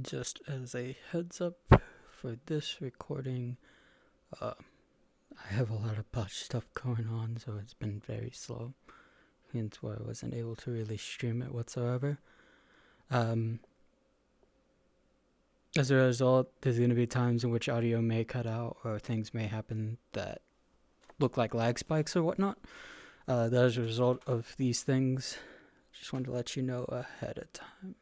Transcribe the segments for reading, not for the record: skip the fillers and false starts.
Just as a heads up for this recording, I have a lot of botch stuff going on, so it's been very slow, hence why I wasn't able to really stream it whatsoever. As a result, there's going to be times in which audio may cut out or things may happen that look like lag spikes or whatnot. That is a result of these things. Just wanted to let you know ahead of time.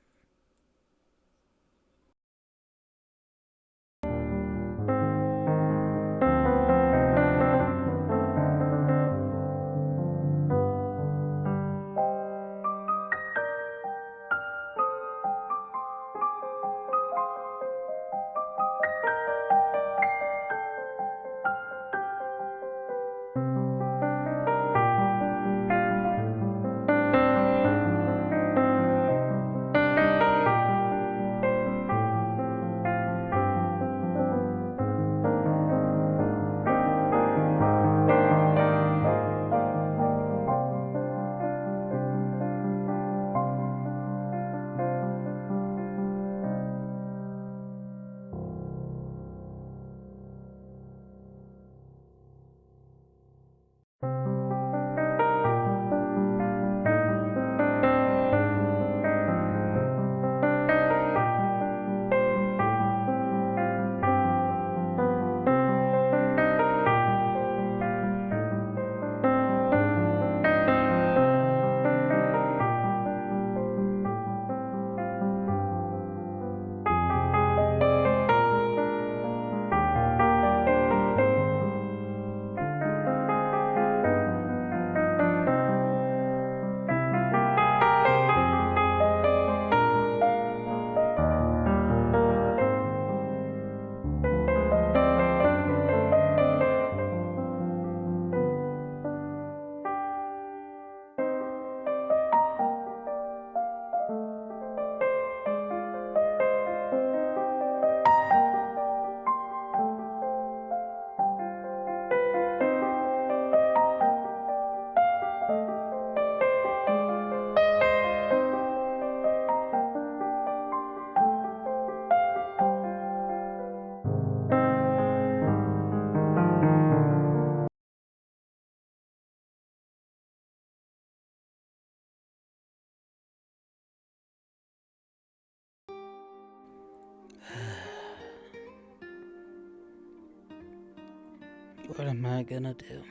What am I gonna do?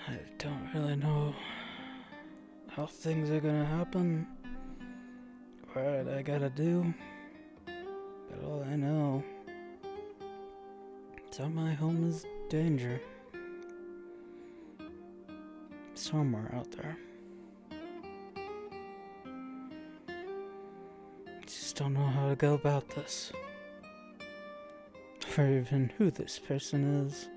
I don't really know how things are gonna happen, what I gotta do, but all I know is that my home is danger. Somewhere out there. Just don't know how to go about this. Or even who this person is.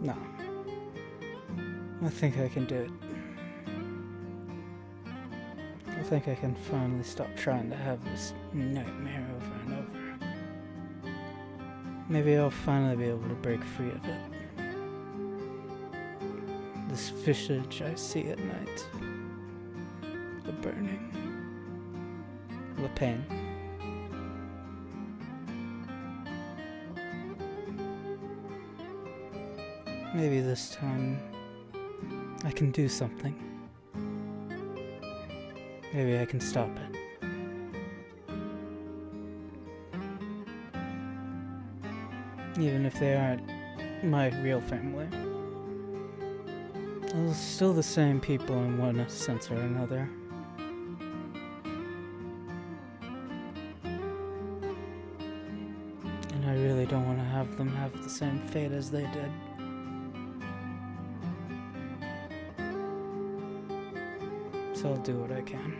No. I think I can do it. I think I can finally stop trying to have this nightmare over and over. Maybe I'll finally be able to break free of it. This visage I see at night. The burning. The pain. Maybe this time I can do something. Maybe I can stop it. Even if they aren't my real family. They're still the same people in one sense or another. And I really don't want to have them have the same fate as they did. So I'll do what I can.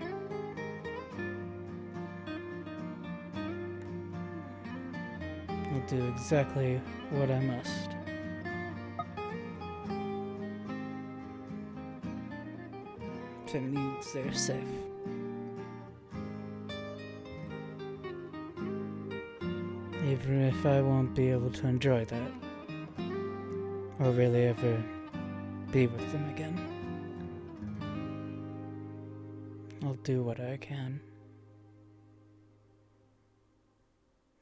I'll do exactly what I must. That means they're safe. Even if I won't be able to enjoy that, or really ever be with them again, I'll do what I can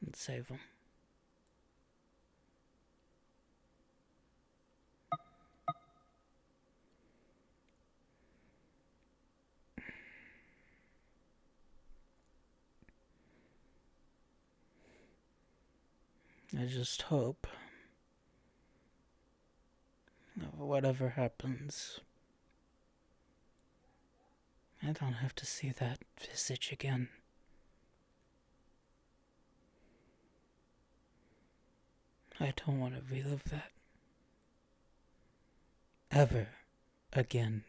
and save them. I just hope that whatever happens, I don't have to see that visage again. I don't want to relive that ever again.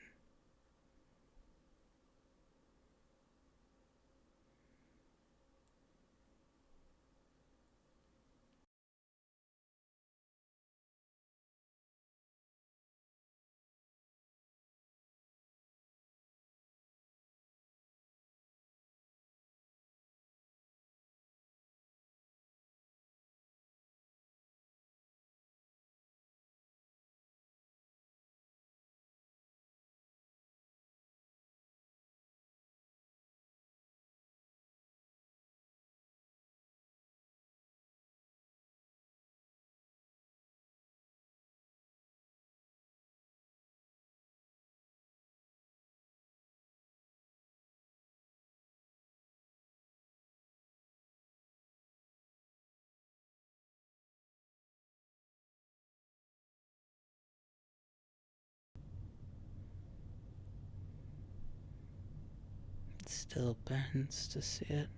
It still burns to see it.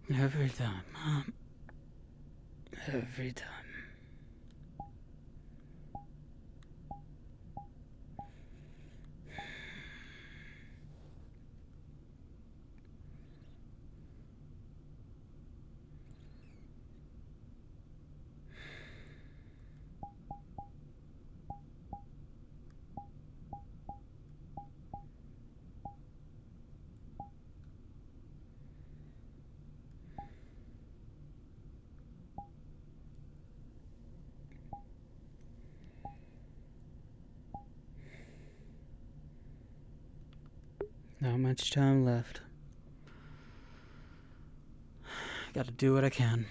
Every time, Mom. Every time. Not much time left. Gotta do what I can.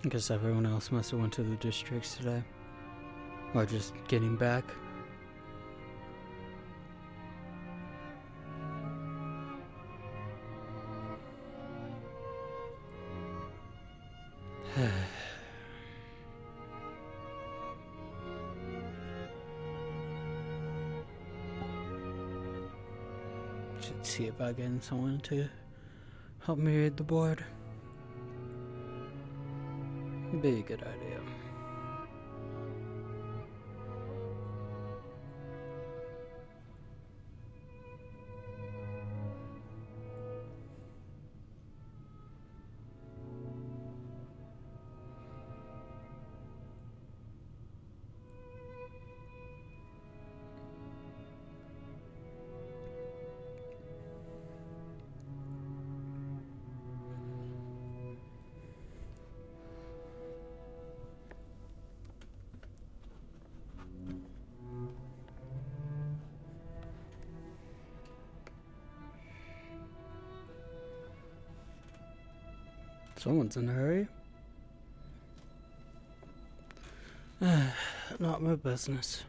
I guess everyone else must have went to the districts today. Or just getting back. Should see about getting someone to help me read the board. Be a good idea. Someone's in a hurry. Not my business.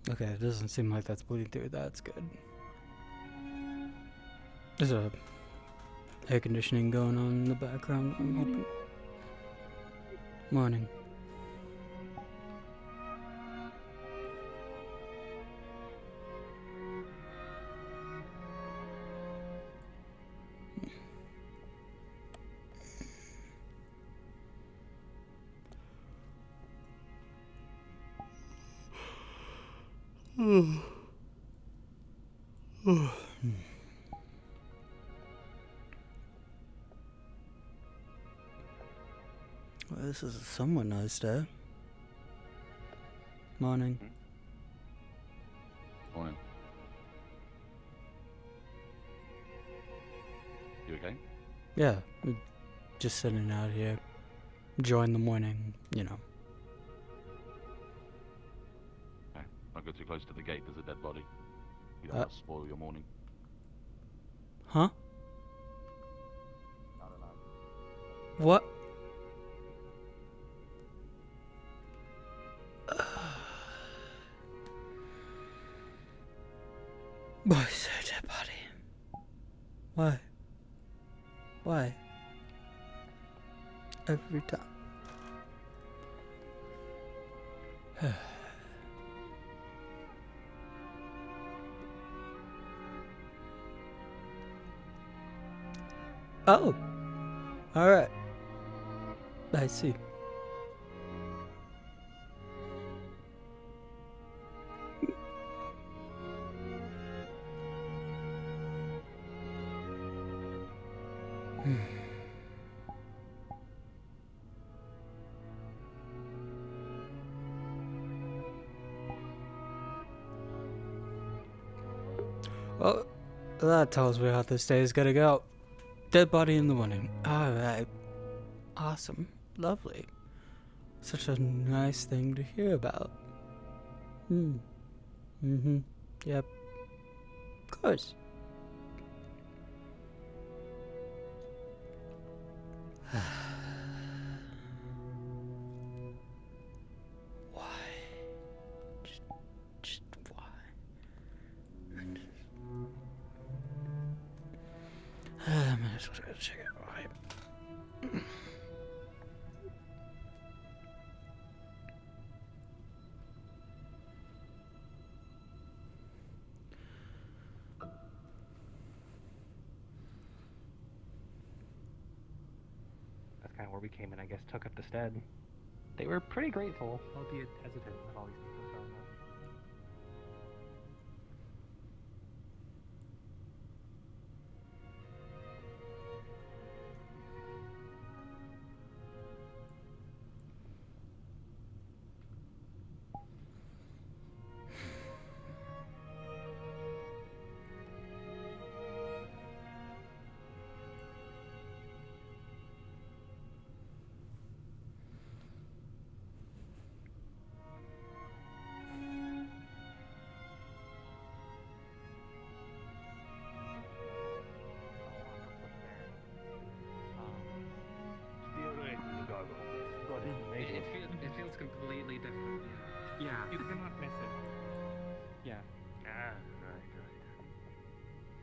Okay, it doesn't seem like that's bleeding through. That's good. There's a air conditioning going on in the background. I'm hoping. Morning. Well, this is a somewhat nice day. Morning. Morning. You okay? Yeah, just sitting out here, enjoying the morning, you know. Okay. Don't go too close to the gate, there's a dead body. You don't want to spoil your morning. Huh? What? Why is there a dead body? Why? Why? Every time. Oh! Alright. I see. Well, that tells me how this day is gonna go. Dead body in the morning. Alright. Awesome. Lovely. Such a nice thing to hear about. Yep. Of course. Why? Just why? I might as well go check it out, right? That's kind of where we came in, I guess, took up the stead. They were pretty grateful, albeit hesitant with all these people showing up. It feels completely different. Yeah. You cannot miss it. Yeah. Ah, right.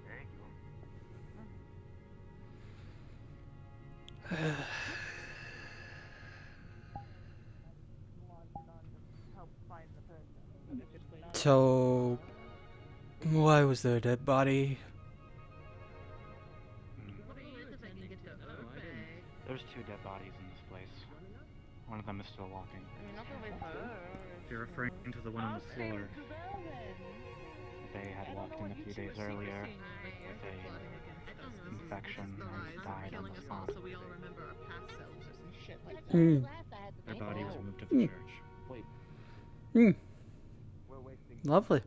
Thank you. So, why was there a dead body? There's 2 dead bodies in this place. One of them is still walking. If you're referring to the one on the floor. They had walked in a few days earlier with a infection and died on the spot. Their body was moved to the church. Lovely.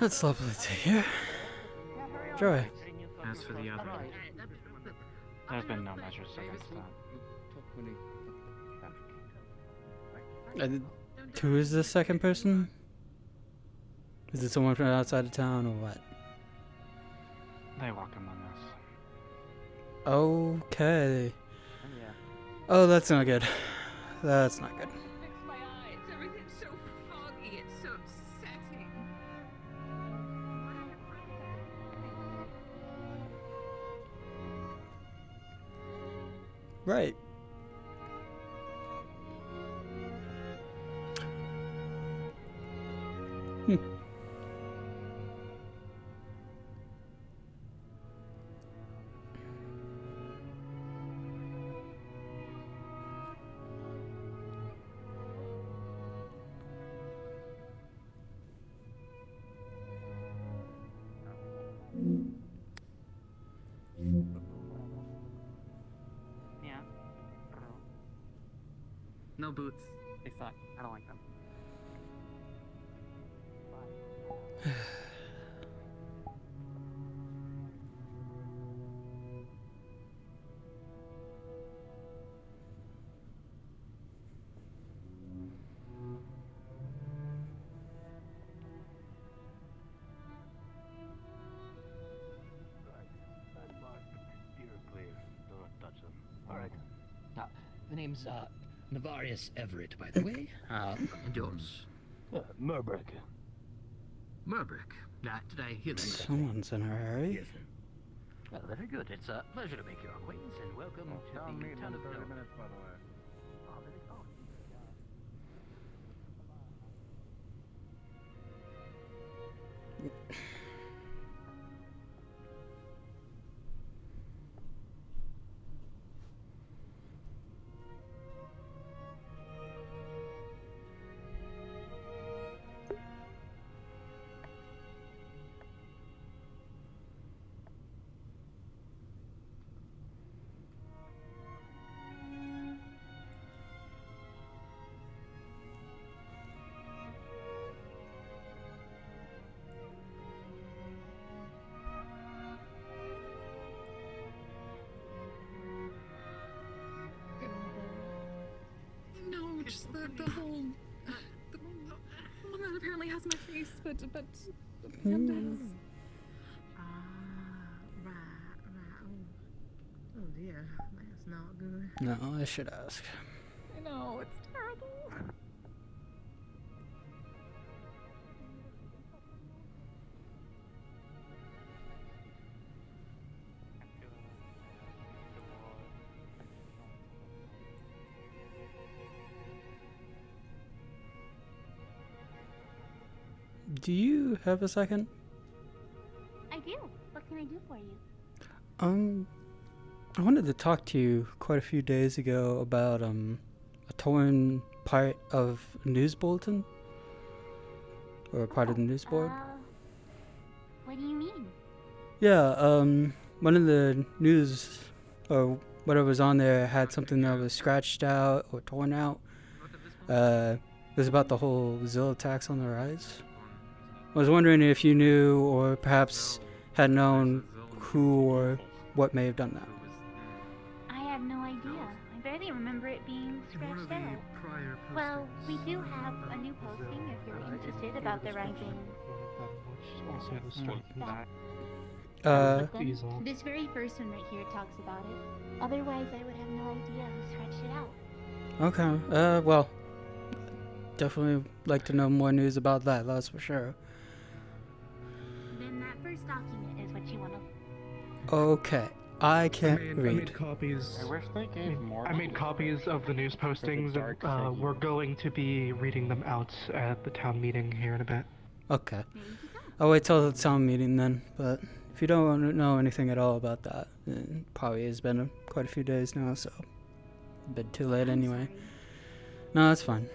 That's lovely to hear. Joy. As for the other, There's been no measures against that. And who is the second person? Is it someone from outside of town or what? They walk among us. Okay. Yeah. Oh, that's not good. That's not good. Fix my eyes. Everything's so foggy. It's so upsetting. Right. Yeah. no boots. They suck. I don't like them. Right. And Mark, steer clear. Do not touch them. name's Navarius Everett, by the way. And yours? Murbrick. Murbrick. Did I hear that? Someone's in a hurry. Yes. Well, very good. It's a pleasure to make your acquaintance, and welcome to the town of Nova. by the way. No, just the whole the one that apparently has my face, but the appendix. Right. Oh dear, that's not good. No, I should ask. I know, it's terrible. Do you have a second? I do. What can I do for you? I wanted to talk to you quite a few days ago about a torn part of a news bulletin, or a part of the news board. What do you mean? Yeah, one of the news or whatever was on there had something that was scratched out or torn out. It was about the whole Zilla tax on the rise. I was wondering if you knew or perhaps had known who or what may have done that. I have no idea. I barely remember it being scratched out. Well, we do have a new posting if you're interested about the rising. This very first one right here talks about it. Otherwise, I would have no idea who scratched it out. Okay, well, definitely like to know more news about that, that's for sure. Then that first document is what you want to... Okay, I can't read. I made copies. I wish they gave more. I made copies of the news postings, and we're going to be reading them out at the town meeting here in a bit. Okay. I'll wait till the town meeting then, but if you don't know anything at all about that, it probably has been quite a few days now, so a bit too late anyway. No, that's fine.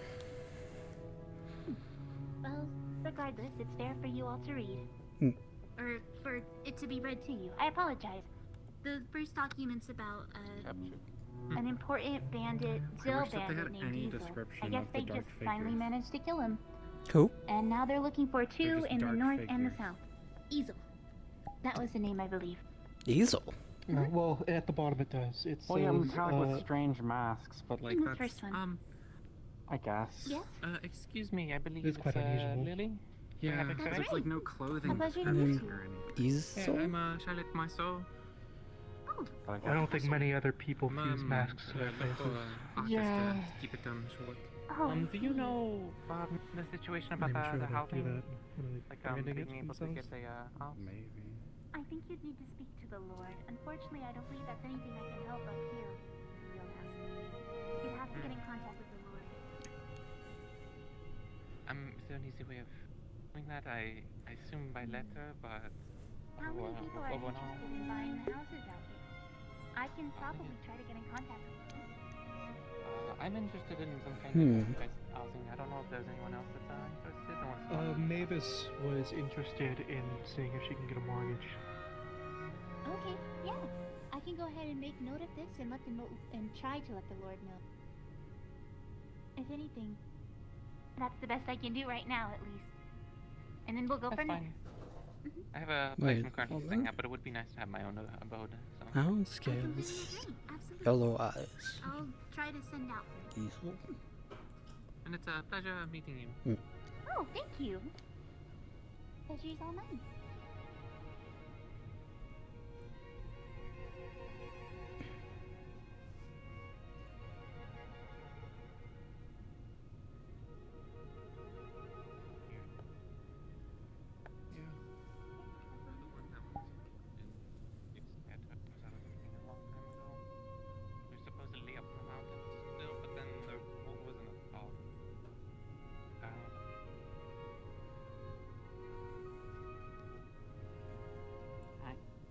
Well, regardless, it's there for you all to read. Or for it to be read to you. I apologize. The first document's about an important bandit, Zill bandit named Diesel. I guess they just finally managed to kill him. Who? And now they're looking for two in the north and the south. Easel. That was the name, I believe. Easel? Well, at the bottom it does. It says, metallic with strange masks, but like In the that's first one. I guess. Yes? Excuse me, I believe It's quite unusual. Lily? Yeah, That's there's right. like no clothing A pleasure to or meet anything. you. Easel? Yeah, I'm Charlotte Mysoul. Oh, I don't think many other people fuse masks to their faces. Yeah. To keep it short. oh, Do you know the situation about the housing? Like branding being it able to themselves? get a house? Maybe. I think you'd need to speak to the Lord. Unfortunately, I don't believe that's anything I can help up here. You'd have to get in contact with the Lord. Is there an easy way of doing that? I assume by letter, but How many people are interested in buying the houses out here? I can probably try to get in contact with them. I'm interested in some kind of housing. I don't know if there's anyone else that's interested. Or wants to buy. Mavis was interested in seeing if she can get a mortgage. Okay, yeah. I can go ahead and make note of this and let them know, and try to let the Lord know. If anything, that's the best I can do right now, at least. And then we'll go That's from fine. there. I have a place I'm Wait, currently hold staying on. at, but it would be nice to have my own abode. So. How I completely scales? agree. Absolutely. Yellow eyes. I'll try to send out. Easel? And it's a pleasure meeting you. Oh, thank you. Pleasure's all mine.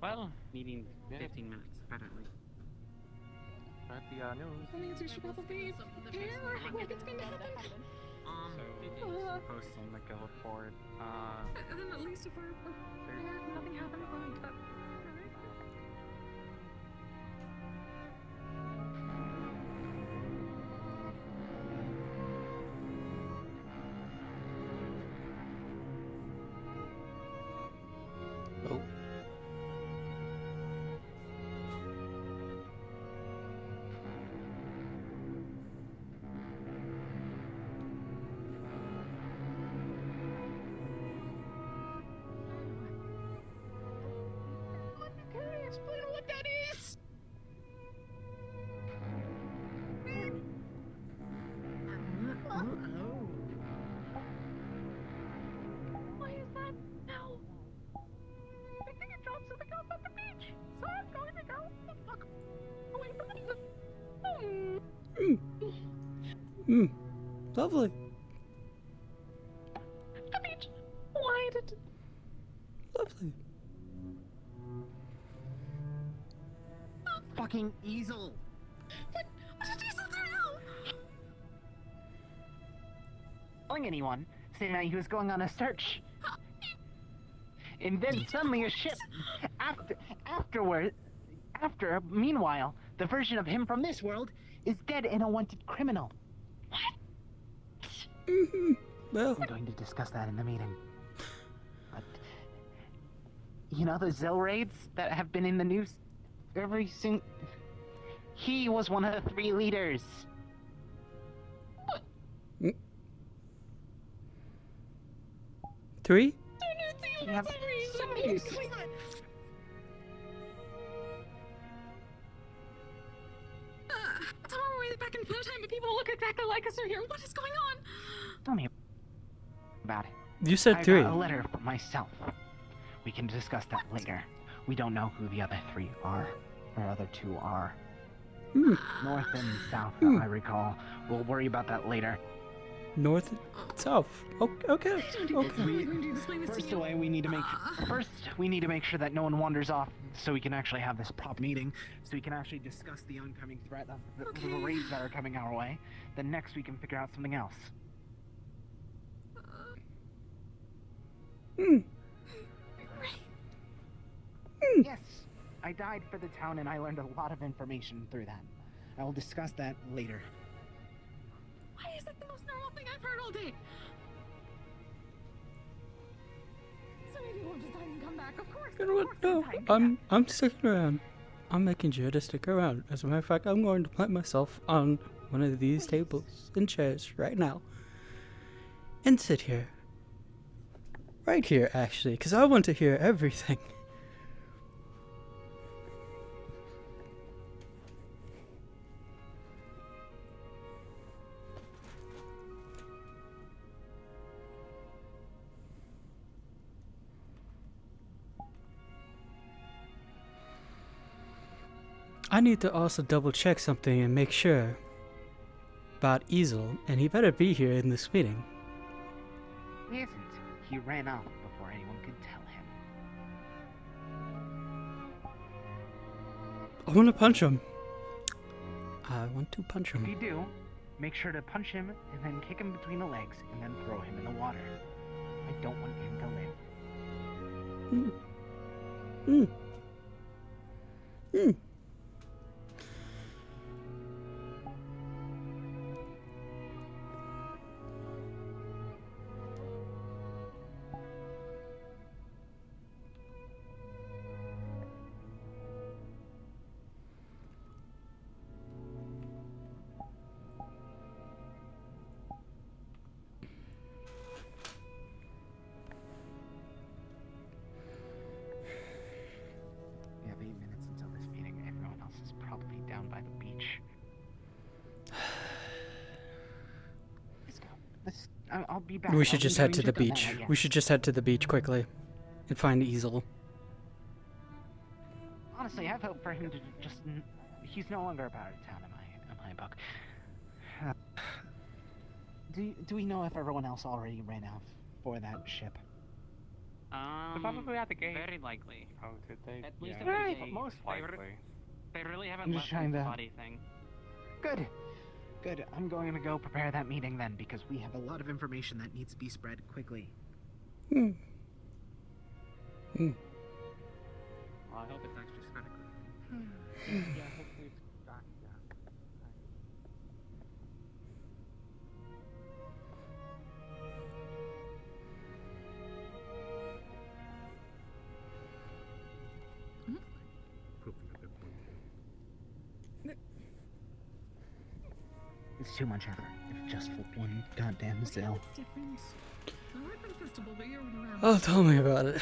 Well, Needing yeah. 15 minutes, apparently. At the news. That means we should probably prepare like it's going to happen. So, post on the guild board. And then at least if we're prepared, nothing happens, then Oh. explain what that is. Why is that now? I think it dropped something off at the beach, so I'm going to go the fuck away from it. Lovely. The beach. Why did? Lovely. Fucking easel! What did you do now? Telling anyone, saying that he was going on a search. And then suddenly a ship. Meanwhile, the version of him from this world is dead and a wanted criminal. Well, I'm going to discuss that in the meeting. But you know the Zell raids that have been in the news he was one of the 3 leaders. Three? Yep. Somehow we're way back in flow time, but people look exactly like us are here. What is going on? Tell me about it. You said I 3. got a letter from myself. We can discuss that later. We don't know who the other 3 are. Or other 2 are. North and south, I recall. We'll worry about that later. North and south. Okay. First, we need to make sure that no one wanders off, so we can actually have this prop meeting, so we can actually discuss the oncoming threat of the raids that are coming our way. Then next we can figure out something else. Yes, I died for the town and I learned a lot of information through that. I will discuss that later. Why is that the most normal thing I've heard all day? So maybe we'll just die and come back. Of course. You know what? No, I'm sticking around. I'm making sure to stick around. As a matter of fact, I'm going to plant myself on one of these tables and chairs right now. And sit here. Right here, actually, because I want to hear everything. I need to also double check something and make sure about Easel, and he better be here in this meeting. He isn't. He ran off before anyone could tell him. I want to punch him. I want to punch him. If you do, make sure to punch him and then kick him between the legs and then throw him in the water. I don't want him to live. We have 8 minutes until this meeting. Everyone else is probably down by the beach. Let's go. I'll be back. We should just head to the beach. We should just head to the beach quickly and find Easel. Honestly, I've hoped for him to just... He's no longer a part of town in my book. Do we know if everyone else already ran out for that ship? They're probably at the gate. Very likely. Oh, did they? At least Yeah. if they, Most likely. they really haven't I'm just left trying the to- body thing. Good. Good. I'm going to go prepare that meeting then, because we have a lot of information that needs to be spread quickly. Hmm. Well, I hope it's actually spread quickly. Yeah, hopefully it's back. Yeah. It's too much effort, if just for one goddamn cell. Oh, tell me about it.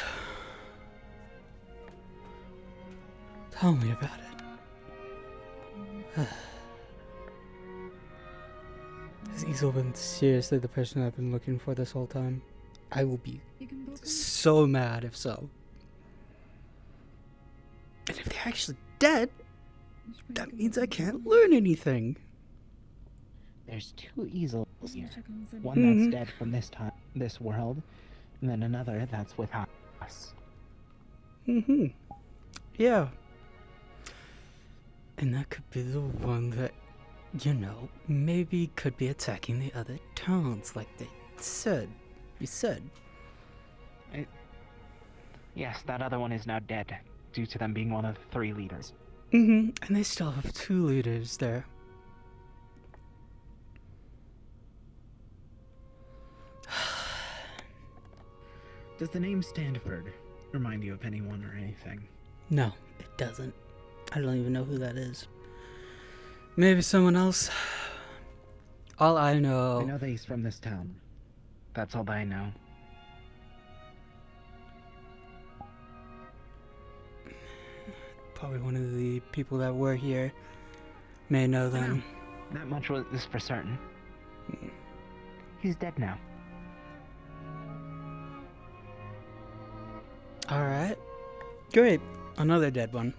Tell me about it. Has Easel been seriously the person I've been looking for this whole time? I will be so mad if so. And if they're actually dead, that means I can't learn anything. There's two easels here. One that's dead from this world, and then another that's with us. Mm-hmm. Yeah. And that could be the one that, you know, maybe could be attacking the other towns, like they said. You said. Yes, that other one is now dead, due to them being one of the 3 leaders. Mm-hmm. And they still have 2 leaders there. Does the name Stanford remind you of anyone or anything? No, it doesn't. I don't even know who that is. Maybe someone else. All I know... I know that he's from this town. That's all that I know. Probably one of the people that were here may know them. That much is for certain. He's dead now. Alright. Great. Another dead one.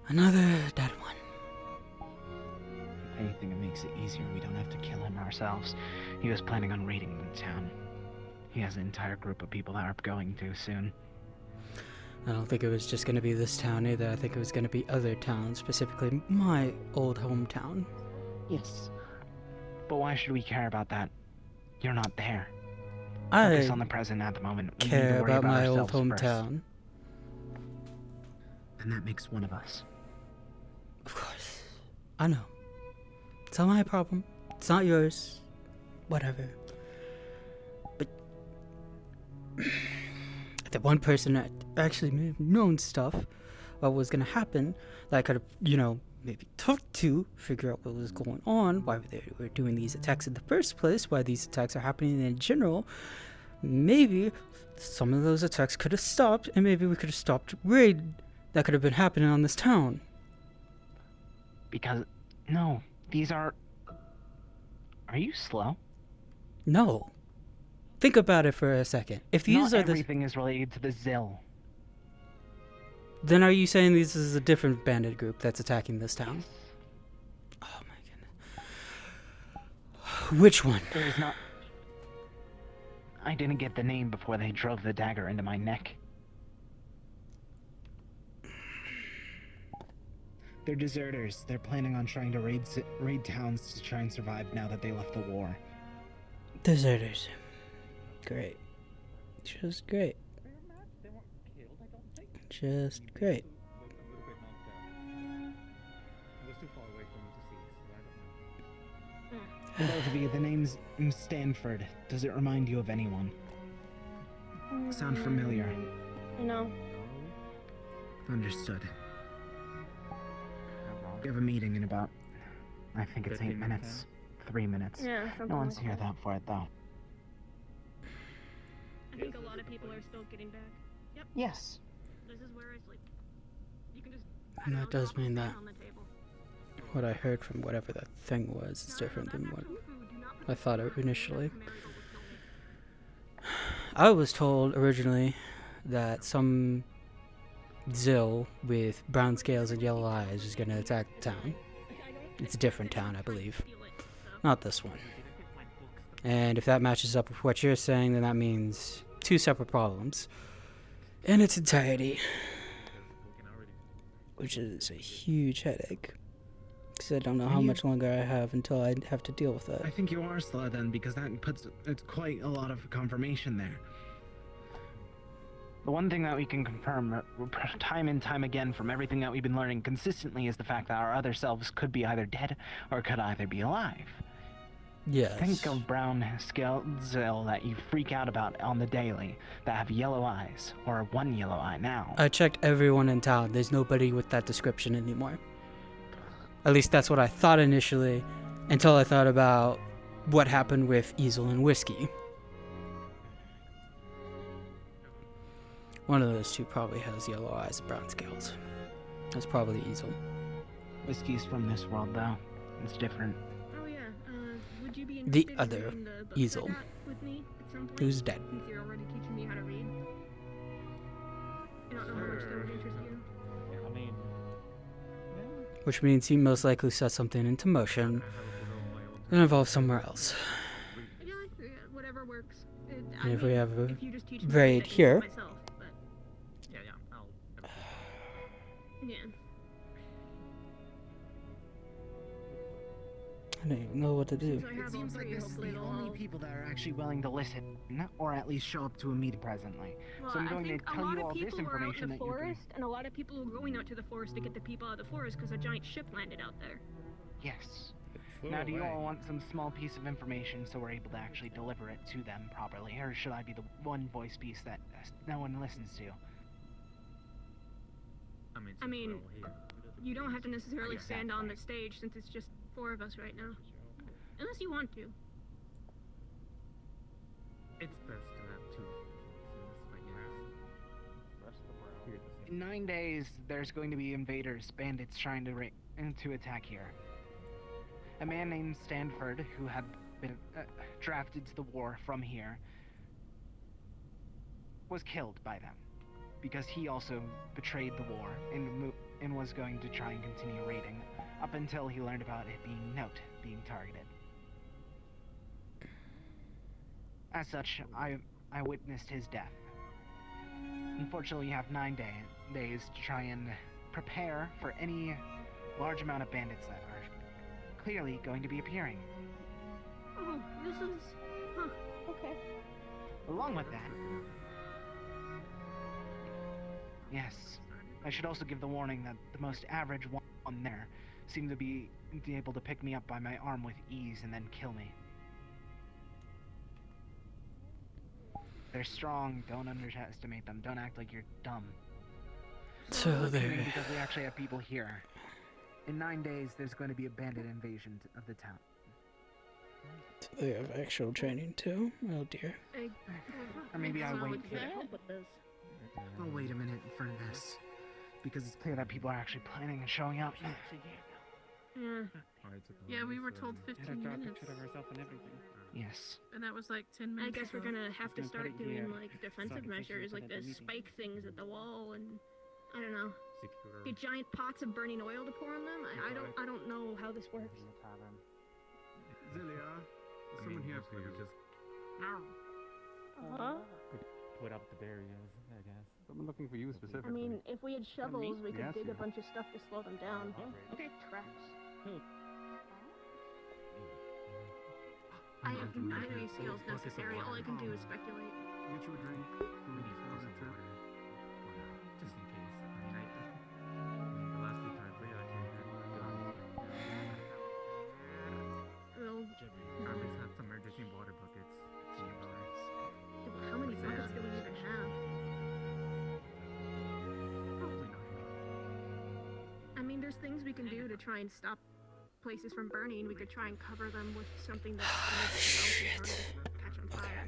Another dead one. If anything, it makes it easier. We don't have to kill him ourselves. He was planning on raiding the town. He has an entire group of people that are going to soon. I don't think it was just going to be this town either. I think it was going to be other towns, specifically my old hometown. Yes. But why should we care about that? You're not there. I Focus on the present at the moment. We need to care worry about my old ourselves first. hometown. And that makes one of us. Of course. I know. It's not my problem. It's not yours. Whatever. But... that one person that actually may have known stuff about what was going to happen, that I could have, you know, maybe talked to, figure out what was going on, why they were doing these attacks in the first place, why these attacks are happening in general. Maybe some of those attacks could have stopped, and maybe we could have stopped raid that could have been happening on this town. Because, no, these are... Are you slow? No. Think about it for a second. If these Not are everything is related to the Zill. Then are you saying this is a different bandit group that's attacking this town? Oh my goodness. Which one? There is not... I didn't get the name before they drove the dagger into my neck. They're deserters. They're planning on trying to raid towns to try and survive now that they left the war. Deserters. Great. Just great. Just great. For those of you, the name's Stanford. Does it remind you of anyone? Sound familiar? No. Understood. We have a meeting in about... I think it's 8 minutes. 3 minutes. Yeah, No one's here for it, though. I think a lot of people are still getting back. Yep. Yes. This is where I sleep. You can just... And that does mean that what I heard from whatever that thing was is different than what I thought initially. I was told originally that some Zill with brown scales and yellow eyes was going to attack the town. It's a different town, I believe. Not this one. And if that matches up with what you're saying, then that means two separate problems in its entirety, which is a huge headache. Because I don't know how much longer I have until I have to deal with that. I think you are slow then, because that puts quite a lot of confirmation there. The one thing that we can confirm time and time again from everything that we've been learning consistently is the fact that our other selves could be either dead or could either be alive. Yes. Think of brown Skelzel that you freak out about on the daily that have yellow eyes, or one yellow eye now. I checked everyone in town. There's nobody with that description anymore. At least that's what I thought initially, until I thought about what happened with Easel and Whiskey. One of those two probably has yellow eyes and brown scales. That's probably Easel. Whiskey's from this world, though. It's different. Oh yeah. Would you be The interested other in reading the books Easel, I got with me at some point? who's dead. Since you're already teaching me how to read. I don't know how much that would interest you. I mean, Which means he most likely set something into motion that involves somewhere else. Yeah, whatever works. And if we have a if you just teach me raid I can do it here, myself, but Yeah, I'll... yeah. I don't even know what to do. Since I have It seems all like three, this is hopefully the it'll only all- people that are actually willing to listen, or at least show up to a meet presently. Well, So I'm I going to think a tell lot you of all this people were out in information the that you're going. forest, and a lot of people were going out to the forest to get the people out of the forest because a giant ship landed out there. Yes. Now, do you all want some small piece of information so we're able to actually deliver it to them properly, or should I be the one voice piece that no one listens to? I mean, you don't have to necessarily stand on the Exactly. stage since it's just 4 of us right now. Unless you want to. It's best to have two. In 9 days, there's going to be invaders, bandits trying to attack here. A man named Stanford, who had been drafted to the war from here, was killed by them because he also betrayed the war and was going to try and continue raiding up until he learned about it being targeted. As such, I witnessed his death. Unfortunately, you have 9 days to try and prepare for any large amount of bandits that are clearly going to be appearing. Oh, this is... Huh, okay. Along with that, yes, I should also give the warning that the most average one there seemed to be able to pick me up by my arm with ease and then kill me. They're strong, don't underestimate them, don't act like you're dumb. So We're there. kidding because we actually have people here. In 9 days, there's going to be a bandit invasion of the town. So they have actual training too? Oh dear. Or maybe I wait for that. it. I'll wait a minute for this. Because it's clear that people are actually planning and showing up. Yeah. Yeah, we were told 15 minutes. picture of herself and everything. Yes. And that was like 10 I minutes guess we're ago. gonna have to Just gonna start put it doing here, like so I defensive can see measures, what like they're the using. spike things at the wall, and I don't know, get giant pots of burning oil to pour on them. I don't know how this works. Zelia, someone here for you. Just Huh? Put up the barriers, I guess. Someone looking for you I specifically. mean, if we had shovels, we could Yes, dig a yeah. bunch of stuff to slow them down. Okay. Traps. Who? I have none of these skills necessary. All I can do is speculate. get you a drink, food, furniture. Just in case. The last few times we actually had guns. Well, I at least have some emergency water buckets nearby. how many buckets do we even have? Probably not enough. I mean, there's things we can do to try and stop places from burning. We could try and cover them with something that's gonna catch on fire.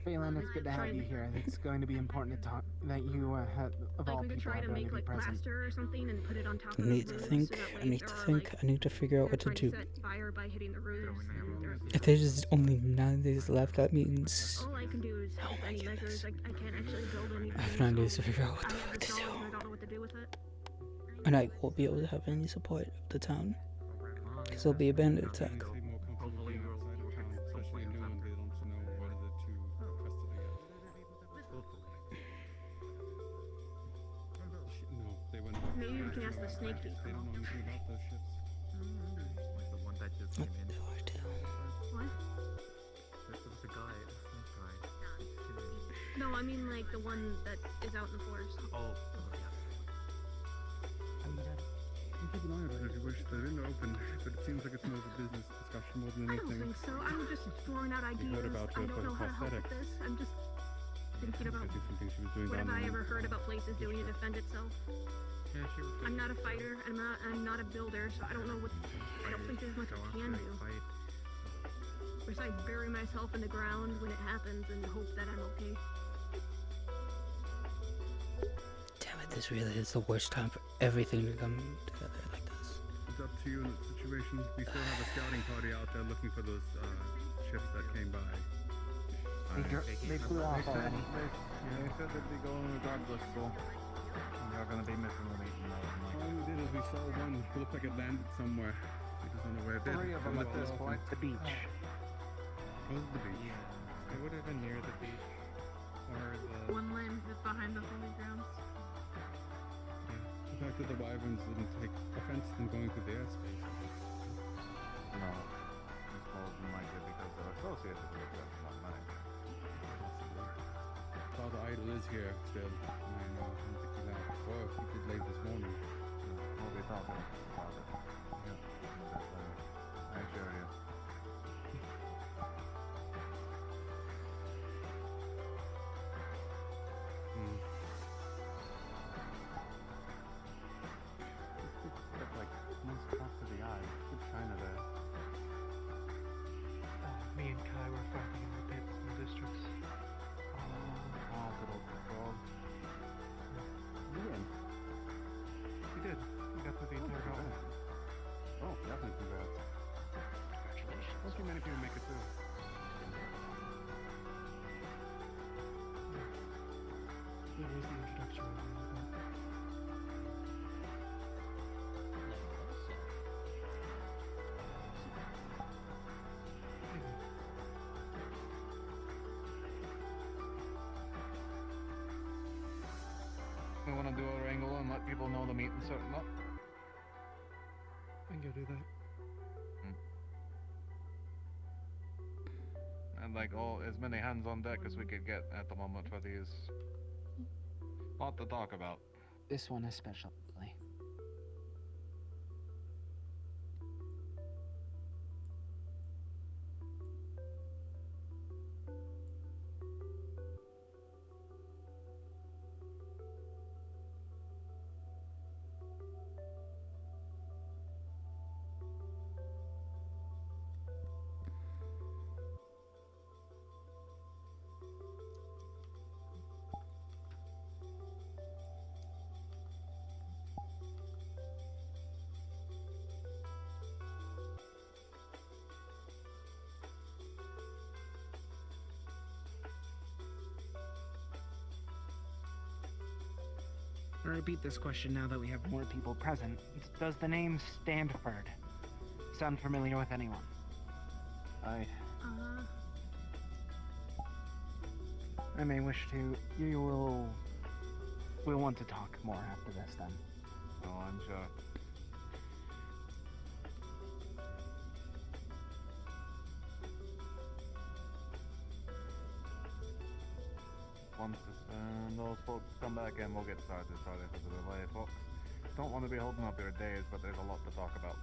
Phelan, it's good to have you here. It's going to be important to talk that you have of Like all we could people try are to going make to be like present. plaster or something and put it on top I of need the to roofs, think. so that I way need to they're, think. like, I need to figure out what to trying do. set fire by hitting the roofs. If there's only 9 days left, that means All I can do is help any measures. I can't actually build anything. I have 9 days to figure out what I the have fuck this to do. knowledge and I don't know what to do with it. And I won't be able to have any support of the town. Because there'll be a bandit attack. Hopefully we'll fix some plans after. maybe we can ask the snake They people. don't know anything about those ships. Like the one that just came in. What? There was a guy, a snake guy. No, I mean like the one that is out in the forest. Oh, yeah. You can keep an eye on it if you wish. The window open, but it seems like it's more of a business discussion more than I don't anything. think so. I'm just throwing out ideas. heard about I her don't for know how to help with prosthetics. this. I'm just thinking about I think something she was doing what have down I in ever heard about places doing to district. defend itself. Yeah, she was. I'm not a fighter. I'm not a builder, so I don't know what. I don't think there's much I can do. Besides bury myself in the ground when it happens and hope that I'm okay. Damn it, this really is the worst time for everything to come together like this. It's up to you in that situation. We still have a scouting party out there looking for those ships that came by. They flew off already. They said they'd be going regardless, so we're gonna be missing the meeting now. All we did is we saw one. It looked like it landed somewhere. We just don't know where it did. 3 of them at this point. The beach. It was the beach. It would have been near the beach. Or the... One land behind the holy grounds. The fact that the wyverns didn't take offense to them going through the airspace. No. It's called might be because they're associated with them, not mine. Father Idol is here still. I know. I don't think he's out. Well, he did leave this morning. We'll be talking about it. Yeah. I assure you. It's like nice close to the eye. Good China there. Me and Kai were fighting in the pits in the districts. Oh, good old frog. Ian. We did. We got through the entire gauntlet. Oh, definitely congrats. Congratulations. Don't too many people make it through. It was the introductory one, but... We want to do our angle and let people know the meeting's starting up. I can go do that. And like as many hands on deck as we could get at the moment for these. Lot to talk about. This one especially. I'll repeat this question now that we have more people present. Does the name Standford sound familiar with anyone? I may wish to. We'll want to talk more after this then. Oh, I'm sure. Once those folks come back in, we'll get started. Sorry for the delay, folks. Don't want to be holding up your days, but there's a lot to talk about.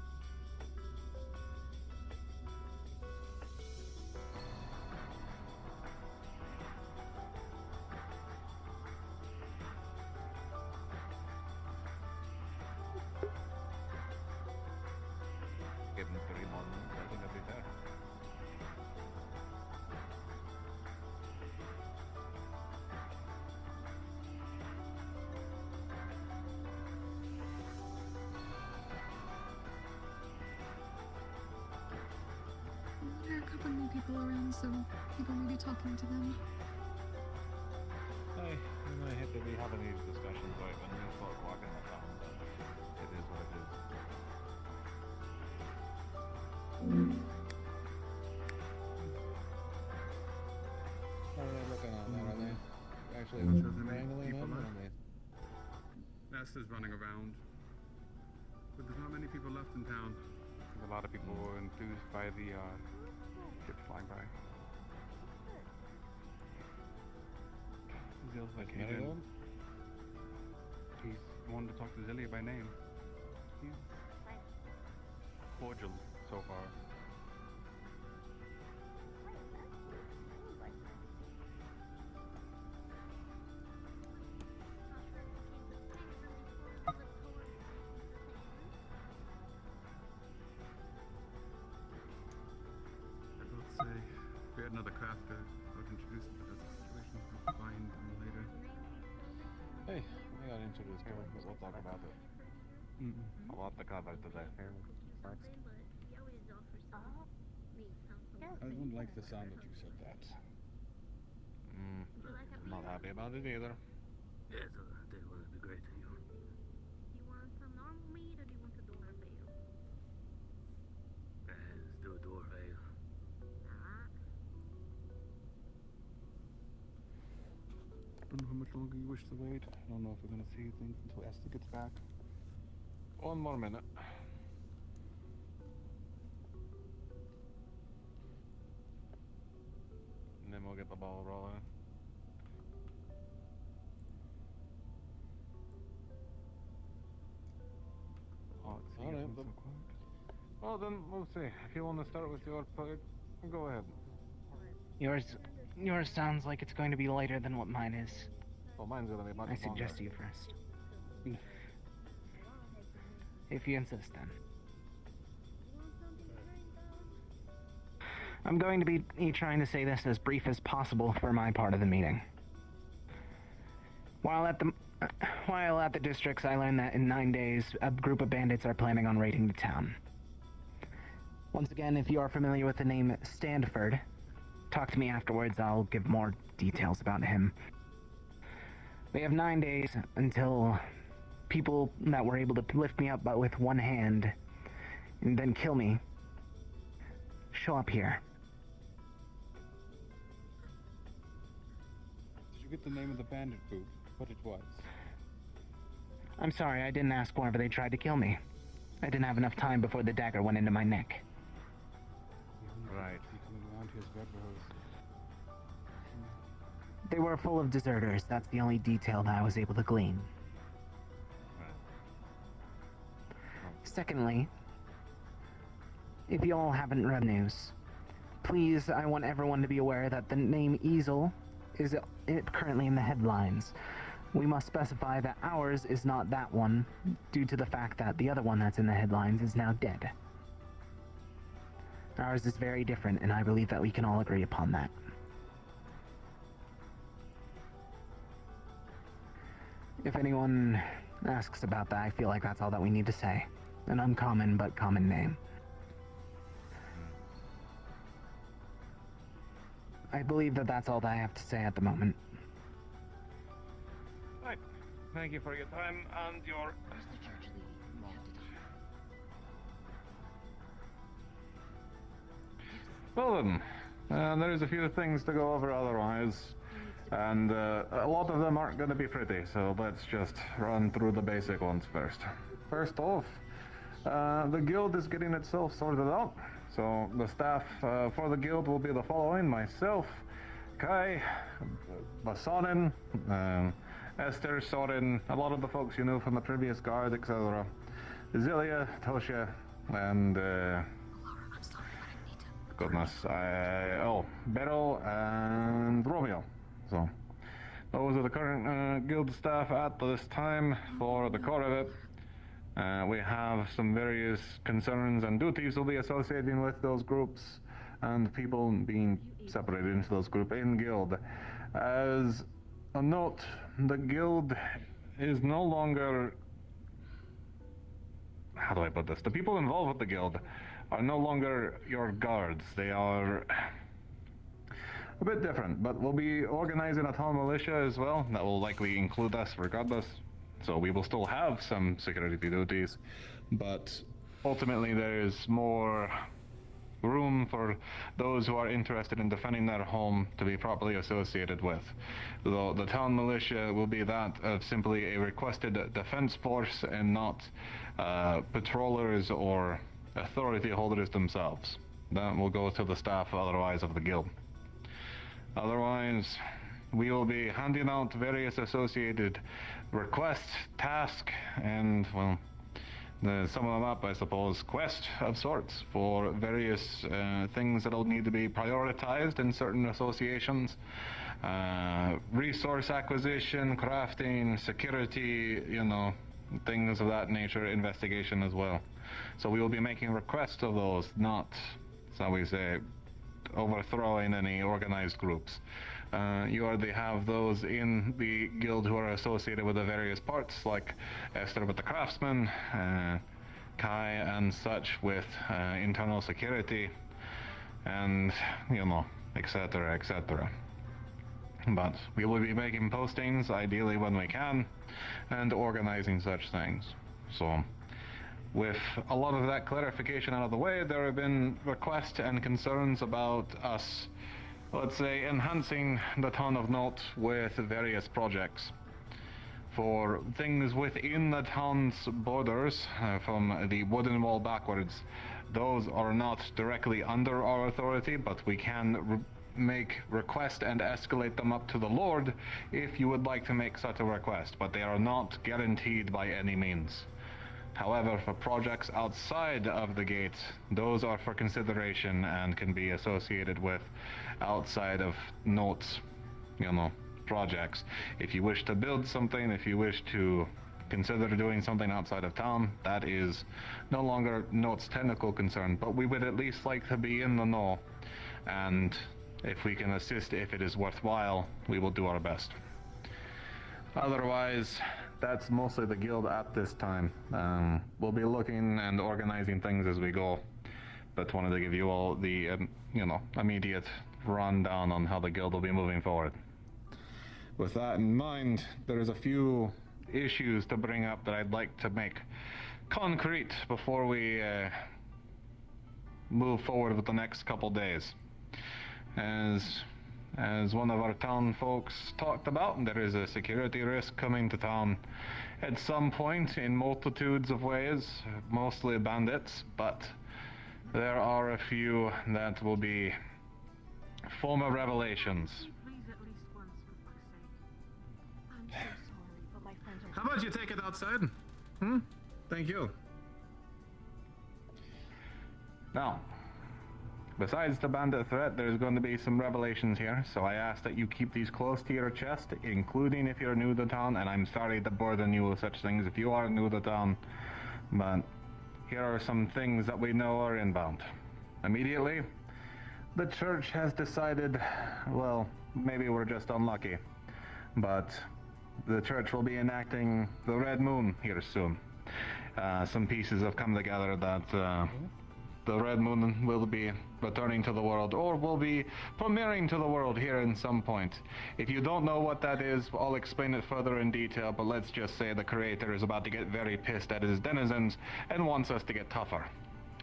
Give them 3 more minutes. I think that'll be fair. There are a couple new people around, so people may be talking to them. I might have to be having these discussions right when you start walking the town, but it is what it is. How are they looking on that? Are they actually wrangling them? Or are they... Esther's running around. But there's not many people left in town. There's a lot of people enthused by the ships flying by. Zill's like, he's wanted to talk to Zillia by name. He's cordial so far. Say, if we had another crafter, I would introduce him, but that's a situation we'll find later. Hey, I got introduced to him, we'll talk about it. A lot to cover today. I don't like the sound that you said that. I'm not happy about it either. Yeah, so they want to be great to you. Do you want some normal meat or do you want the dwarf ale? Let's do a dwarf ale. I don't know how much longer you wish to wait. I don't know if we're gonna see things until Esther gets back. 1 more minute. And then we'll get the ball rolling. Oh, it's Alright, so quick. Well then, we'll see. If you want to start with your part, go ahead. Yours sounds like it's going to be later than what mine is. Well, mine's gonna be much I suggest longer. you first. If you insist, then. I'm going to be trying to say this as brief as possible for my part of the meeting. While at the districts, I learned that in 9 days, a group of bandits are planning on raiding the town. Once again, if you are familiar with the name Standford, talk to me afterwards. I'll give more details about him. We have 9 days until people that were able to lift me up but with one hand and then kill me show up here. Did you get the name of the bandit group? What it was? I'm sorry, I didn't ask whenever they tried to kill me. I didn't have enough time before the dagger went into my neck. Right. They were full of deserters. That's the only detail that I was able to glean. Secondly, if you all haven't read news, please, I want everyone to be aware that the name Easel is currently in the headlines. We must specify that ours is not that one, due to the fact that the other one that's in the headlines is now dead. Ours is very different, and I believe that we can all agree upon that. If anyone asks about that, I feel like that's all that we need to say. An uncommon but common name. I believe that that's all that I have to say at the moment. Right. Thank you for your time and your... Well then, there's a few things to go over otherwise, and a lot of them aren't going to be pretty, so let's just run through the basic ones first. First off, the guild is getting itself sorted out, so the staff for the guild will be the following: myself, Kai, Basonin, Esther, Sorin, a lot of the folks you knew from the previous guard, etc. Zillia, Tosha, and goodness, Beryl and Romeo. So, those are the current guild staff at this time for the core of it. We have some various concerns and duties we'll be associating with those groups, and people being separated into those groups in guild. As a note, the guild is no longer... How do I put this? The people involved with the guild are no longer your guards. They are a bit different, but we'll be organizing a town militia as well. That will likely include us regardless. So we will still have some security duties, but ultimately there is more room for those who are interested in defending their home to be properly associated with. Though the town militia will be that of simply a requested defense force and not patrollers or authority holders themselves. That will go to the staff otherwise of the guild. Otherwise, we will be handing out various associated requests, tasks, and, well, sum them up, I suppose, quest of sorts for various things that'll need to be prioritized in certain associations. Resource acquisition, crafting, security, you know, things of that nature, investigation as well. So we will be making requests of those, not, shall we say, overthrowing any organized groups. You already have those in the guild who are associated with the various parts, like Esther with the craftsman, Kai and such with internal security, and, you know, etc., etc. But we will be making postings, ideally when we can, and organizing such things. So, with a lot of that clarification out of the way, there have been requests and concerns about us, let's say, enhancing the town of Note with various projects. For things within the town's borders, from the wooden wall backwards, those are not directly under our authority, but we can make request and escalate them up to the Lord if you would like to make such a request, but they are not guaranteed by any means. However, for projects outside of the gate, those are for consideration and can be associated with outside of Note's, you know, projects. If you wish to build something, if you wish to consider doing something outside of town, that is no longer Note's technical concern, but we would at least like to be in the know, and if we can assist, if it is worthwhile, we will do our best. Otherwise, that's mostly the guild at this time. We'll be looking and organizing things as we go, but wanted to give you all the, you know, immediate rundown on how the guild will be moving forward. With that in mind, there's a few issues to bring up that I'd like to make concrete before we move forward with the next couple days. As one of our town folks talked about, there is a security risk coming to town at some point in multitudes of ways, mostly bandits, but there are a few that will be former revelations. How about you take it outside? Thank you. Now, besides the bandit threat, there's going to be some revelations here, so I ask that you keep these close to your chest, including if you're new to town, and I'm sorry to burden you with such things if you are new to town, but here are some things that we know are inbound. Immediately, the church has decided, well, maybe we're just unlucky, but the church will be enacting the Red Moon here soon. Some pieces have come together that the Red Moon will be returning to the world, or will be premiering to the world here in some point. If you don't know what that is, I'll explain it further in detail, but let's just say the creator is about to get very pissed at his denizens and wants us to get tougher.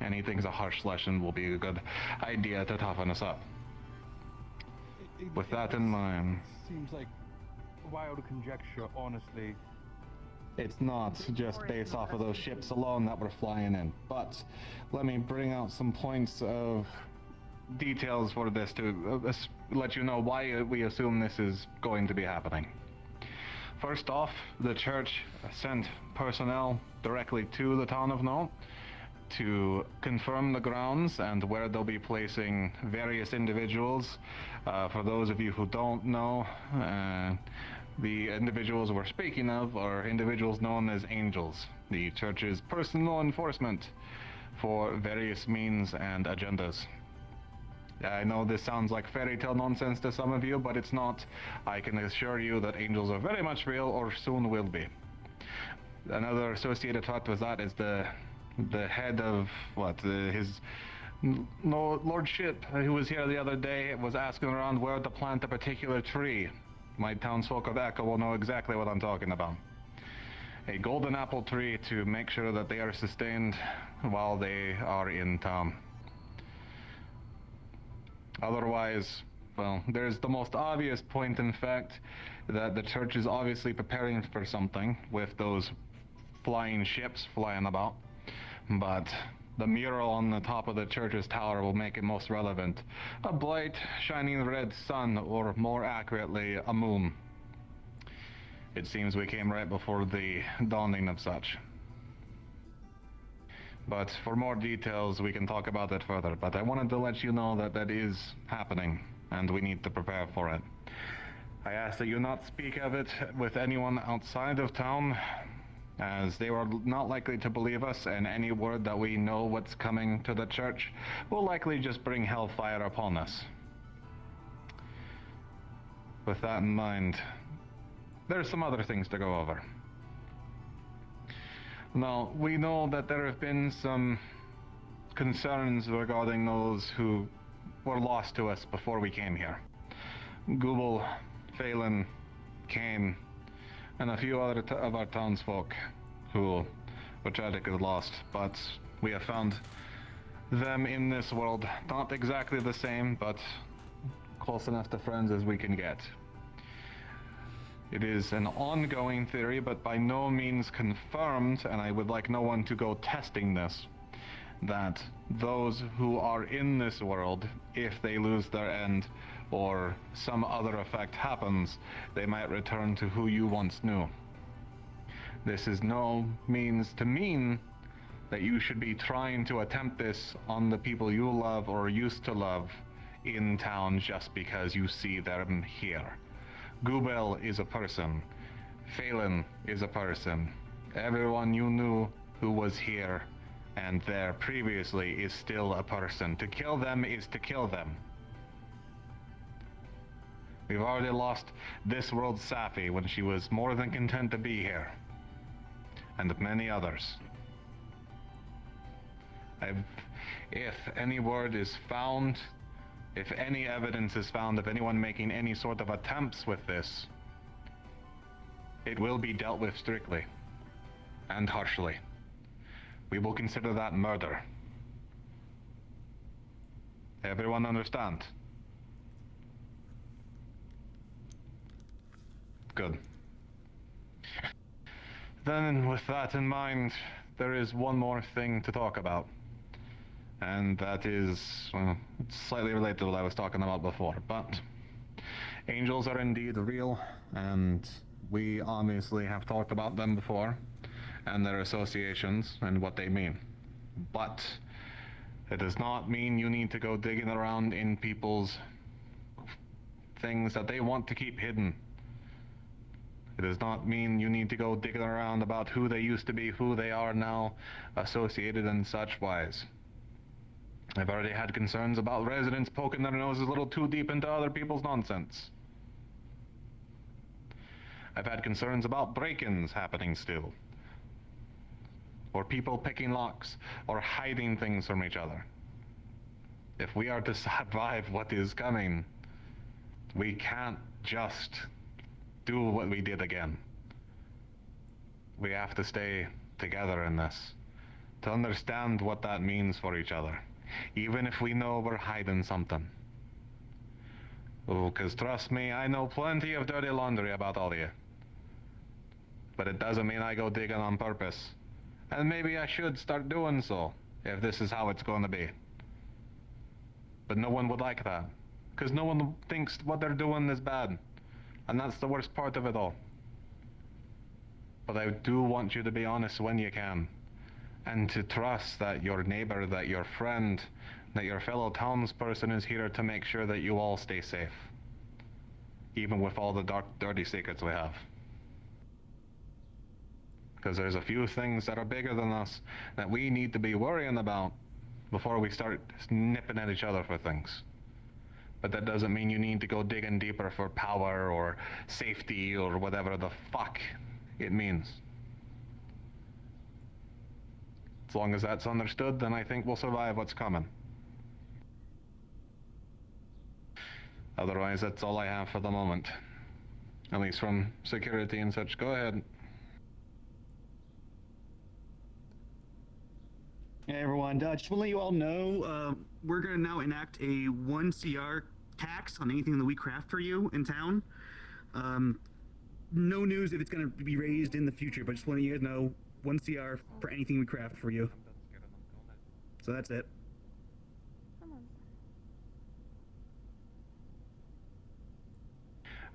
And he thinks a harsh lesson will be a good idea to toughen us up. With that in mind... Seems like wild conjecture, honestly. It's not just based off of those ships alone that we're flying in, but let me bring out some points of details for this to let you know why we assume this is going to be happening. First off, the church sent personnel directly to the town of Null to confirm the grounds and where they'll be placing various individuals. For those of you who don't know, the individuals we're speaking of are individuals known as angels, the church's personal enforcement for various means and agendas. I know this sounds like fairy tale nonsense to some of you, but it's not. I can assure you that angels are very much real, or soon will be. Another associated thought with that is the head of his lordship, who was here the other day, was asking around where to plant a particular tree. My townsfolk of Echo will know exactly what I'm talking about. A golden apple tree to make sure that they are sustained while they are in town. Otherwise, well, there's the most obvious point, in fact, that the church is obviously preparing for something with those flying ships flying about. But the mural on the top of the church's tower will make it most relevant. A bright, shining red sun, or more accurately, a moon. It seems we came right before the dawning of such. But for more details, we can talk about that further. But I wanted to let you know that that is happening, and we need to prepare for it. I ask that you not speak of it with anyone outside of town, as they are not likely to believe us, and any word that we know what's coming to the church will likely just bring hellfire upon us. With that in mind, there's some other things to go over. Now, we know that there have been some concerns regarding those who were lost to us before we came here. Google, Phelan, Kane, and a few other of our townsfolk who were tragically lost, but we have found them in this world. Not exactly the same, but close enough to friends as we can get. It is an ongoing theory, but by no means confirmed, and I would like no one to go testing this, that those who are in this world, if they lose their end or some other effect happens, they might return to who you once knew. This is no means to mean that you should be trying to attempt this on the people you love or used to love in town just because you see them here. Gubel is a person. Phelan is a person. Everyone you knew who was here and there previously is still a person. To kill them is to kill them. We've already lost this world's Safi when she was more than content to be here. And many others. If any word is found, if any evidence is found of anyone making any sort of attempts with this, it will be dealt with strictly and harshly. We will consider that murder. Everyone understand? Good. Then, with that in mind, there is one more thing to talk about. And that is, well, it's slightly related to what I was talking about before, but angels are indeed real, and we obviously have talked about them before, and their associations and what they mean. But it does not mean you need to go digging around in people's things that they want to keep hidden. It does not mean you need to go digging around about who they used to be, who they are now, associated in such wise. I've already had concerns about residents poking their noses a little too deep into other people's nonsense. I've had concerns about break-ins happening still. Or people picking locks, or hiding things from each other. If we are to survive what is coming, we can't just do what we did again. We have to stay together in this, to understand what that means for each other, even if we know we're hiding something. Oh, 'cause trust me, I know plenty of dirty laundry about all of you. But it doesn't mean I go digging on purpose. And maybe I should start doing so, if this is how it's going to be. But no one would like that, 'cause no one thinks what they're doing is bad. And that's the worst part of it all. But I do want you to be honest when you can, and to trust that your neighbor, that your friend, that your fellow townsperson is here to make sure that you all stay safe, even with all the dark, dirty secrets we have. Because there's a few things that are bigger than us that we need to be worrying about before we start nipping at each other for things. But that doesn't mean you need to go digging deeper for power or safety or whatever the fuck it means. As long as that's understood, then I think we'll survive what's coming. Otherwise, that's all I have for the moment. At least from security and such. Go ahead. Hey everyone, just want to let you all know, we're going to now enact a 1 CR tax on anything that we craft for you in town. No news if it's going to be raised in the future, but just want you guys know 1 CR for anything we craft for you. So that's it.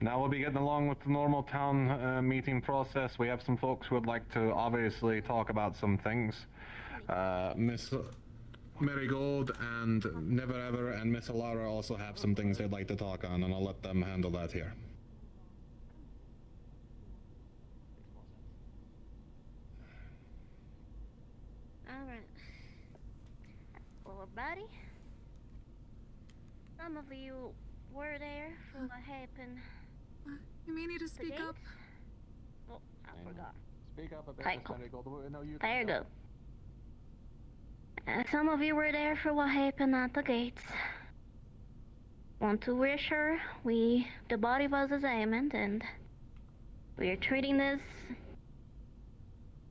Now we'll be getting along with the normal town meeting process. We have some folks who would like to obviously talk about some things. Miss Marigold and Never Ever and Miss Alara also have some things they'd like to talk on, and I'll let them handle that here. Alright. Well, buddy, some of you were there for what happened. You may need to speak up. Oh, I forgot. Speak up a bit, Right, Miss cool. Marigold. No, you There you can go. Some of you were there for what happened at the gates. Want to reassure, the body was examined and we are treating this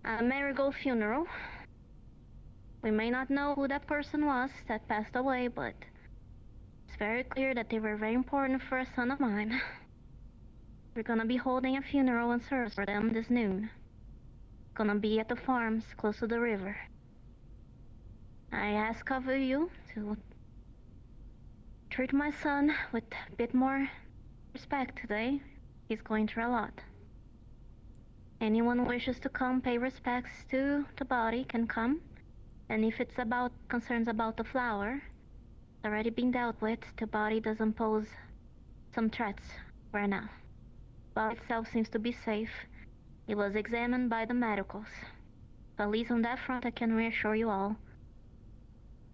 a marigold funeral. We may not know who that person was that passed away, but it's very clear that they were very important for a son of mine. We're gonna be holding a funeral and service for them this noon. Gonna be at the farms close to the river. I ask of you to treat my son with a bit more respect today. He's going through a lot. Anyone who wishes to come pay respects to the body can come. And if it's about concerns about the flower, it's already been dealt with. The body doesn't pose some threats right now. The body itself seems to be safe. It was examined by the medicals. So at least on that front I can reassure you all.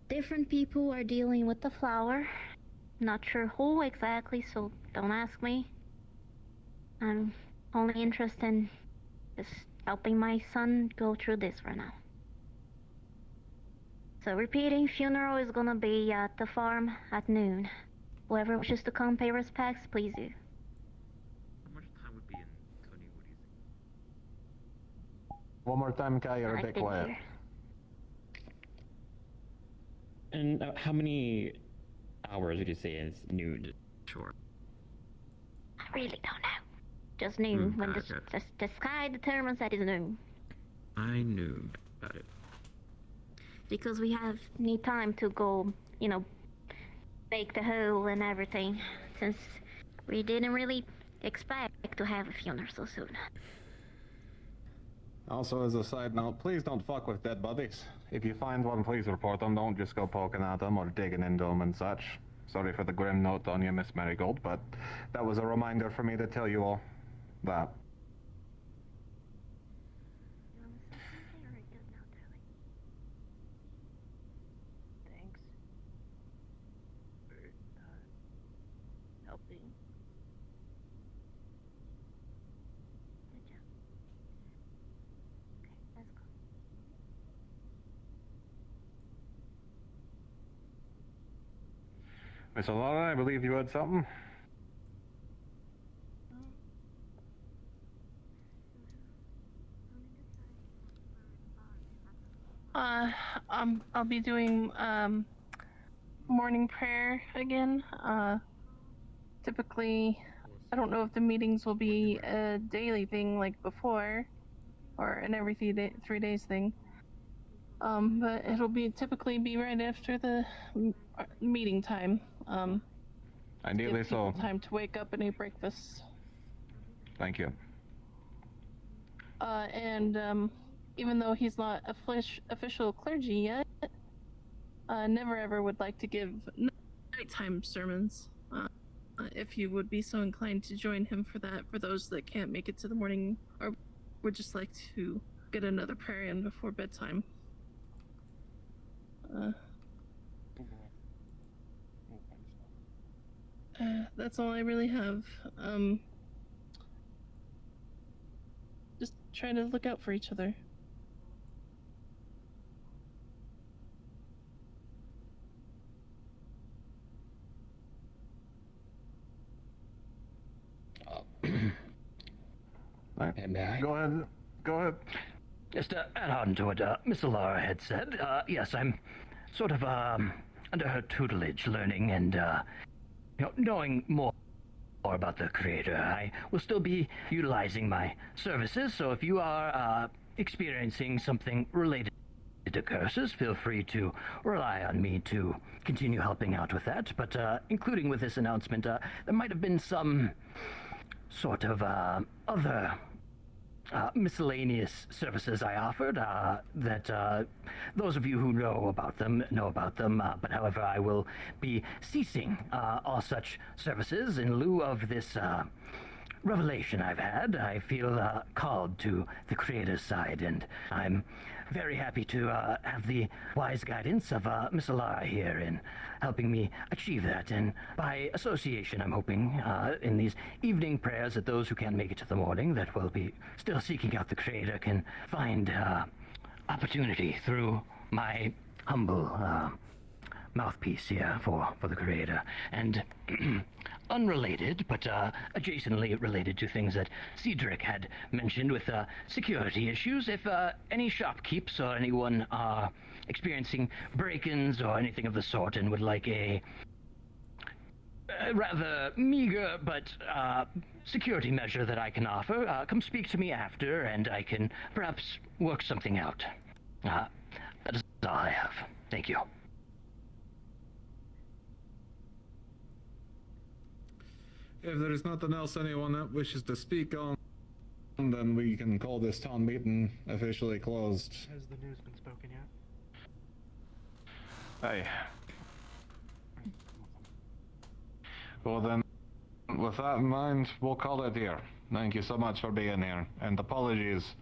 Different people are dealing with the flower. Not sure who exactly, so don't ask me. I'm only interested in just helping my son go through this right now. So repeating, funeral is gonna be at the farm at noon. Whoever wishes to come pay respects, please do. How much time would be in Tony? What do you think? One more time, Kai, or a bit quiet. And how many hours would you say is noon? Sure. I really don't know. Just noon. When the sky determines that it's noon. I knew. Got it. Because we need time to go, bake the hole and everything. Since we didn't really expect to have a funeral so soon. Also, as a side note, please don't fuck with dead bodies. If you find one, please report them. Don't just go poking at them or digging into them and such. Sorry for the grim note on you, Miss Marigold, but that was a reminder for me to tell you all that. Thanks. For helping. Good job. Okay, let's go. Miss Alara, I believe you had something? I'll be doing morning prayer again. Typically, I don't know if the meetings will be a daily thing like before, or an every 3 days thing. But it'll typically be right after the meeting time. Ideally give people so. Time to wake up and eat breakfast. Thank you. And even though he's not official clergy yet, Never Ever would like to give nighttime sermons. If you would be so inclined to join him for that, for those that can't make it to the morning or would just like to get another prayer in before bedtime. That's all I really have. Just trying to look out for each other. Right. Go ahead. Just to add on to what Miss Alara had said, yes, I'm sort of under her tutelage, learning and knowing more about the creator. I will still be utilizing my services, so if you are experiencing something related to curses, feel free to rely on me to continue helping out with that. But including with this announcement, there might have been some sort of other miscellaneous services I offered that those of you who know about them, but however, I will be ceasing all such services in lieu of this revelation I've had. I feel called to the creator's side, and I'm very happy to have the wise guidance of Miss Alara here in helping me achieve that. And by association, I'm hoping in these evening prayers that those who can't make it to the morning, that will be still seeking out the creator, can find opportunity through my humble mouthpiece here for the creator. And unrelated, but adjacently related to things that Cedric had mentioned with security issues, if any shopkeepers or anyone are experiencing break-ins or anything of the sort and would like a rather meager but security measure that I can offer, come speak to me after and I can perhaps work something out. That is all I have. Thank you. If there is nothing else anyone wishes to speak on, then we can call this town meeting officially closed. Has the news been spoken yet? Hey. Well then, with that in mind, we'll call it here. Thank you so much for being here, and apologies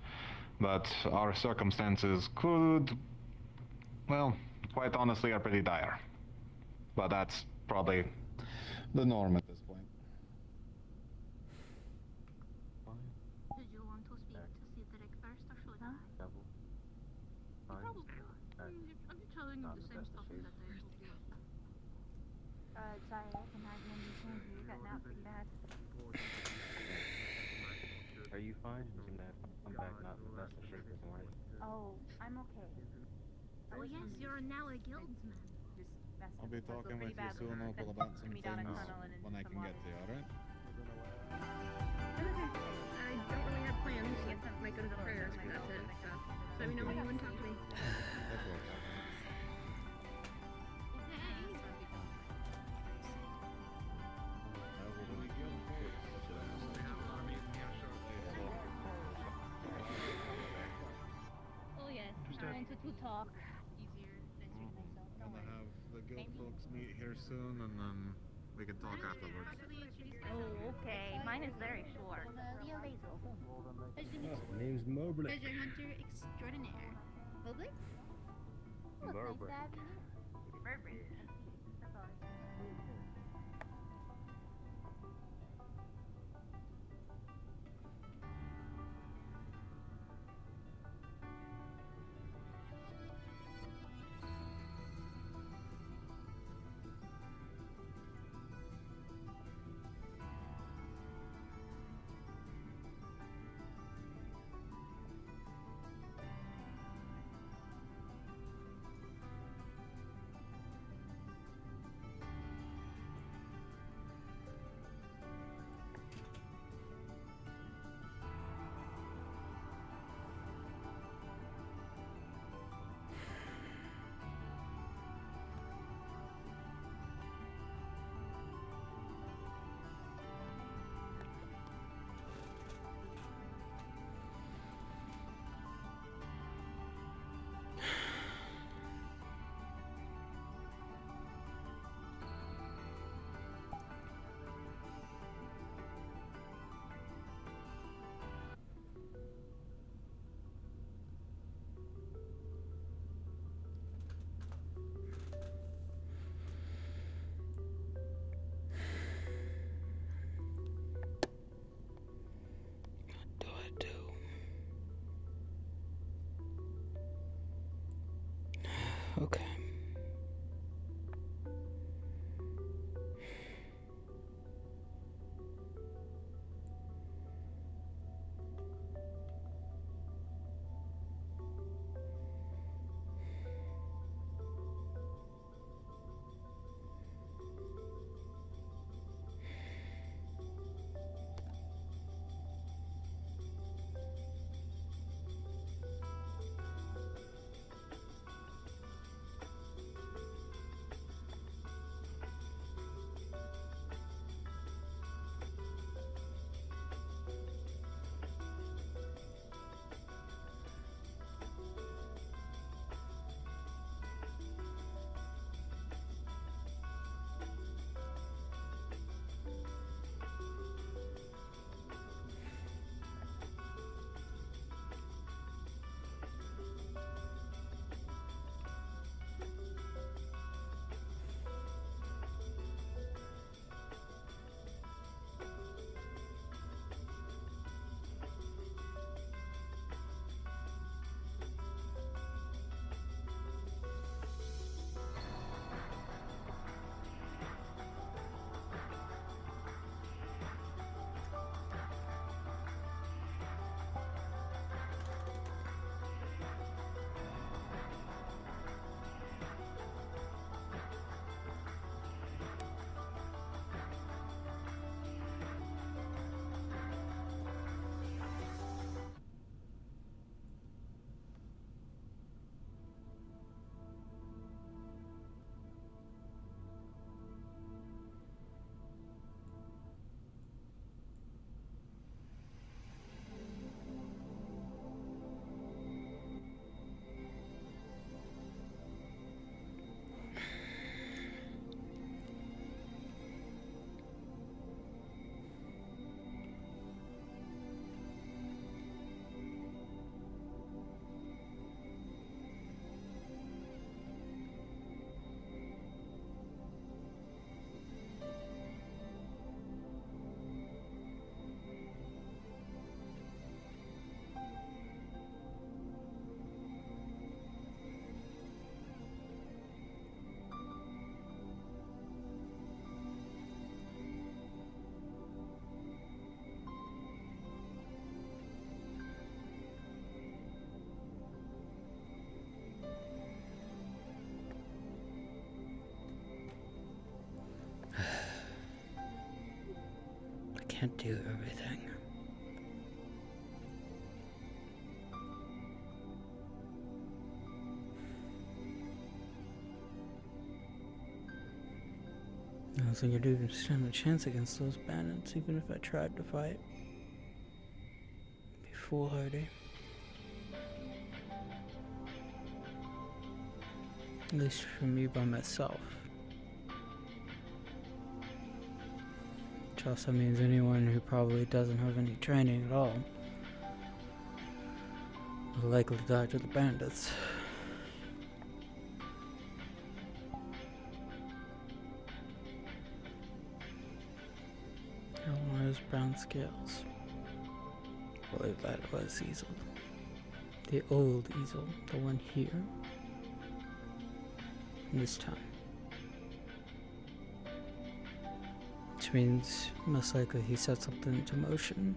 that our circumstances could, well, quite honestly are pretty dire. But that's probably the norm at this point. Did you want to speak to Cedric first, or should I? Probably. I'm just telling you the same stuff that I told you. Sorry, I cannot understand you. You're cutting out pretty bad. Are you fine? You seem to have come back not in the best of shape as well. Oh, I'm okay. Oh yes, you're now a guildsman. I'll be talking with you soon, Opal, about some things when I can get to you, alright? I don't really have plans. I might go to the prayers, but that's it. So let me know when you want to talk to me. Oh yes, trying to talk. Easier than you think so. I'm gonna have the guild folks meet here soon, and then we can talk afterwards. Oh, okay. Mine is very short. Name's Mobley. Treasure hunter extraordinaire. Mobley? Mobley. Burberry. That's all. Okay. can't do everything. I don't think I'd even stand a chance against those bandits, even if I tried to fight. Be foolhardy. At least for me by myself. Which also means anyone who probably doesn't have any training at all will likely die to the bandits. Where's brown scales? I believe that was easel. The old easel, the one here. This time. Which means most likely he set something into motion.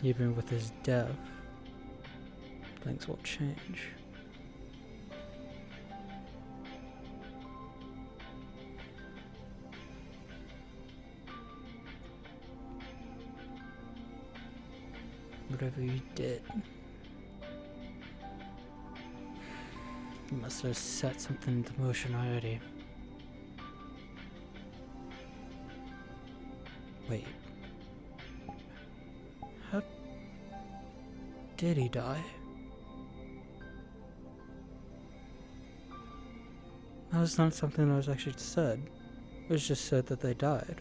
Even with his death, things will change. Whatever you did, you must have set something into motion already. Wait. How did he die? That was not something that was actually said. It was just said that they died.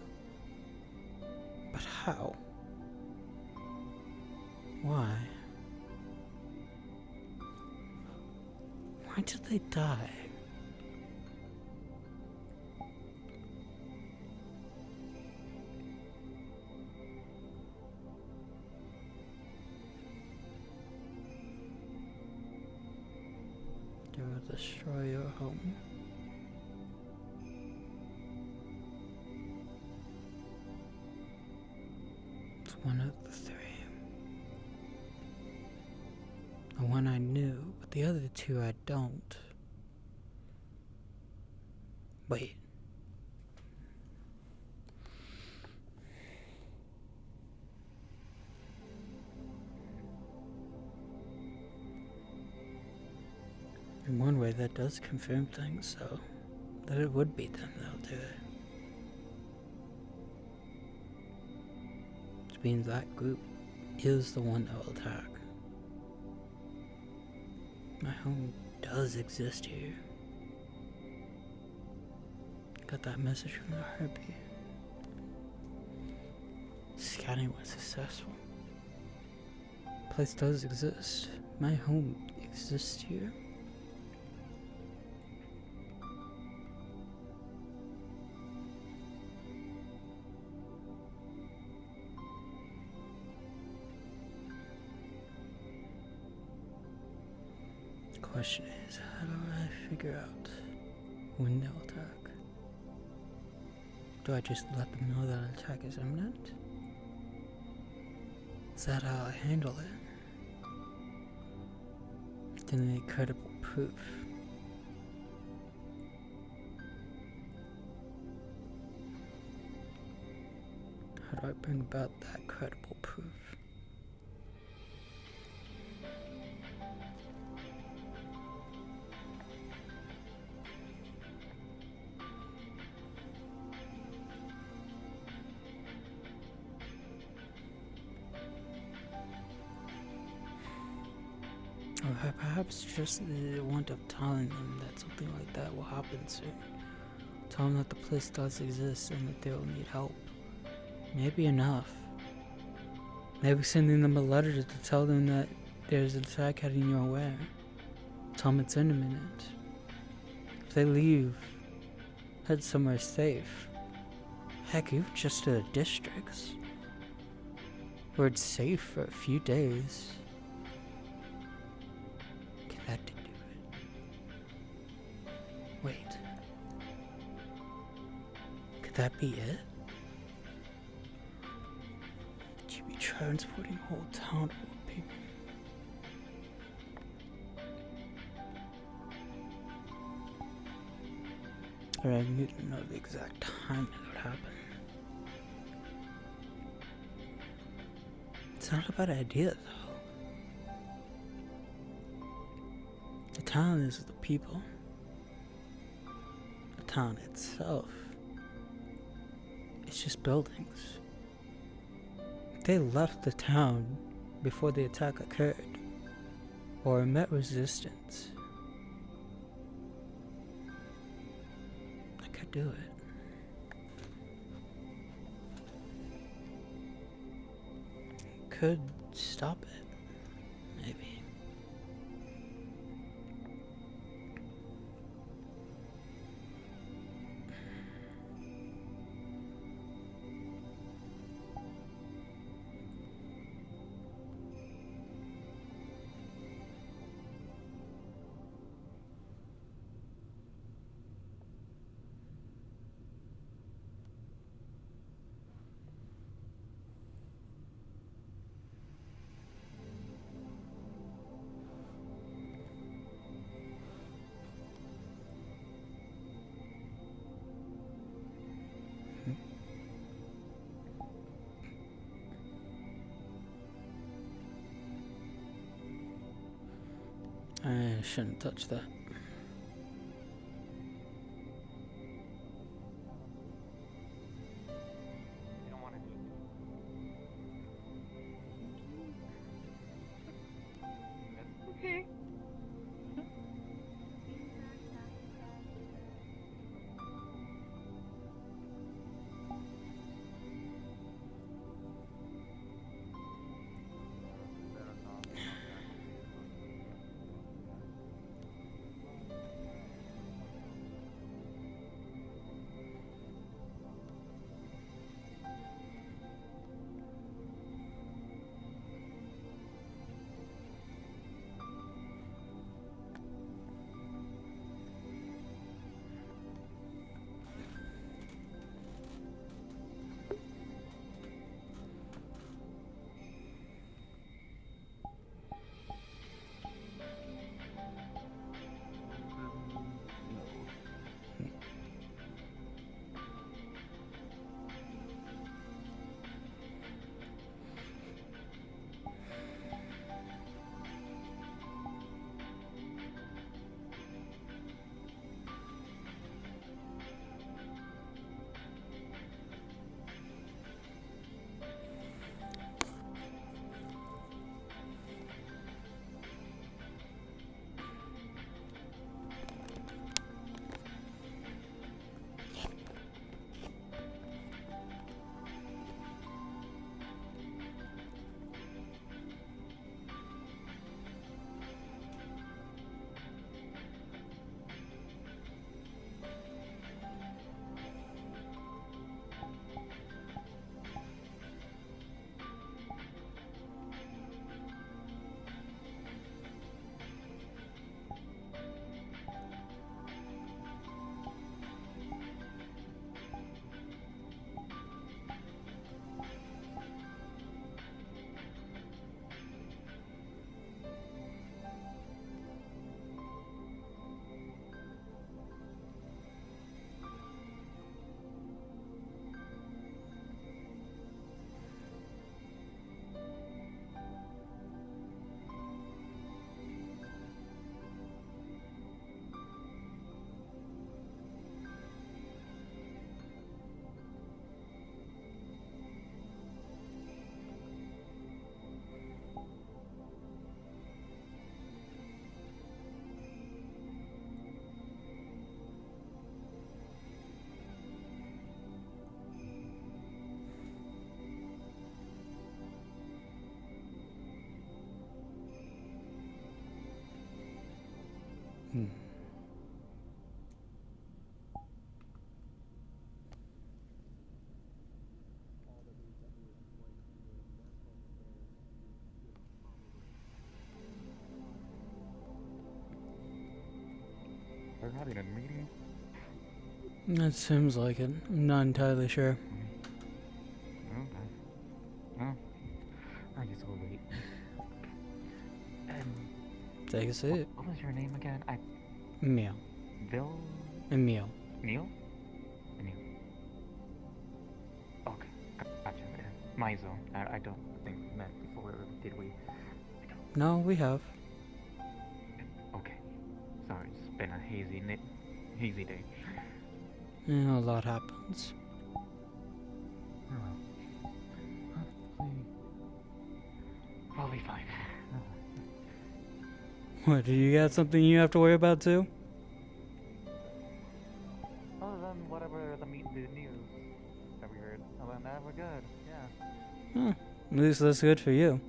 But how? Why? Why did they die? They will destroy your home. It's one of the three. The one I knew, but the other two I don't. Wait. In one way, that does confirm things, so that it would be them that'll do it. Which means that group is the one that will attack. My home does exist here. Got that message from the harpy. Scanning was successful. Place does exist. My home exists here. Question is, how do I figure out when they'll attack? Do I just let them know that an attack is imminent? Is that how I handle it? Do they need credible proof? How do I bring about that credible proof? Or perhaps just the want of telling them that something like that will happen soon. Tell them that the place does exist and that they will need help. Maybe enough. Maybe sending them a letter to tell them that there's an attack heading your way. Tell them it's imminent. If they leave, head somewhere safe. Heck, even just to the districts. Where it's safe for a few days. Connected to it. Wait. Could that be it? Could you be transporting a whole town full of people? Or I need to know the exact time it would happen. It's not a bad idea, though. The town is the people. The town itself, it's just buildings. They left the town before the attack occurred, or met resistance. I could do it. Could stop it, maybe. I shouldn't touch that. Okay. They're having a meeting? That seems like it. I'm not entirely sure. Okay. Well, I guess we'll wait. Take a seat. What was your name again? Emil. Bill? Emil. Neil? Emil. Okay, gotcha. My zone. I don't think we met before, did we? No, we have. Okay. Sorry, it's been a hazy day. Yeah, a lot happens. I'll be fine. What, do you got something you have to worry about too? Other than whatever the news that we heard. Other than that, we're good. Yeah. Huh. At least that's good for you.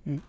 Mm.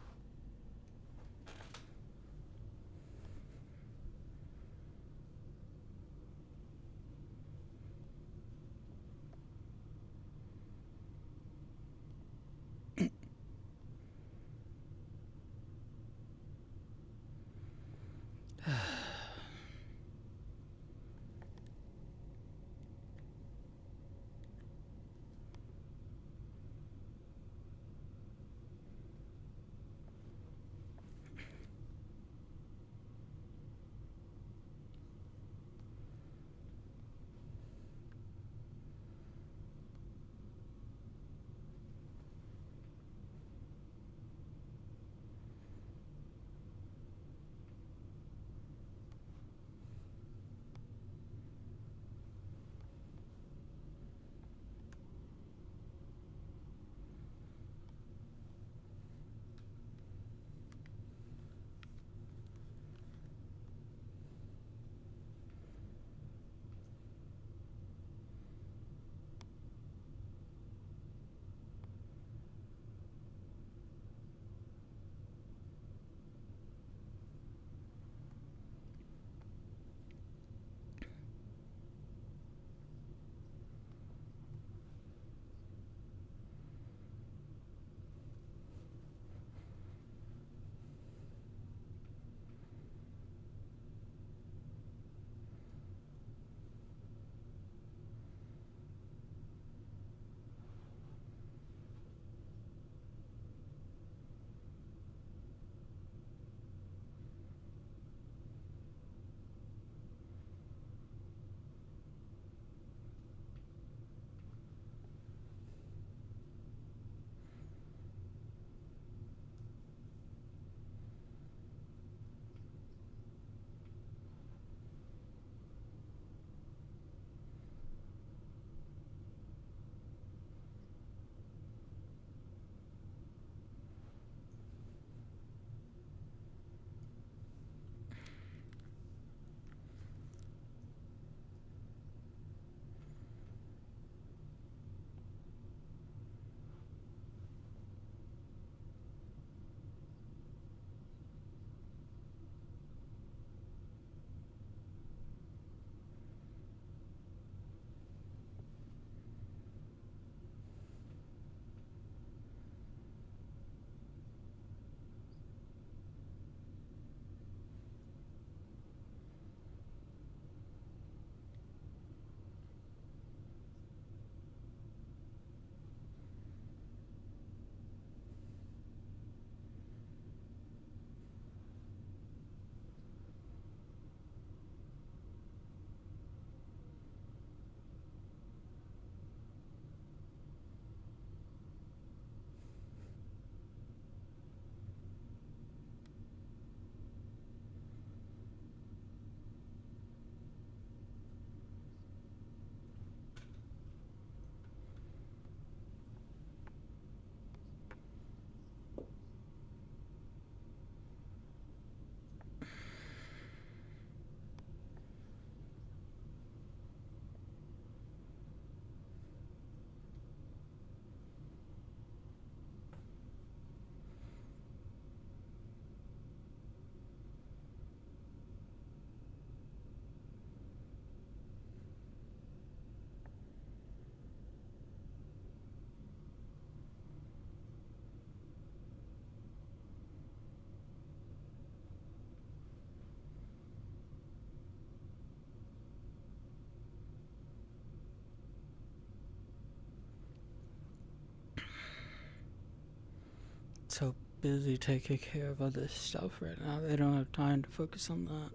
so busy taking care of other stuff right now. They don't have time to focus on that.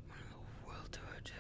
What in the world do I do?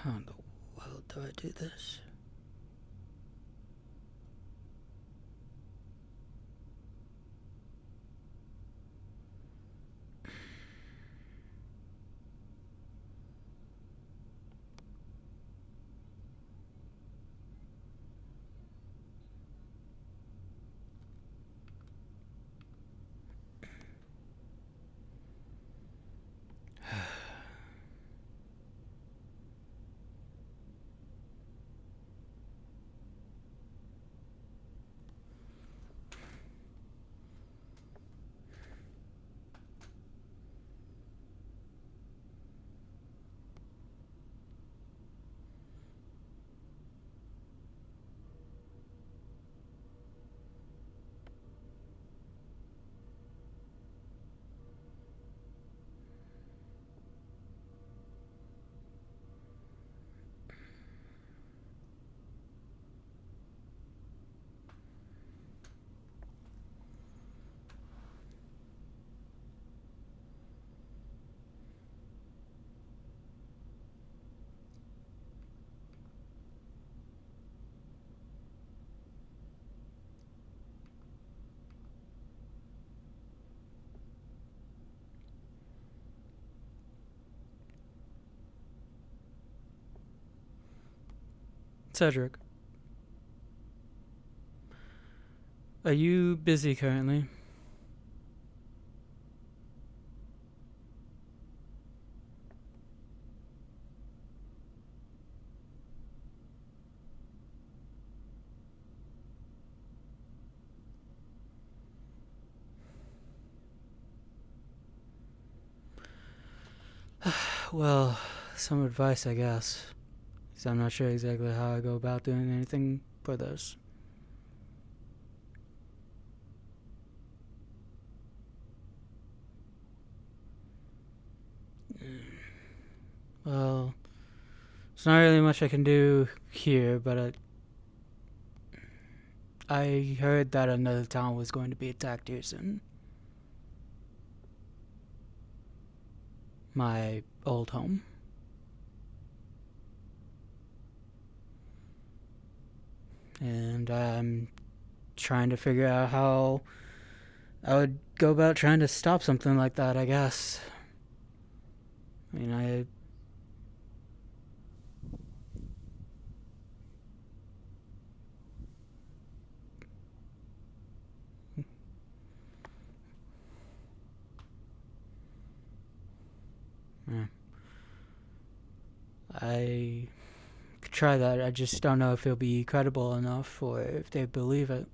How in the world do I do this? Cedric, are you busy currently? Well, some advice, I guess. 'Cause I'm not sure exactly how I go about doing anything for this. Well, there's not really much I can do here, but I heard that another town was going to be attacked here soon. My old home. And I'm trying to figure out how I would go about trying to stop something like that, I guess. I mean, yeah. I could try that. I just don't know if it'll be credible enough or if they believe it.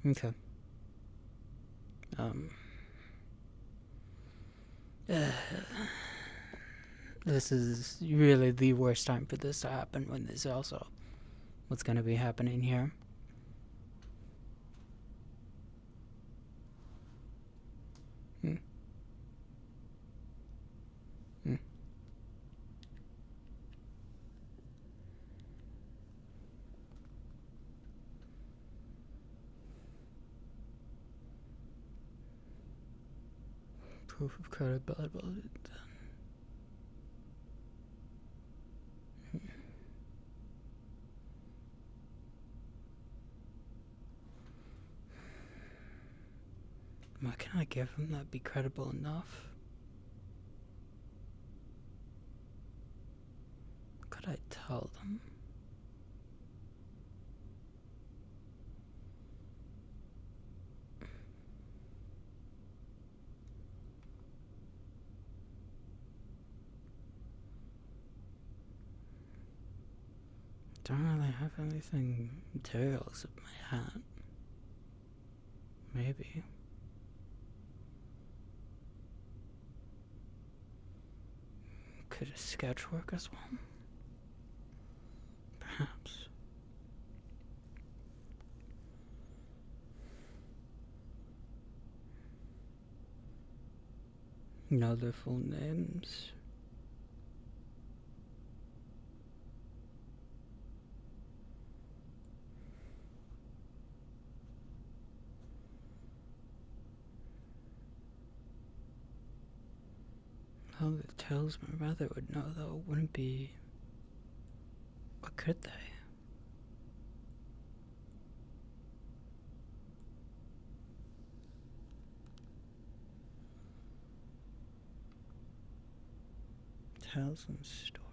Okay. This is really the worst time for this to happen when this is also what's going to be happening here. Proof of credibility. What can I give him that'd be credible enough? What could I tell them? Don't really have anything materials in my hat. Maybe. Could a sketch work as well? Perhaps. know their full names. Oh, the tales my brother would know, though, wouldn't be... What could they? Tales and stories.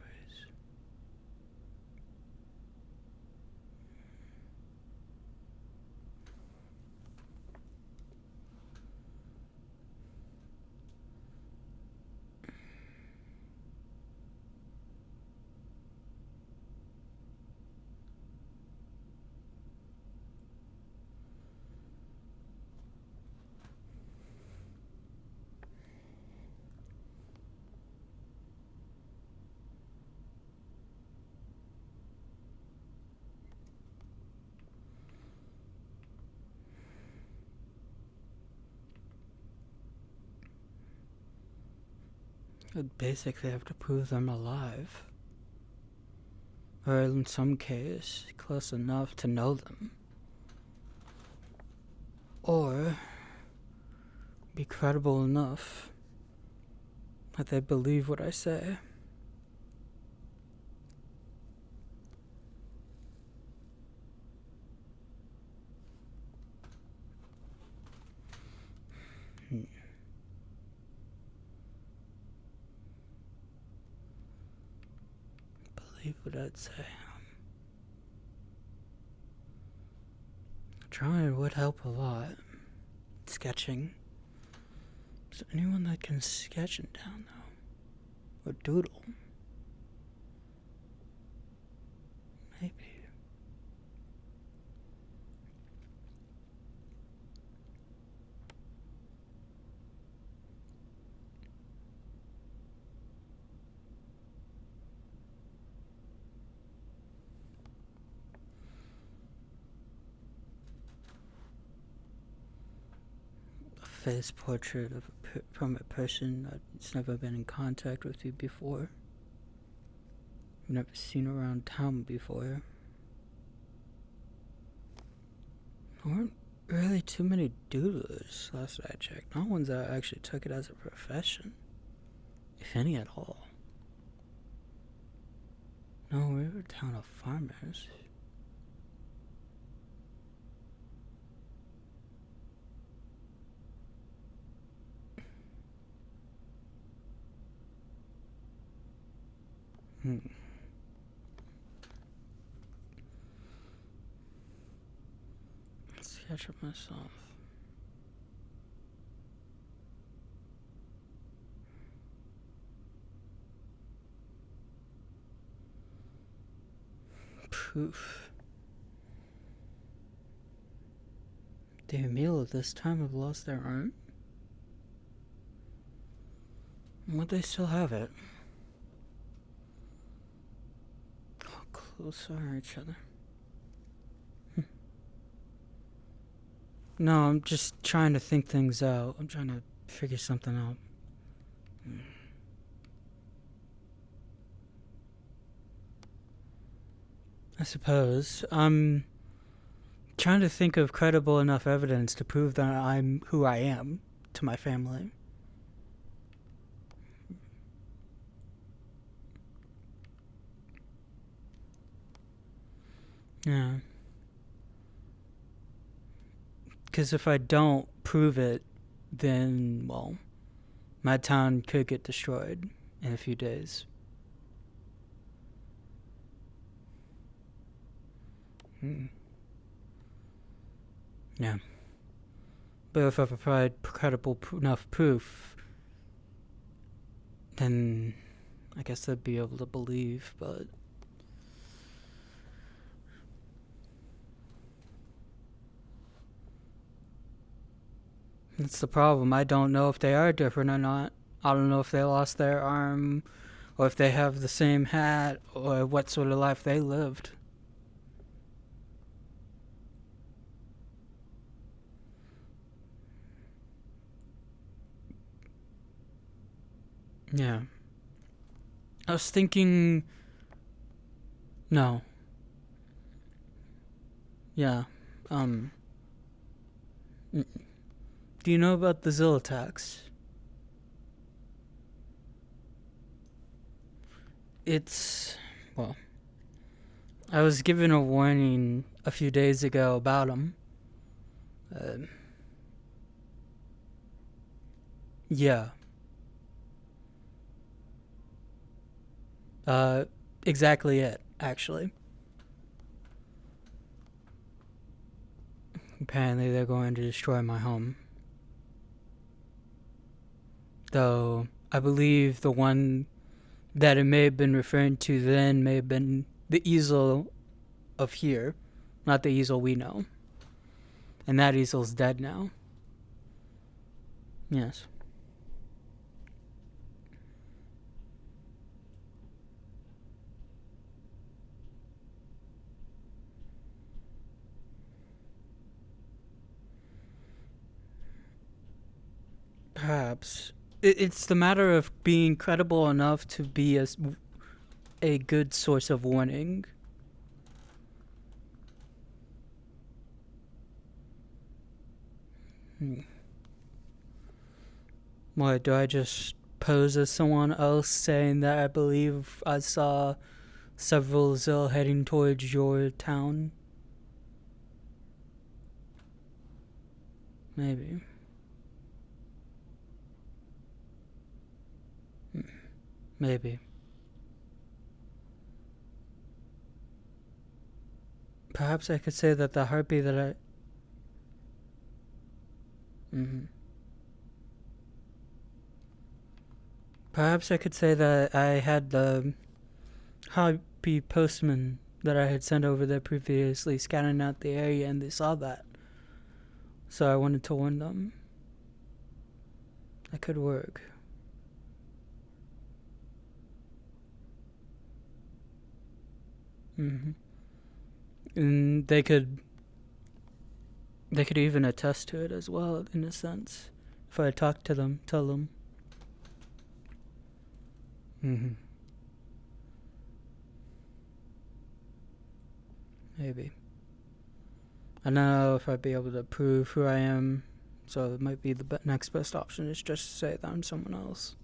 I'd basically have to prove them alive. Or in some case, close enough to know them. Or be credible enough that they believe what I say. Believe what I'd say. Drawing would help a lot. Sketching. Is there anyone that can sketch it down, though? Or doodle? Maybe. Face portrait of from a person that's never been in contact with you before. I've never seen around town before. There weren't really too many doodlers last I checked. Not ones that actually took it as a profession. If any at all. No, we were a town of farmers. Let's catch up myself. Proof. The Emil at this time have lost their arm? Would they still have it? Close are each other. No, I'm just trying to think things out. I'm trying to figure something out. I suppose. I'm trying to think of credible enough evidence to prove that I'm who I am to my family. Yeah. Because if I don't prove it, then, well, my town could get destroyed in a few days. Yeah. But if I provide credible enough proof, then I guess they'd be able to believe, but... That's the problem. I don't know if they are different or not. I don't know if they lost their arm, or if they have the same hat, or what sort of life they lived. Yeah. I was thinking... No. Yeah. Do you know about the Zill attacks? It's... Well... I was given a warning a few days ago about them. Yeah. Exactly it, actually. Apparently they're going to destroy my home. Though, I believe the one that it may have been referring to then may have been the easel of here, not the easel we know. And that easel's dead now. Yes. Perhaps. It's the matter of being credible enough to be a good source of warning. What, do I just pose as someone else saying that I believe I saw several Zill heading towards your town? Maybe. Maybe. Perhaps I could say that the harpy that I... Perhaps I could say that I had the harpy postman that I had sent over there previously scanning out the area, and they saw that. So I wanted to warn them. That could work. And they could even attest to it as well, in a sense. If I talk to them, tell them. Maybe. I don't know if I'd be able to prove who I am, so it might be the next best option is just to say that I'm someone else.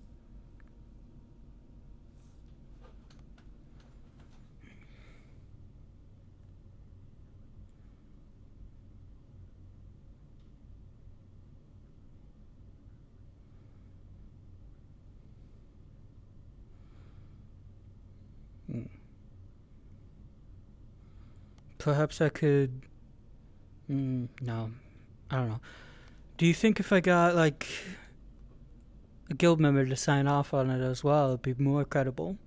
Perhaps I could... no. I don't know. Do you think if I got, like, a guild member to sign off on it as well, it'd be more credible?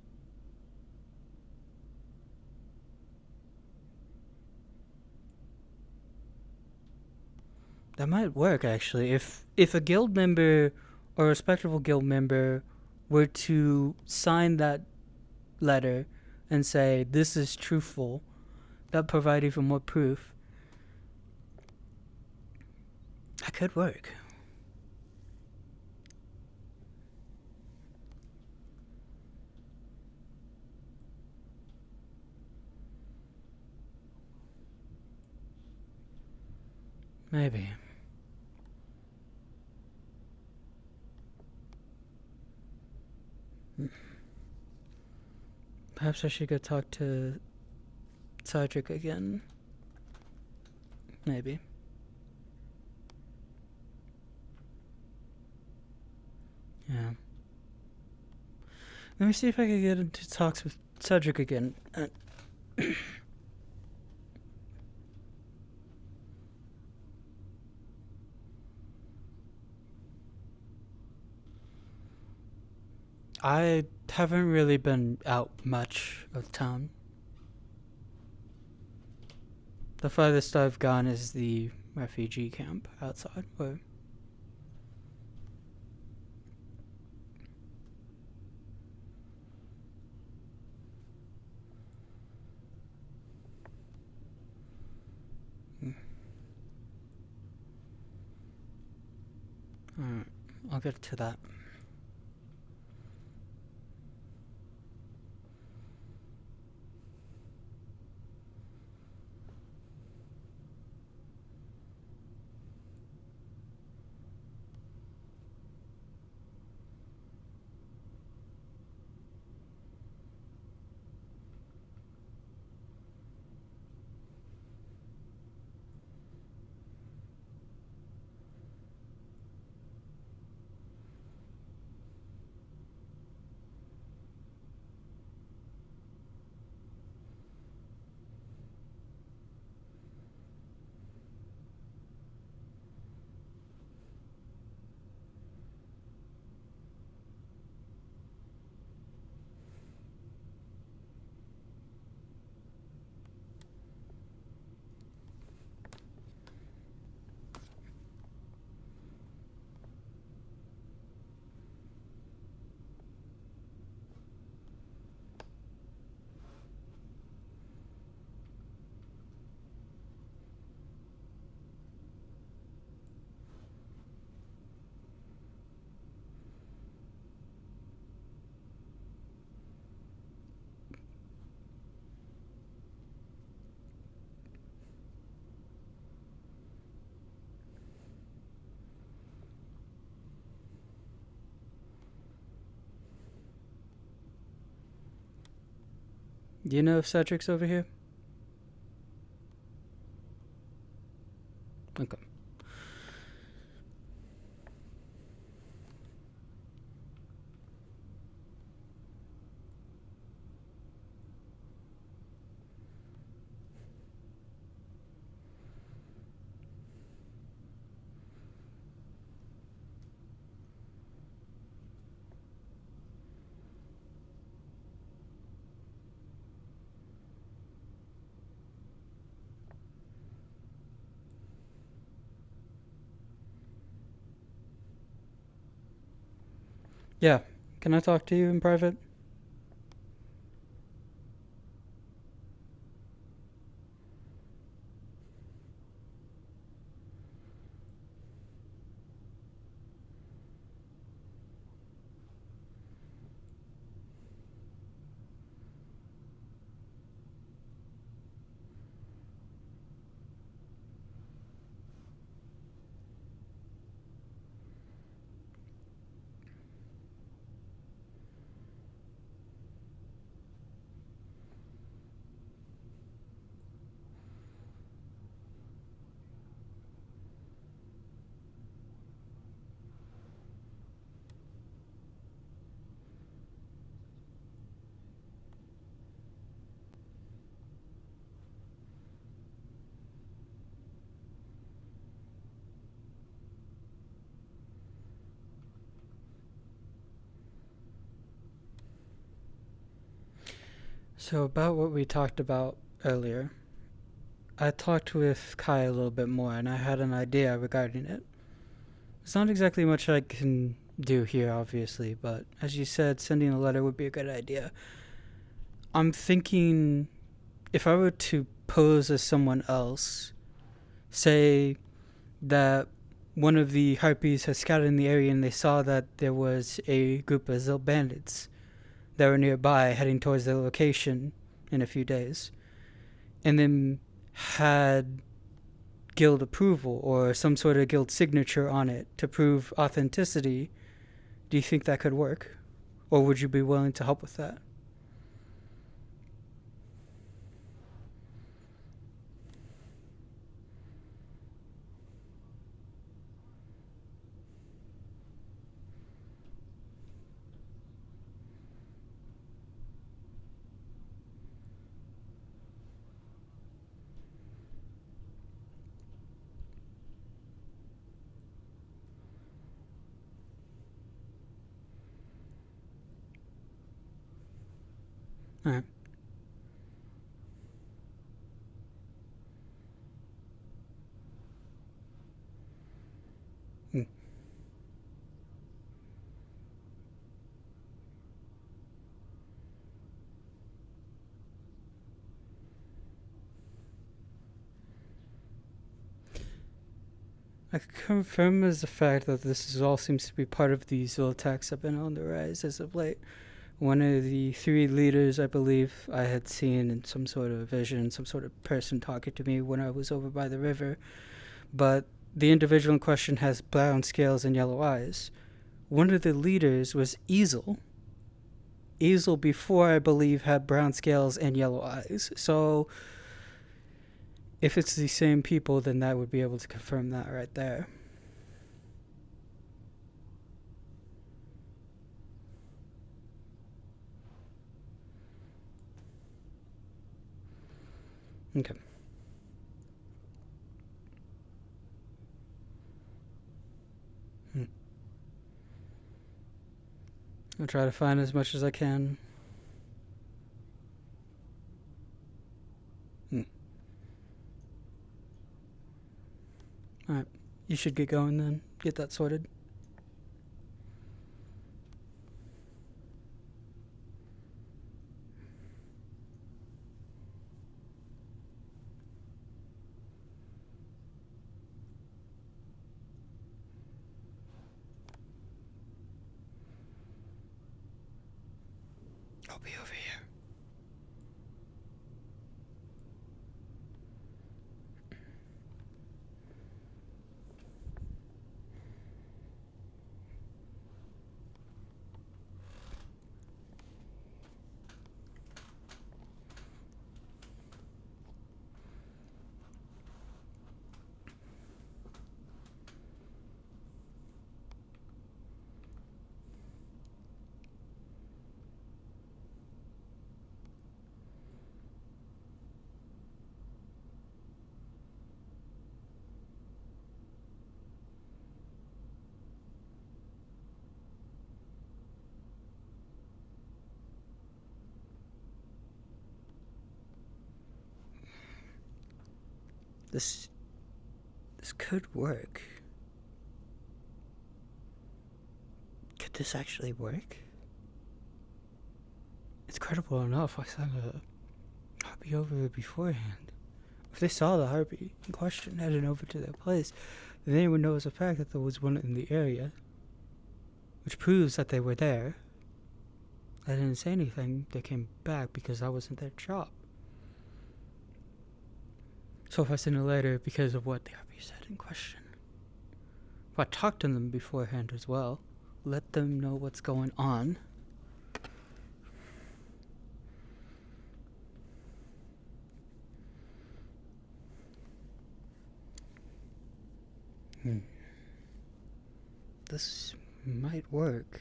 That might work, actually. If a guild member or a respectable guild member were to sign that letter and say, this is truthful, that provide even more proof. That could work. Maybe. Perhaps I should go talk to Cedric again. Maybe. Yeah. Let me see if I can get into talks with Cedric again. I haven't really been out much of town. The farthest I've gone is the refugee camp outside. Where Alright, I'll get to that. Do you know if Cedric's over here? Okay. Yeah. Can I talk to you in private? So about what we talked about earlier, I talked with Kai a little bit more and I had an idea regarding it. It's not exactly much I can do here, obviously, but as you said, sending a letter would be a good idea. I'm thinking if I were to pose as someone else, say that one of the harpies has scouted in the area and they saw that there was a group of Zil bandits that were nearby heading towards their location in a few days, and then had guild approval or some sort of guild signature on it to prove authenticity, do you think that could work? Or would you be willing to help with that? Alright. I can confirm as the fact that this is all seems to be part of the Zul attacks that have been on the rise as of late. One of the three leaders, I believe, I had seen in some sort of vision, some sort of person talking to me when I was over by the river. But the individual in question has brown scales and yellow eyes. One of the leaders was Easel. Easel before, I believe, had brown scales and yellow eyes. So if it's the same people, then that would be able to confirm that right there. Okay. I'll try to find as much as I can. Alright, you should get going then. Get that sorted. I'll be over here. This could work. Could this actually work? It's credible enough. I sent a harpy over there beforehand. If they saw the harpy in question heading over to their place, then they would know as a fact that there was one in the area, which proves that they were there. I didn't say anything. They came back because that wasn't their job. So if I send a letter because of what the harpy said in question, if I talk to them beforehand as well, let them know what's going on. This might work.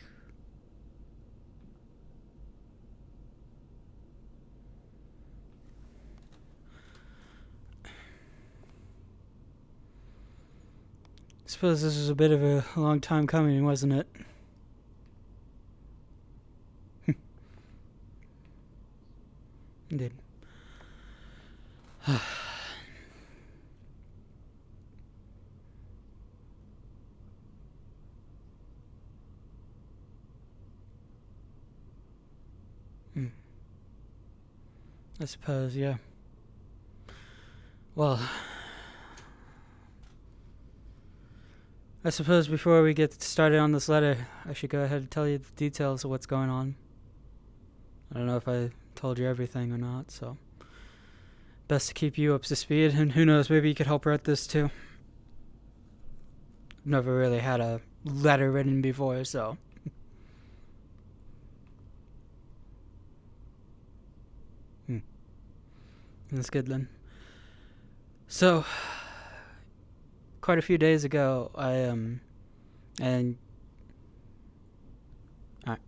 Suppose this was a bit of a long time coming, wasn't it? Indeed. I suppose, yeah. Well, I suppose before we get started on this letter, I should go ahead and tell you the details of what's going on. I don't know if I told you everything or not, so best to keep you up to speed, and who knows, maybe you could help write this too. I've never really had a letter written before, so. That's good then. So, quite a few days ago, and alright.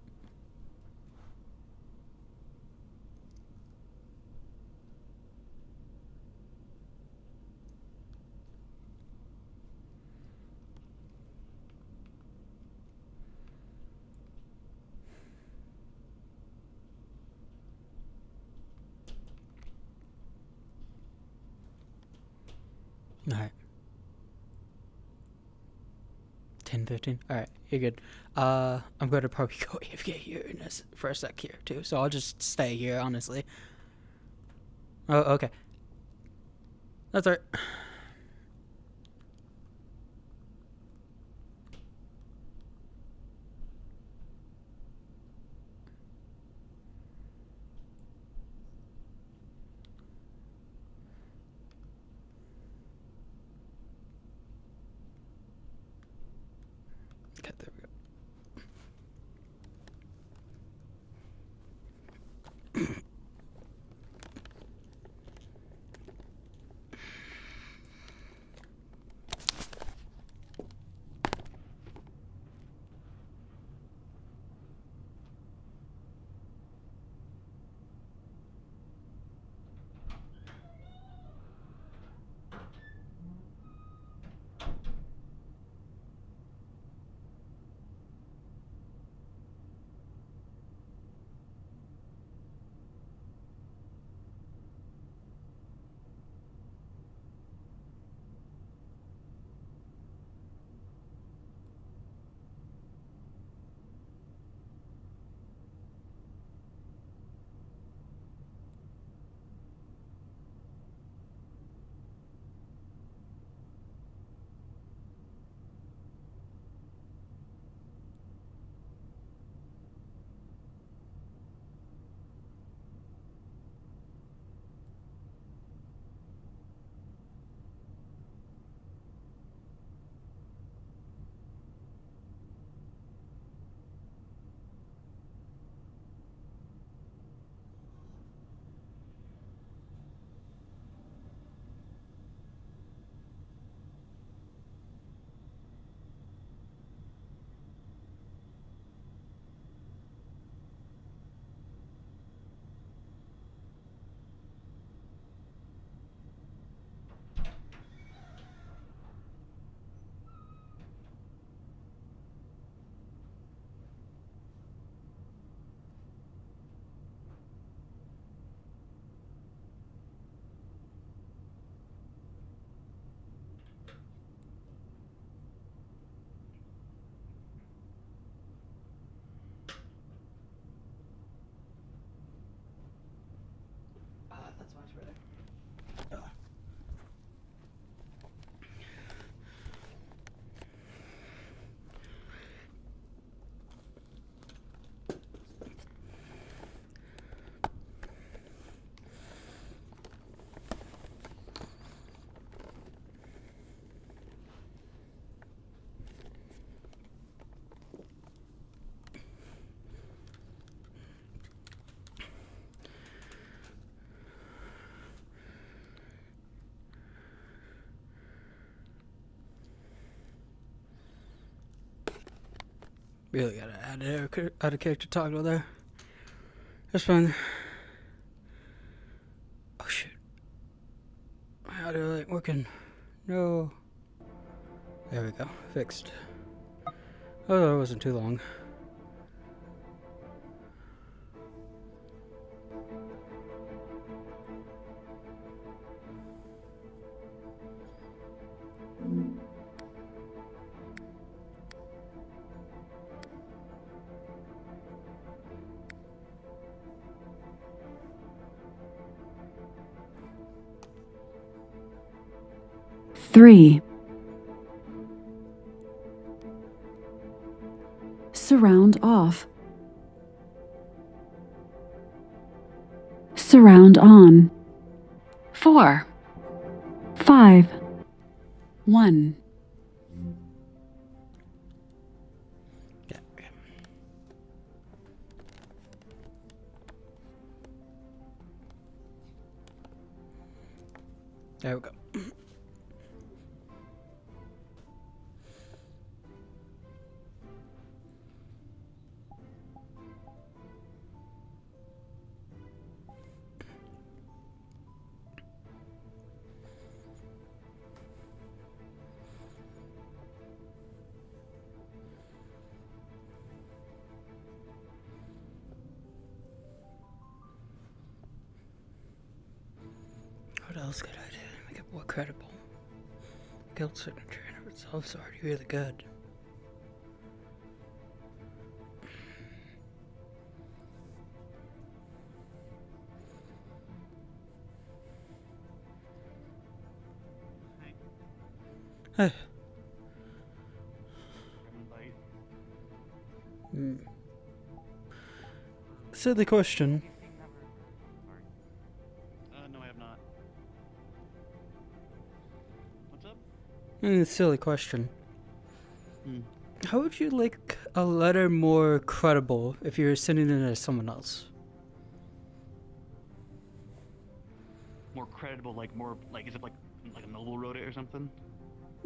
Alright. 10:15. Alright, you're good. I'm gonna probably go AFK here for a sec here too, so I'll just stay here, honestly. Oh, okay. That's alright. Okay, there we go. Really gotta add a character toggle there. That's fine. Oh shit. How do I working? No. There we go. Fixed. Oh, that wasn't too long. Three. Surround off. Surround on. 4. 5. 1. There we go. What else could I do to make it more credible? Guild signature in of itself is already really good. Hey. Silly question. No, I have not. What's up? Silly question. How would you like a letter more credible if you were sending it to someone else? More credible, like more, like, is it like a noble wrote it or something?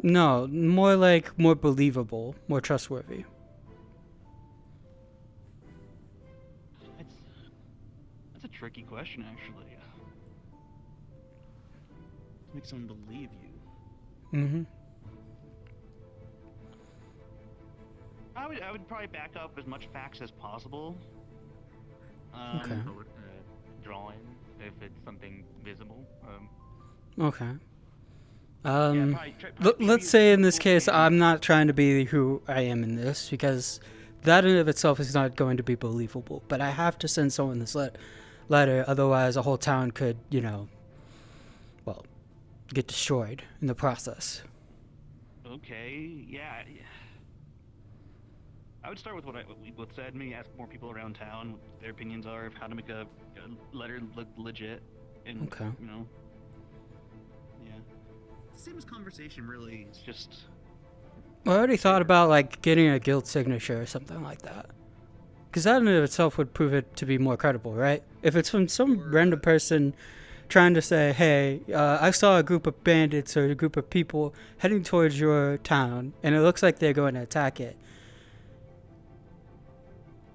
No, more like more believable, more trustworthy. That's a tricky question, actually. To make someone believe you. Mm-hmm. I would probably back up as much facts as possible. Okay. Drawing if it's something visible. Okay. probably Let's say in this case, I'm not trying to be who I am in this, because that in of itself is not going to be believable. But I have to send someone this letter, otherwise a whole town could, well, get destroyed in the process. Okay, yeah. I would start with what we both said. Maybe ask more people around town what their opinions are of how to make a letter look legit. And, Okay. Yeah. Same as conversation, really. It's just... I already thought about, like, getting a guild signature or something like that. Because that in of itself would prove it to be more credible, right? If it's from some random person trying to say, hey, I saw a group of bandits or a group of people heading towards your town, and it looks like they're going to attack it.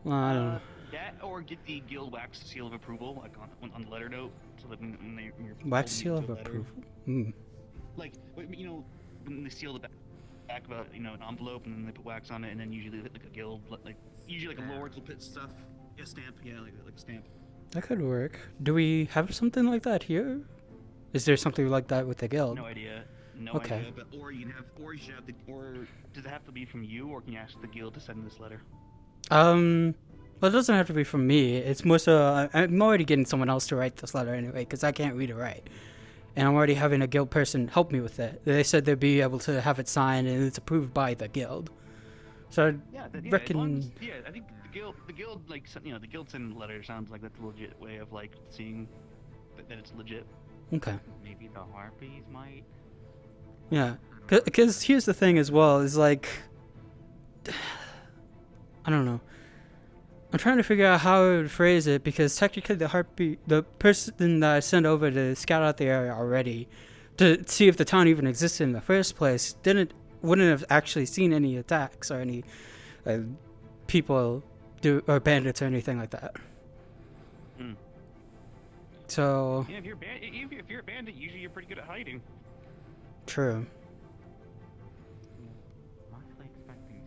Well, I don't know. That, or get the guild wax seal of approval, like on the letter note, so that when you're Wax holding seal it of to a letter. approval? Like, when they seal the back of an envelope, and then they put wax on it, and then usually like a guild, usually a lord will put stuff, a stamp, like a stamp. That could work. Do we have something like that here? Is there something like that with the guild? No idea. Okay. Idea, but or you should have or does it have to be from you, or can you ask the guild to send this letter? Well, it doesn't have to be from me. It's more so I'm already getting someone else to write this letter anyway, because I can't read or write. And I'm already having a guild person help me with it. They said they'd be able to have it signed and it's approved by the guild. So I reckon... I think the guild, the guild sending the letter sounds like that's a legit way of, seeing that it's legit. Okay. Maybe the harpies might. Yeah. Because here's the thing as well, is I don't know. I'm trying to figure out how I would phrase it, because technically the person that I sent over to scout out the area already to see if the town even existed in the first place wouldn't have actually seen any attacks or any people do or bandits or anything like that. Mm. So Yeah, if you're a bandit, usually you're pretty good at hiding. true. I'm actually expecting.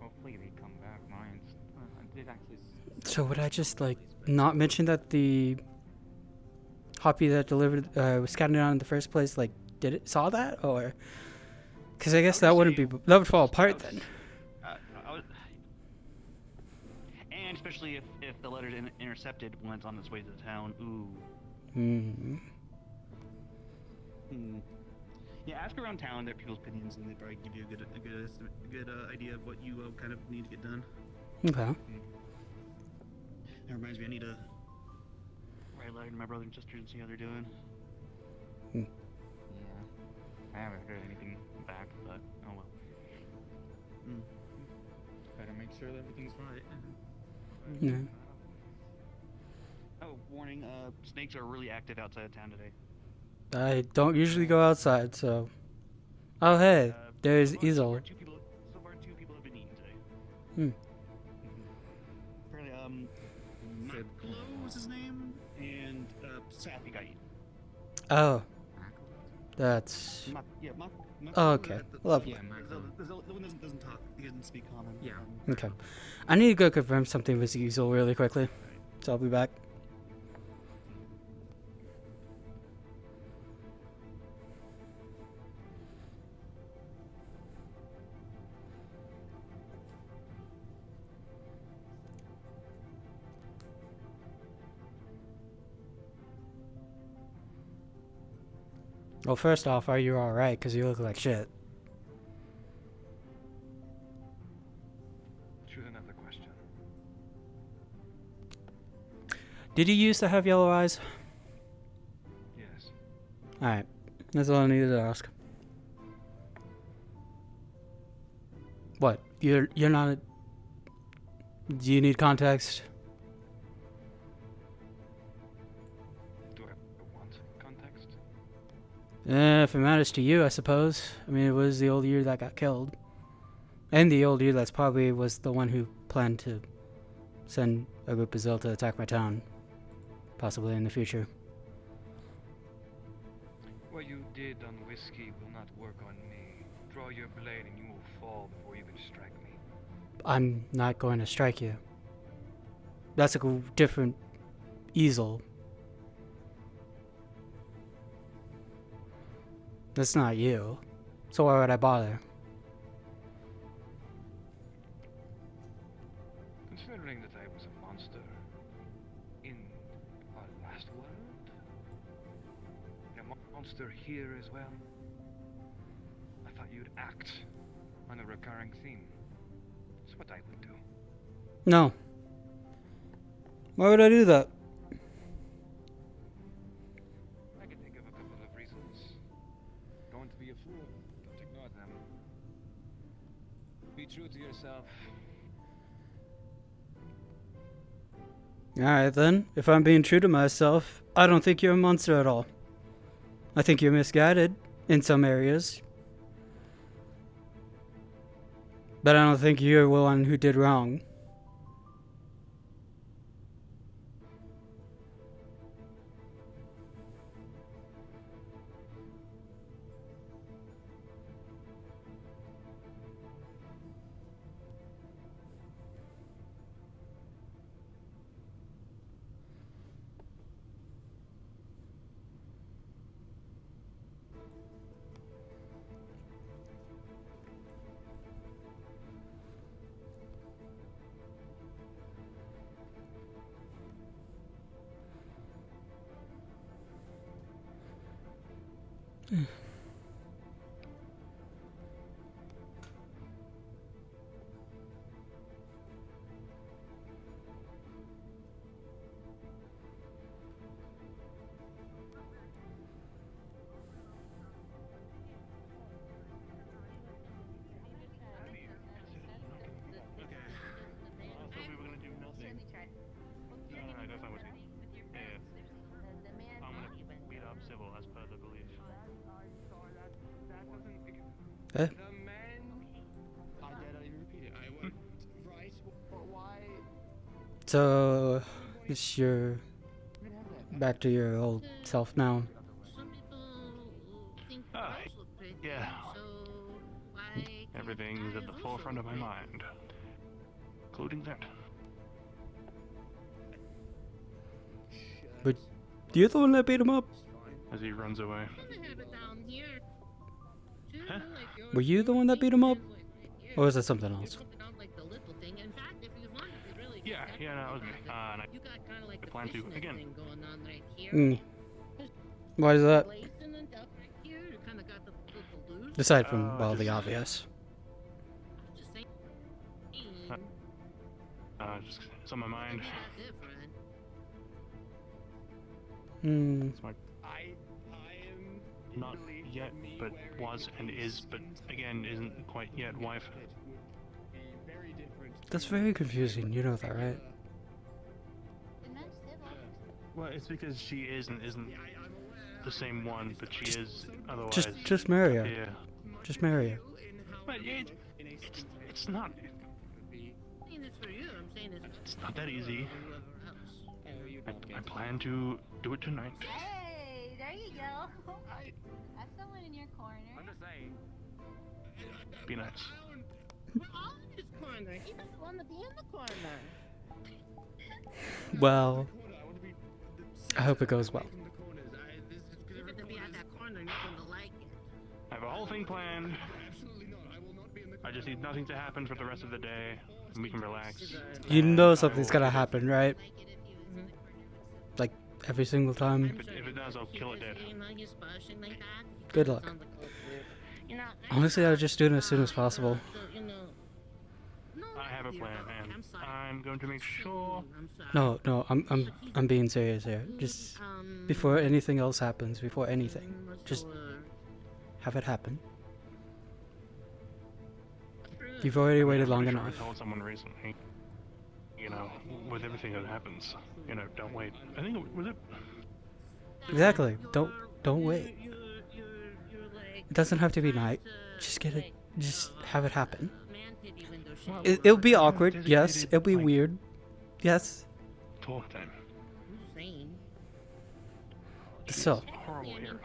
Hopefully they come back. Mines. I did actually. So would I just like not mention that the Hoppy that delivered was scouting down in the first place like saw that, or because I guess that wouldn't be that would fall apart then. And especially if the letter's intercepted when it's on its way to the town. Ooh. Hmm. Yeah, ask around town their people's opinions, and they probably give you a good idea of what you kind of need to get done. Okay. That reminds me, I need to write a letter to my brother and sisters and see how they're doing. Yeah. I haven't heard anything back, but oh well. Better make sure that everything's right. Yeah. Oh, warning! Snakes are really active outside of town today. I don't usually go outside, so. Oh hey, there's Easel. So far, 2 people have been eaten today. Hmm. Apparently, Maklo was his name, and Sappy got eaten. Oh. That's. Maklo. Oh, okay. Lovely. Yeah, the one doesn't talk. He doesn't speak common. Yeah. Okay. I need to go confirm something with Easel really quickly, so I'll be back. Well, first off, are you alright? Because you look like shit. Choose another question. Did you used to have yellow eyes? Yes. Alright. That's all I needed to ask. What? You're not a... Do you need context? Do I want context? If it matters to you, I suppose. I mean, it was the old year that got killed. And the old year that's probably was the one who planned to send a group of Zil to attack my town. Possibly in the future. What you did on whiskey will not work on me. Draw your blade and you will fall before you can strike me. I'm not going to strike you. That's a different easel. That's not you. So why would I bother? Considering that I was a monster in our last world, a monster here as well, I thought you'd act on a recurring theme. That's what I would do. No. Why would I do that? I can think of a couple of reasons. Going to be a fool. Don't ignore them. Be true to yourself. Alright then, if I'm being true to myself, I don't think you're a monster at all. I think you're misguided in some areas. But I don't think you're the one who did wrong. Eh? I did not even repeat it. I went So, it's your back to your old self now. Yeah. Everything's at the forefront of my mind, including that. But you're the one that beat him up. As he runs away. Huh? Were you the one that beat him up, or was it something else? Yeah, no, it was me. And I plan to again. Why is that? Aside from, well, the obvious. Just it's on my mind. Hmm. Not yet, but was and is, but again isn't quite yet wife. That's very confusing. You know that, right? Well, it's because she is and isn't the same one, but she is otherwise. Just marry her. Yeah. Just marry her. But it's not. It's not that easy. I plan to do it tonight. Hey, there you go. That's someone in your corner. I'm just saying. Be nice. We're all in this corner. He doesn't want to be in the corner. Well, I hope it goes well. You're going to be at that corner and you're going to like it. I have a whole thing planned. I just need nothing to happen for the rest of the day, and we can relax. You know something's gonna happen, right? Like every single time. If it does, I'll kill it dead. Good luck. Honestly, I was just doing it as soon as possible. I have a plan, and I'm going to make sure. No, I'm being serious here. Just before anything else happens, before anything, just have it happen. You've already waited long enough. I told someone recently, with everything that happens, don't wait. I think was it. Exactly. Don't wait. It doesn't have to be night. Just get it. Just have it happen. It'll be awkward. Yes. It'll be weird. Yes. Talk time. So. Horrible here.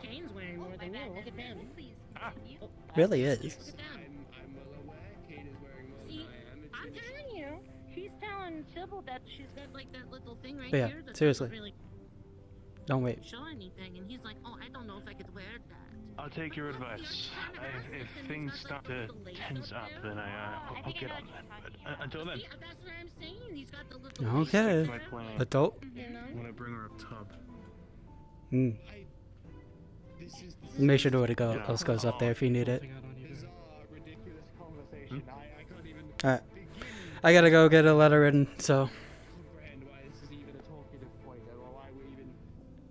Really is. I'm telling you, she's telling Sybil that she's got like that little thing right But yeah, here. That seriously. doesn't really Don't wait. show anything, and he's like, "Oh, I don't know if I could wear that." I'll take your advice. If things start to tense up, then I'll get on that. But until then. That's what I'm saying. He's got the little. Okay. My plan. But don't. When I bring her a tub. Make sure nobody else goes up there if you need it. Alright. I gotta go get a letter written, so.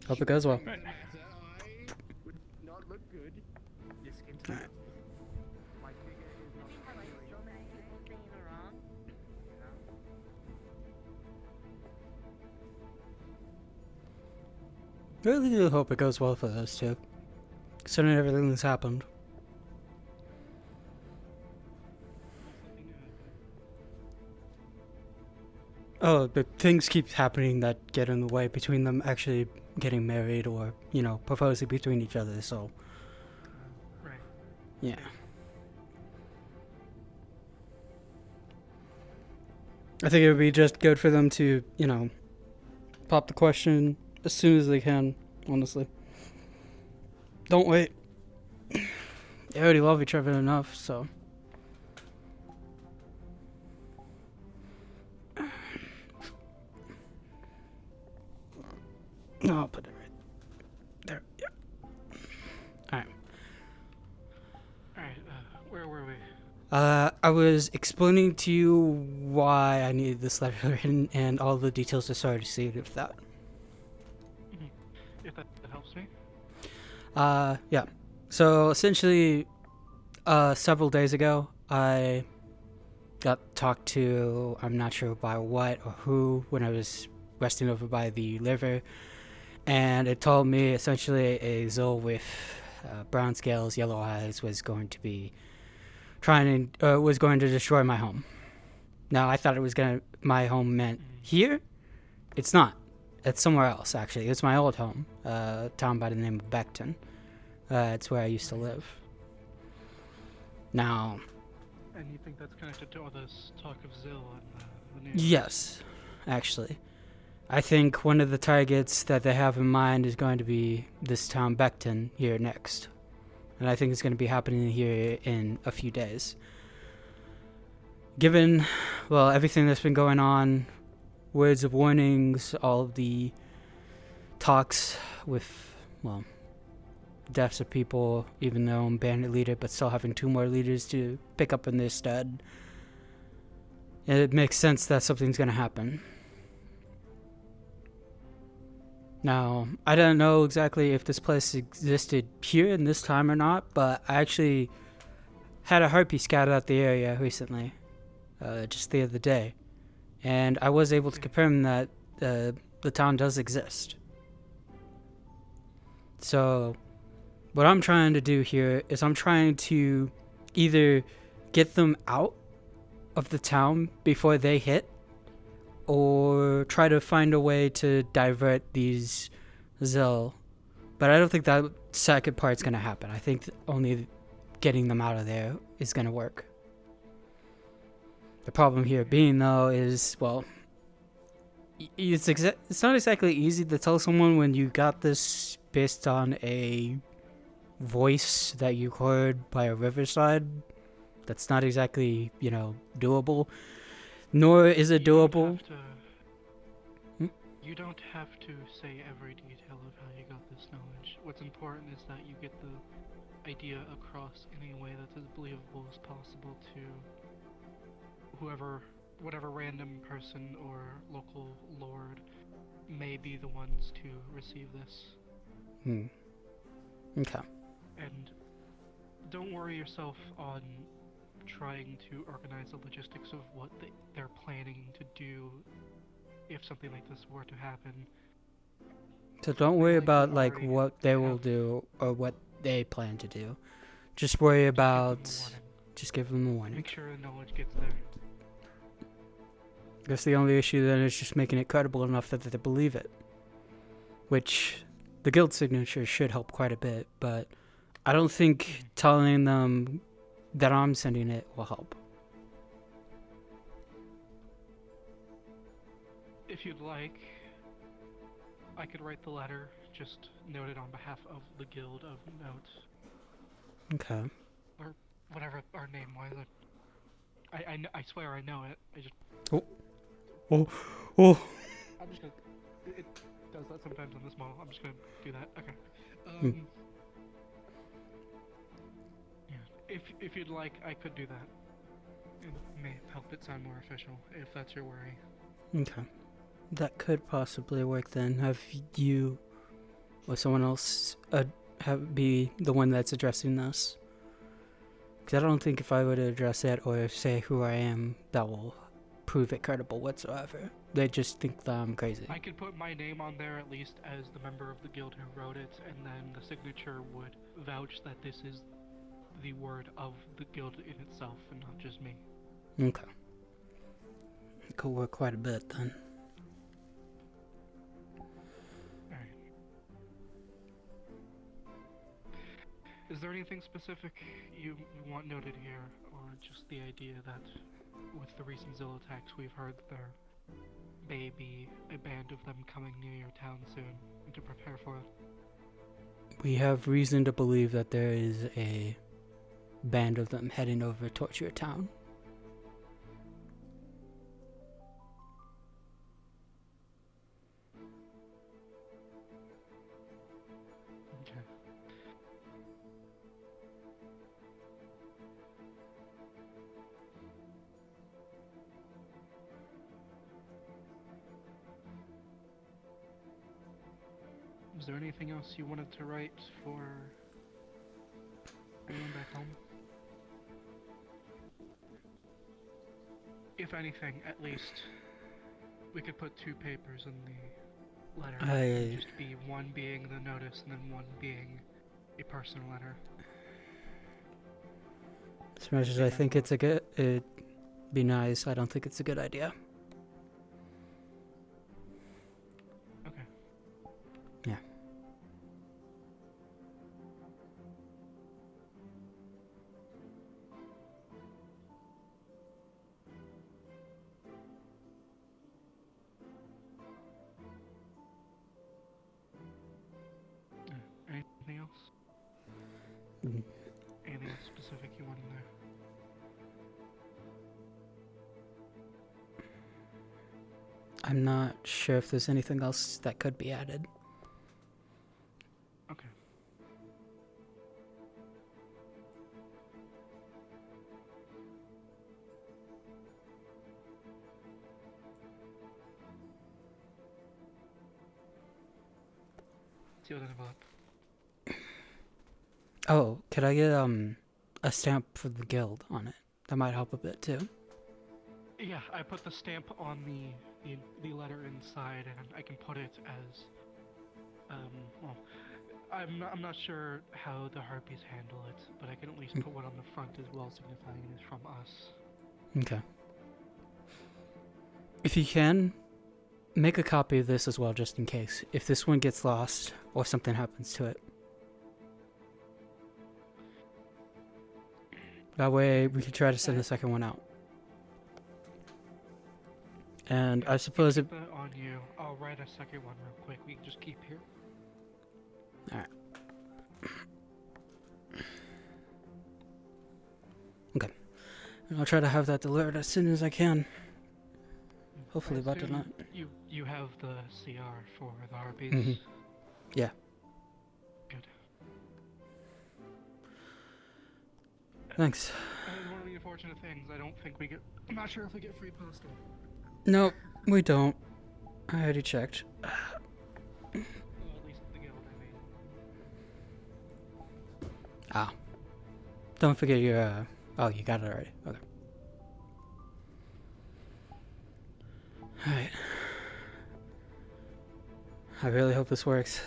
Hope it goes well. Alright. Really do hope it goes well for those two, considering everything that's happened. Oh, but things keep happening that get in the way between them actually getting married or, proposing between each other, so. Right. Yeah. I think it would be just good for them to, pop the question as soon as they can, honestly. Don't wait. They already love each other enough, so. No, I'll put it right there. Yeah. Alright. Alright, where were we? I was explaining to you why I needed this letter written and all the details associated with that. If that helps me. Yeah. So essentially, several days ago, I got talked to, I'm not sure by what or who, when I was resting over by the river, and it told me essentially a Zol with brown scales, yellow eyes was going to be was going to destroy my home. Now I thought it was my home meant here, it's not. It's somewhere else, actually. It's my old home, a town by the name of Beckton. It's where I used to live. Now... And you think that's connected to all this talk of Zill and the news? Yes, actually. I think one of the targets that they have in mind is going to be this town Beckton here next. And I think it's going to be happening here in a few days. Given, well, everything that's been going on, words of warnings, all of the talks with, well, deaths of people, even their own bandit leader, but still having 2 more leaders to pick up in their stead, it makes sense that something's going to happen. Now, I don't know exactly if this place existed here in this time or not, but I actually had a harpy scouted out the area recently, just the other day, and I was able to confirm that the town does exist. So, what I'm trying to do here is I'm trying to either get them out of the town before they hit, or try to find a way to divert these Zill. But I don't think that second part's going to happen. I think only getting them out of there is going to work. The problem here being, though, is, well, it's not exactly easy to tell someone when you got this based on a voice that you heard by a riverside. That's not exactly, you know, doable. Nor is it doable. You don't have to say every detail of how you got this knowledge. What's important is that you get the idea across in a way that's as believable as possible to whatever random person or local lord may be the ones to receive this. Okay. And don't worry yourself on trying to organize the logistics of what they're planning to do if something like this were to happen. So don't worry about like what they will do or what they plan to do. Just worry about just give them a warning. Make sure the knowledge gets there. I guess the only issue then is just making it credible enough that they believe it. Which the guild signature should help quite a bit, but I don't think telling them that I'm sending it will help. If you'd like, I could write the letter, just note it on behalf of the Guild of Note. Okay. Or whatever our name was. I swear I know it. I just... Oh. I'm just gonna... It does that sometimes on this model. I'm just gonna do that. Okay. Yeah. If you'd like, I could do that. It may help it sound more official, if that's your worry. Okay. That could possibly work then. Have you or someone else be the one that's addressing this? Because I don't think if I were to address it or say who I am, that will prove it credible whatsoever. They just think that I'm crazy. I could put my name on there at least as the member of the guild who wrote it, and then the signature would vouch that this is the word of the guild in itself and not just me. Okay. It could work quite a bit then. Is there anything specific you want noted here, or just the idea that with the recent Zill attacks we've heard that there may be a band of them coming near your town soon, and to prepare for it? We have reason to believe that there is a band of them heading over towards your town. Is there anything else you wanted to write for anyone back home? If anything, at least we could put 2 papers in the letter. And just be one being the notice and then one being a personal letter. As much as I think it'd be nice, I don't think it's a good idea. Anything specific you want in there? I'm not sure if there's anything else that could be added. Okay. Sealed envelope. Oh, could I get a stamp for the guild on it? That might help a bit too. Yeah, I put the stamp on the letter inside, and I can put it as well, I'm not sure how the Harpies handle it, but I can at least put one on the front as well, signifying it is from us. Okay. If you can, make a copy of this as well, just in case. If this one gets lost or something happens to it. That way we can try to send the second one out. And I suppose it... That on you. I'll write a second one real quick. We can just keep here. Alright. Okay. And I'll try to have that delivered as soon as I can. Hopefully by tonight. You have the CR for the Harpies? Mm-hmm. Yeah. Good. Thanks. One of the unfortunate things, I don't think we get... I'm not sure if we get free postal. No, we don't. I already checked. Well, at least the guild, I mean. Ah. Don't forget your, oh, you got it already. Okay. Alright. I really hope this works.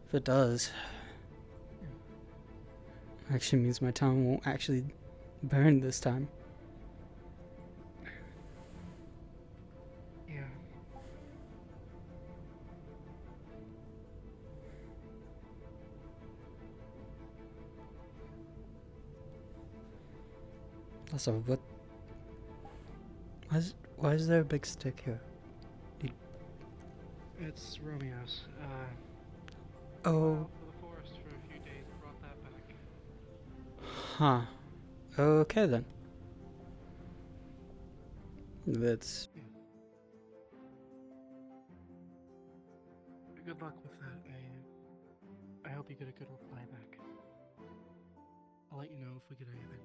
If it does, actually means my town won't actually burn this time. Yeah. Also, what? Why is there a big stick here? It's Romeo's. Oh. For the forest for a few days, I brought that back. Huh. Okay then. That's... Good luck with that. I hope you get a good reply back. I'll let you know if we get anything.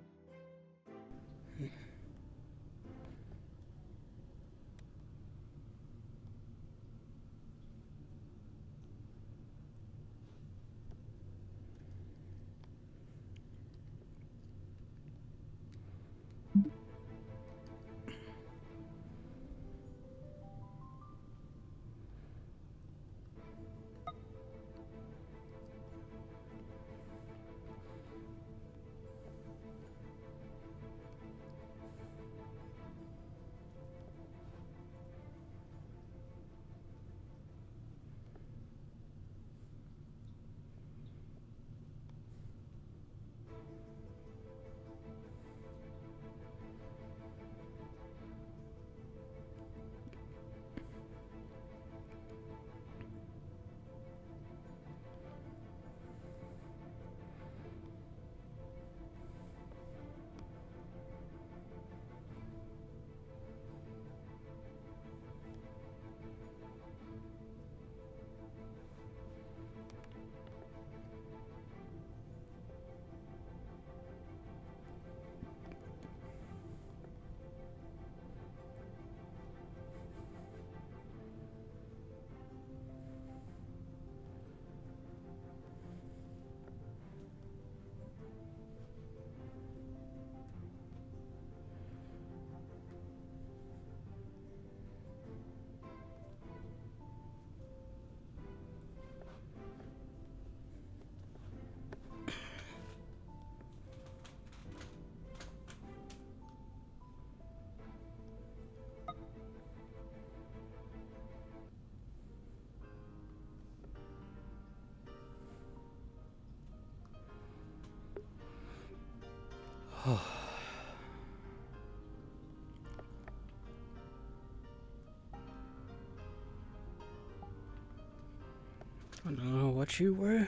I don't know what you were,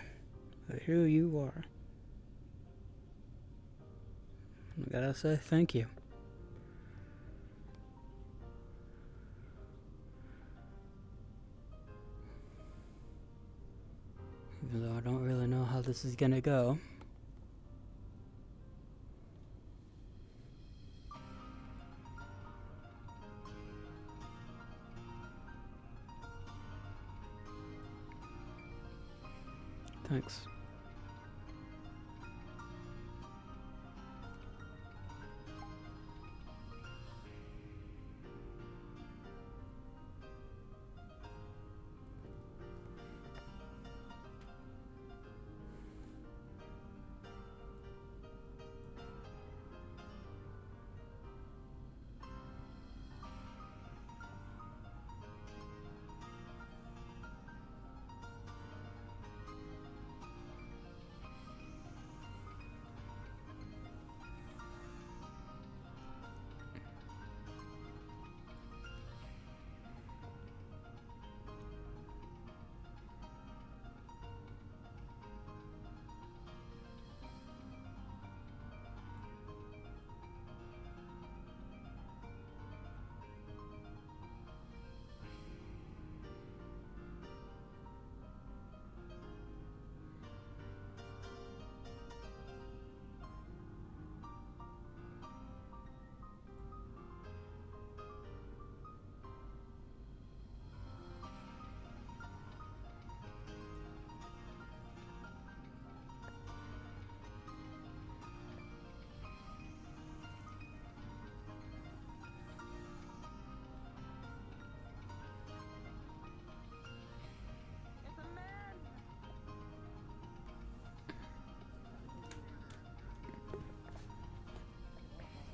but here you are. I gotta say thank you. Even though I don't really know how this is gonna go. Thanks.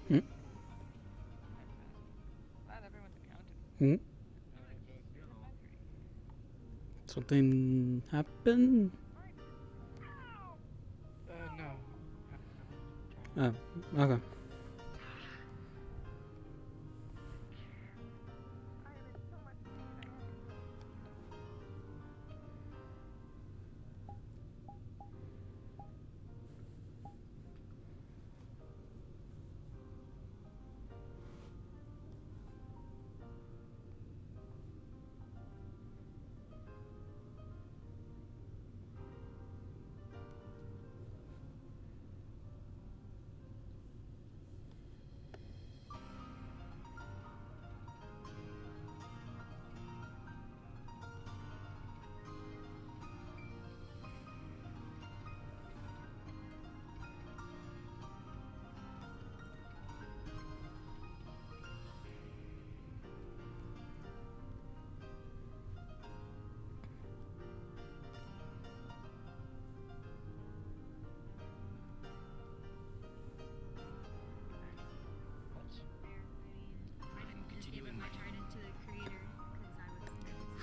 Hmm? Hmm? Something happened? No. Oh, okay. Continuing my turn into the creator because I was nervous.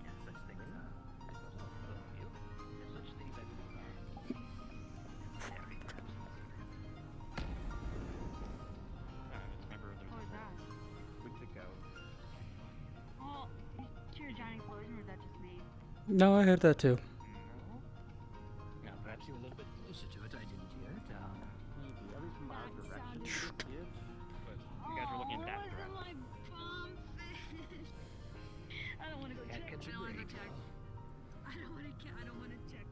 Yeah, such things, such things I believe are very perhaps. What was that? Weeks ago. Oh, you hear a giant explosion or is that just me? No, I heard that too. Yeah, perhaps you're a little bit closer to it. I didn't hear it. Maybe, at least from our direction. But you guys were looking in that direction. My bomb fish. I don't want to go check. I don't want to go check. I don't want to. I don't want to check.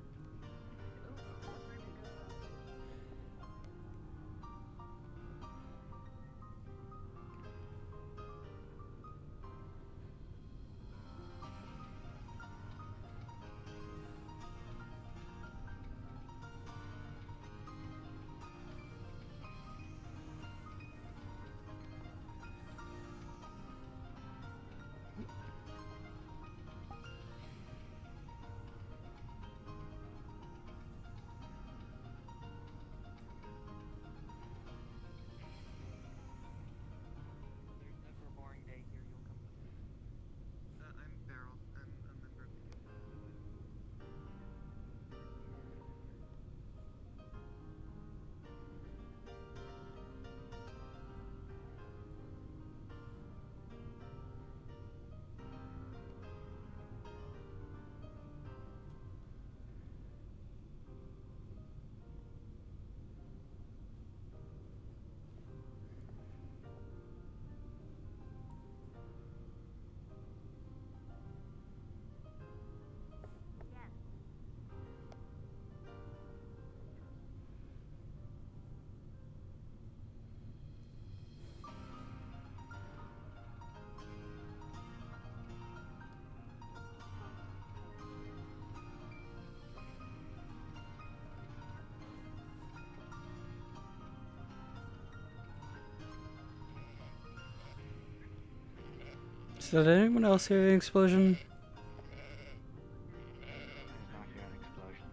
So did anyone else hear an explosion? Not hear an explosion.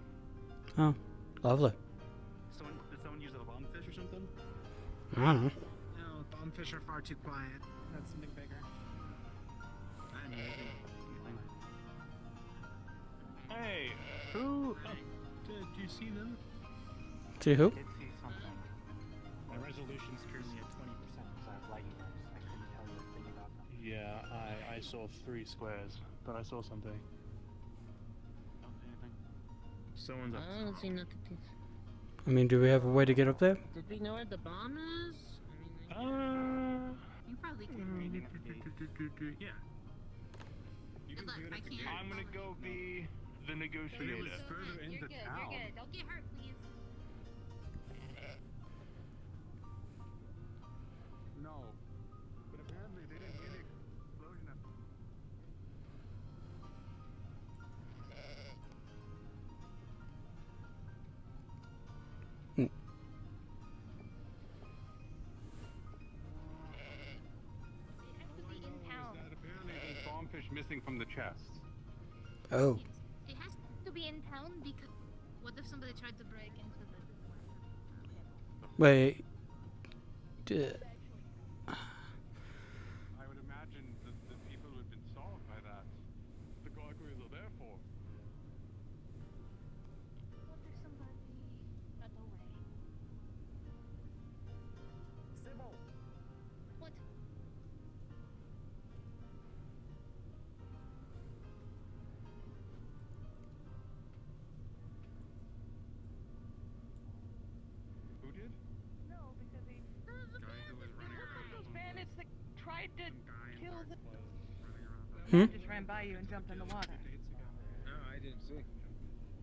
Oh, lovely. Did someone use a bomb fish or something? I don't know. No, bombfish are far too quiet. That's something bigger. I don't know. Hey, who? Did you see them? See who? I did see something. My resolution's currently at 20% because I have light years. I couldn't tell you a thing about them. Yeah, I saw 3 squares, but I saw something. Someone's up. I don't see nothing. I mean, do we have a way to get up there? Did we know where the bomb is? You probably can. Yeah. Good luck, I can't. I'm gonna go be the negotiator. It was further into town. You're good. Don't get hurt, please. No. But apparently they didn't hear the explosion at apparently there's bombfish missing from the chest. Oh. It has to be in town because what if somebody tried to break into the... Wait. I would imagine that the people would have been solved by that. The gargoyles are there for. What if somebody got away? Sybil! What? Who did? No, because he. Those bandits that tried to kill the. Just ran by you and jumped in the water. No, I didn't see.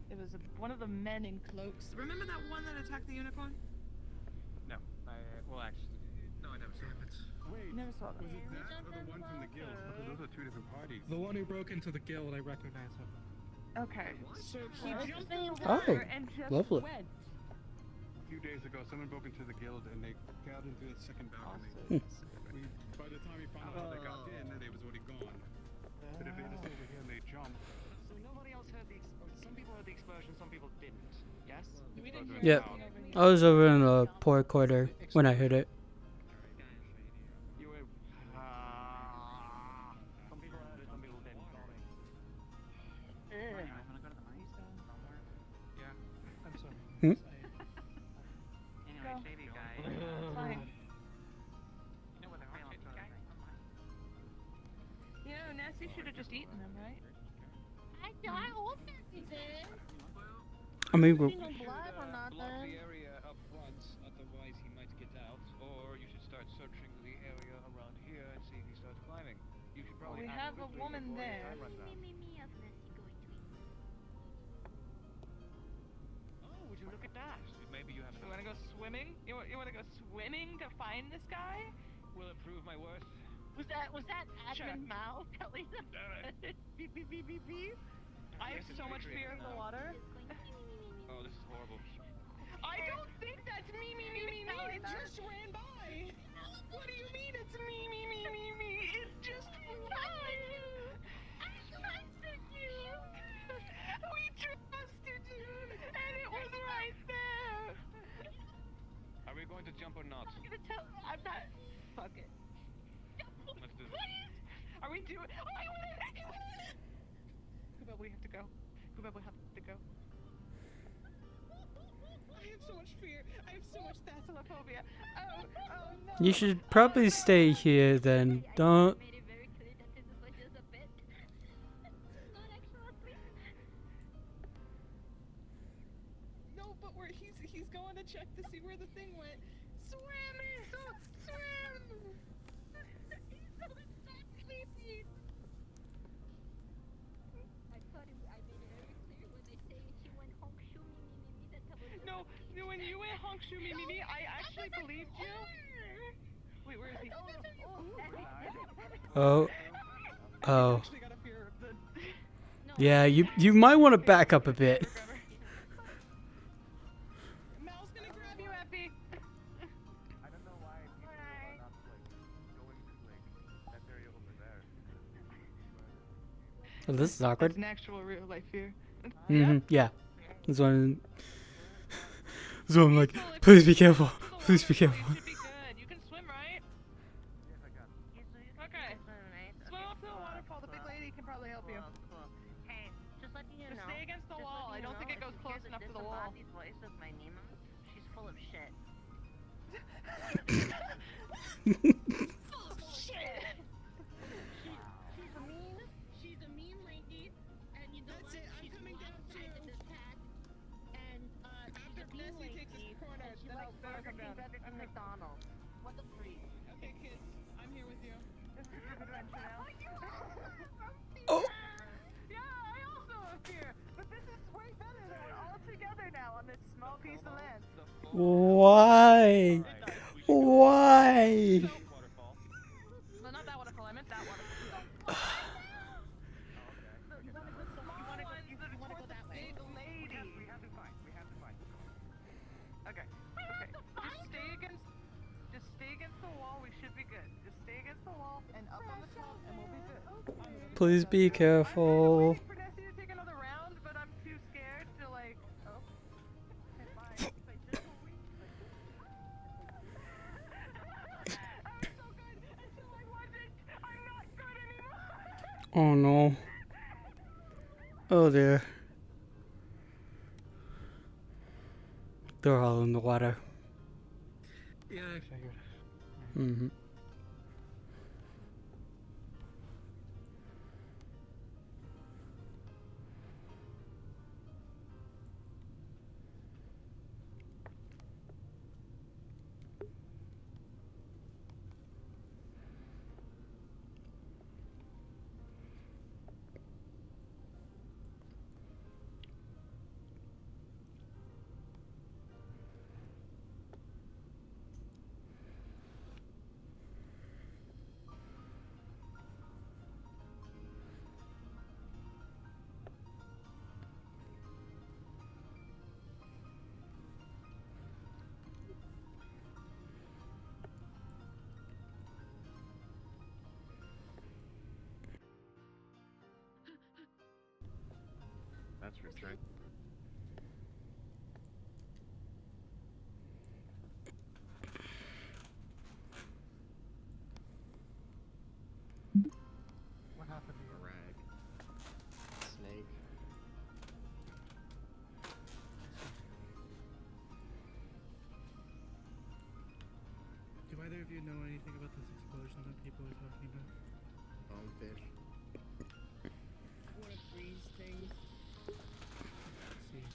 It was one of the men in cloaks. Remember that one that attacked the unicorn? No, well actually, no, I never saw it. Wait, Never saw that. was it that or the one from the guild? Because those are 2 different parties. The one who broke into the guild, I recognize him. Okay. So he jumped in the Oh, water and just lovely. went. A few days ago, someone broke into the guild and they got into the second balcony. By the time we found out how they got in, they was already gone. But if they just over here and they jumped. So nobody else heard the explosion. Some people heard the explosion, some people didn't. Yes? We didn't hear Yep. anything over here. I was over in the port quarter when I heard it. You were. Some people heard it, some people didn't. Wanna go to the money store somewhere? Yeah, I'm sorry. Hmm? Anyway, shady guy. Fine. You know where the real guy? You know, Nasty should have just eaten them, right? I hope Nancy did. I mean, See no blood or Block nothing. the area up front, otherwise he might get out. Or you should start searching the area around here and see if he starts climbing. You should probably We act have a quickly woman before your there. time runs out. Me, of Nancy going to eat. Oh, would you look at that? Maybe you have. You wanna go swimming? You wanna go swimming to find this guy? Will it prove my worth? Was that Sure. admin Mao telling them? Beep beep beep beep beep. I have so much fear of the water. Oh, this is horrible. I don't think that's me. It just ran by. What do you mean it's me? It just ran by. I trusted you. We trusted you, and it was right there. Are we going to jump or not? I'm gonna tell. I'm not. Fuck it. Let's do this. Please. Are we doing? Oh, I want it. Kuba, we have to go. Kuba, we have to go. I have so much fear. I have so much thalassophobia. Oh no. You should probably stay here then. Don't. Made it very clear that this was just a bit. Not actually. No, but he's going to check to see where the thing went. Swim, Ansel! Swim! He's so sleepy. I made it very clear when they say she went home, shoo me, that No, when you went honk shoo me, I actually believed you. Wait, where is he? Oh. Oh. Yeah, you might want to back up a bit. Mal's gonna grab you, Epi. I don't know why people are not like going to like that area over there. Oh, this is awkward. That's an actual real life fear. Yeah. This one. So I'm like, please be careful. Please be careful. You should be good. You can swim, right? Okay. Swim up to the waterfall. The big lady can probably help you. Hey, just letting you know. Stay against the wall. I don't think it goes close enough to the wall. Voice with my name, she's full of shit. Full of shit. She's a mean lady, and you know what? She's outside of this cat, and After Nessie takes his corner, then I'll come down. Better than McDonald's. What the freak? Okay, kids, I'm here with you. This is an adventure now. Oh. Yeah, I also have fear, but this is way better than we're all together now on this small piece of land. Why? Why? No, not that waterfall. I meant that waterfall. You want to go that way? Big lady. We have to fight. We have to fight. Okay. Just stay against the wall. We should be good. Just stay against the wall and up on the top, and we'll be good. Please be careful. For Nessie to take another round, but I'm too scared to like. Oh. Okay, fine. I was so good until I wasn't. I'm not good anymore. Oh no. Oh dear. They're all in the water. Yeah, I figured. Mm-hmm. That's for sure. What happened to you? Rag. Snake. Do either of you know anything about this explosion that people are talking about? Bonefish. Wanna freeze things? See.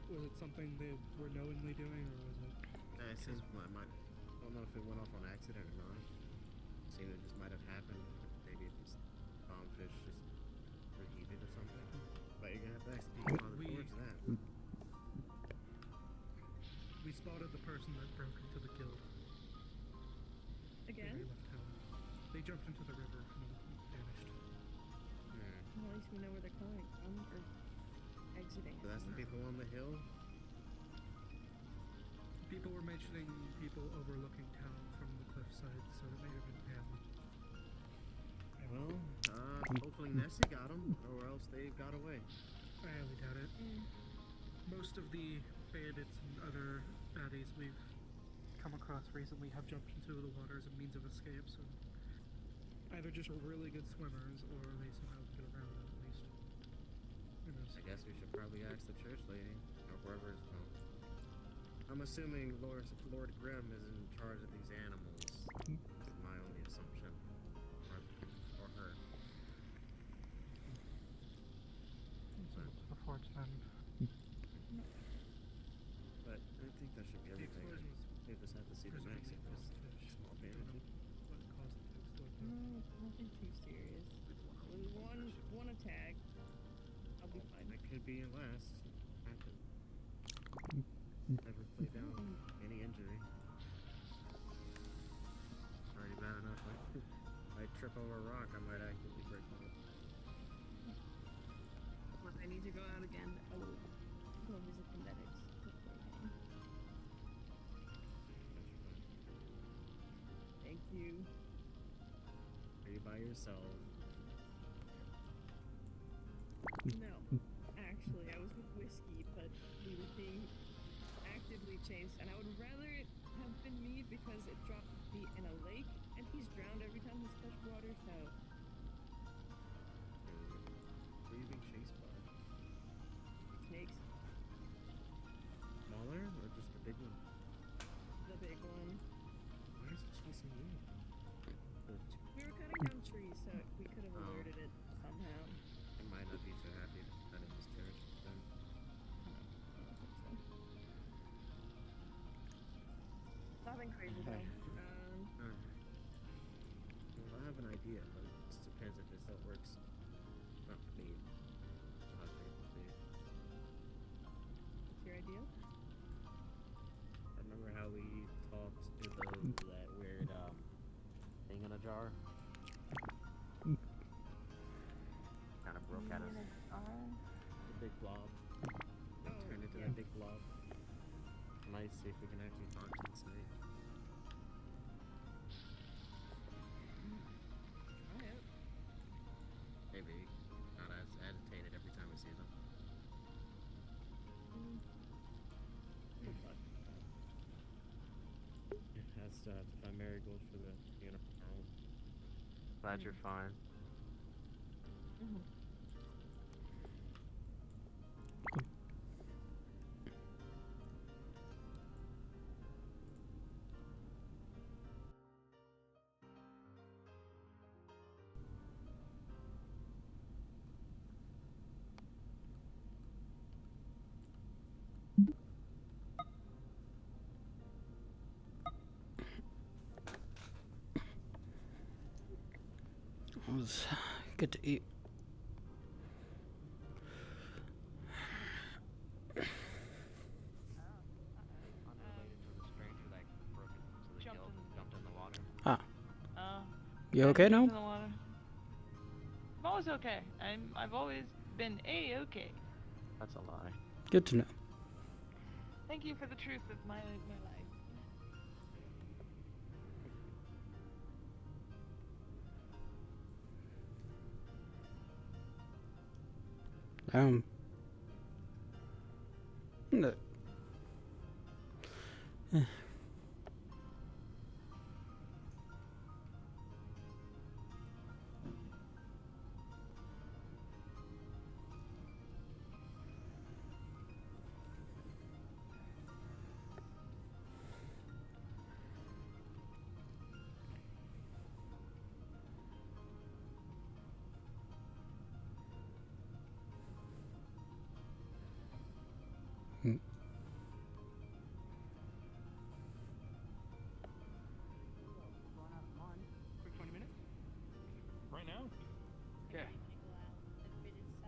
Was it something they were knowingly doing, or was it? It seems I don't know if it went off on accident or not. Seemed it just might have happened. Maybe it's bonefish just reheated or something. But you're gonna have to ask people on the boards that. We spotted the person that broke into the guild. Again? They left home. They jumped into the river and vanished. Well, at least we know where they're coming from, or exiting. So that's the people on the hill? People were mentioning people overlooking town from the cliffside, so it may have been him. Well, hopefully Nessie got them, or else they got away. I highly doubt it. Most of the bandits and other baddies we've come across recently have jumped into the water as a means of escape, so either just really good swimmers, or they somehow get around it at least. Who knows? I guess we should probably ask the church lady, or whoever is. I'm assuming Lord Grimm is in charge of these animals. Is my only assumption. Or her. It's up to the forge then. But I think that should be everything. We just have to see the next small bandage. What caused it to explode? No, nothing too serious. One attack. I'll be fine. That could be your last. Never played down any injury. Already bad enough. I trip over a rock, I might actively break my leg. When I need to go out again, I will go visit the medics. by yourself. No, actually, I was with Whiskey, but we were being actively chased, and I would rather it have been me because it dropped me in a lake, and he's drowned every time he's touched water, so... Who are you being chased by? Snakes. Smaller, or just the big one? The big one. Why is it chasing you? We were cutting down trees, so we could have alerted it somehow. I might not be too happy that it was territory then. Nothing crazy though. Alright. Well, I have an idea, but it just depends if it still works. Not for me. I'll have to take it for me. What's your idea? Remember how we talked to that weird thing in a jar? Kind of broke out of the big blob. Turned into that big blob. Might see if we can actually talk to the snake. Try it. Maybe not as agitated every time we see them. Good luck. It has to find marigolds for the uniform. Glad you're fine. It was good to eat. Ah. You okay now? I'm always okay. I've always been okay. That's a lie. Good to know. Thank you for the truth of my life. No. Quick 20 minutes? Right now? Yeah.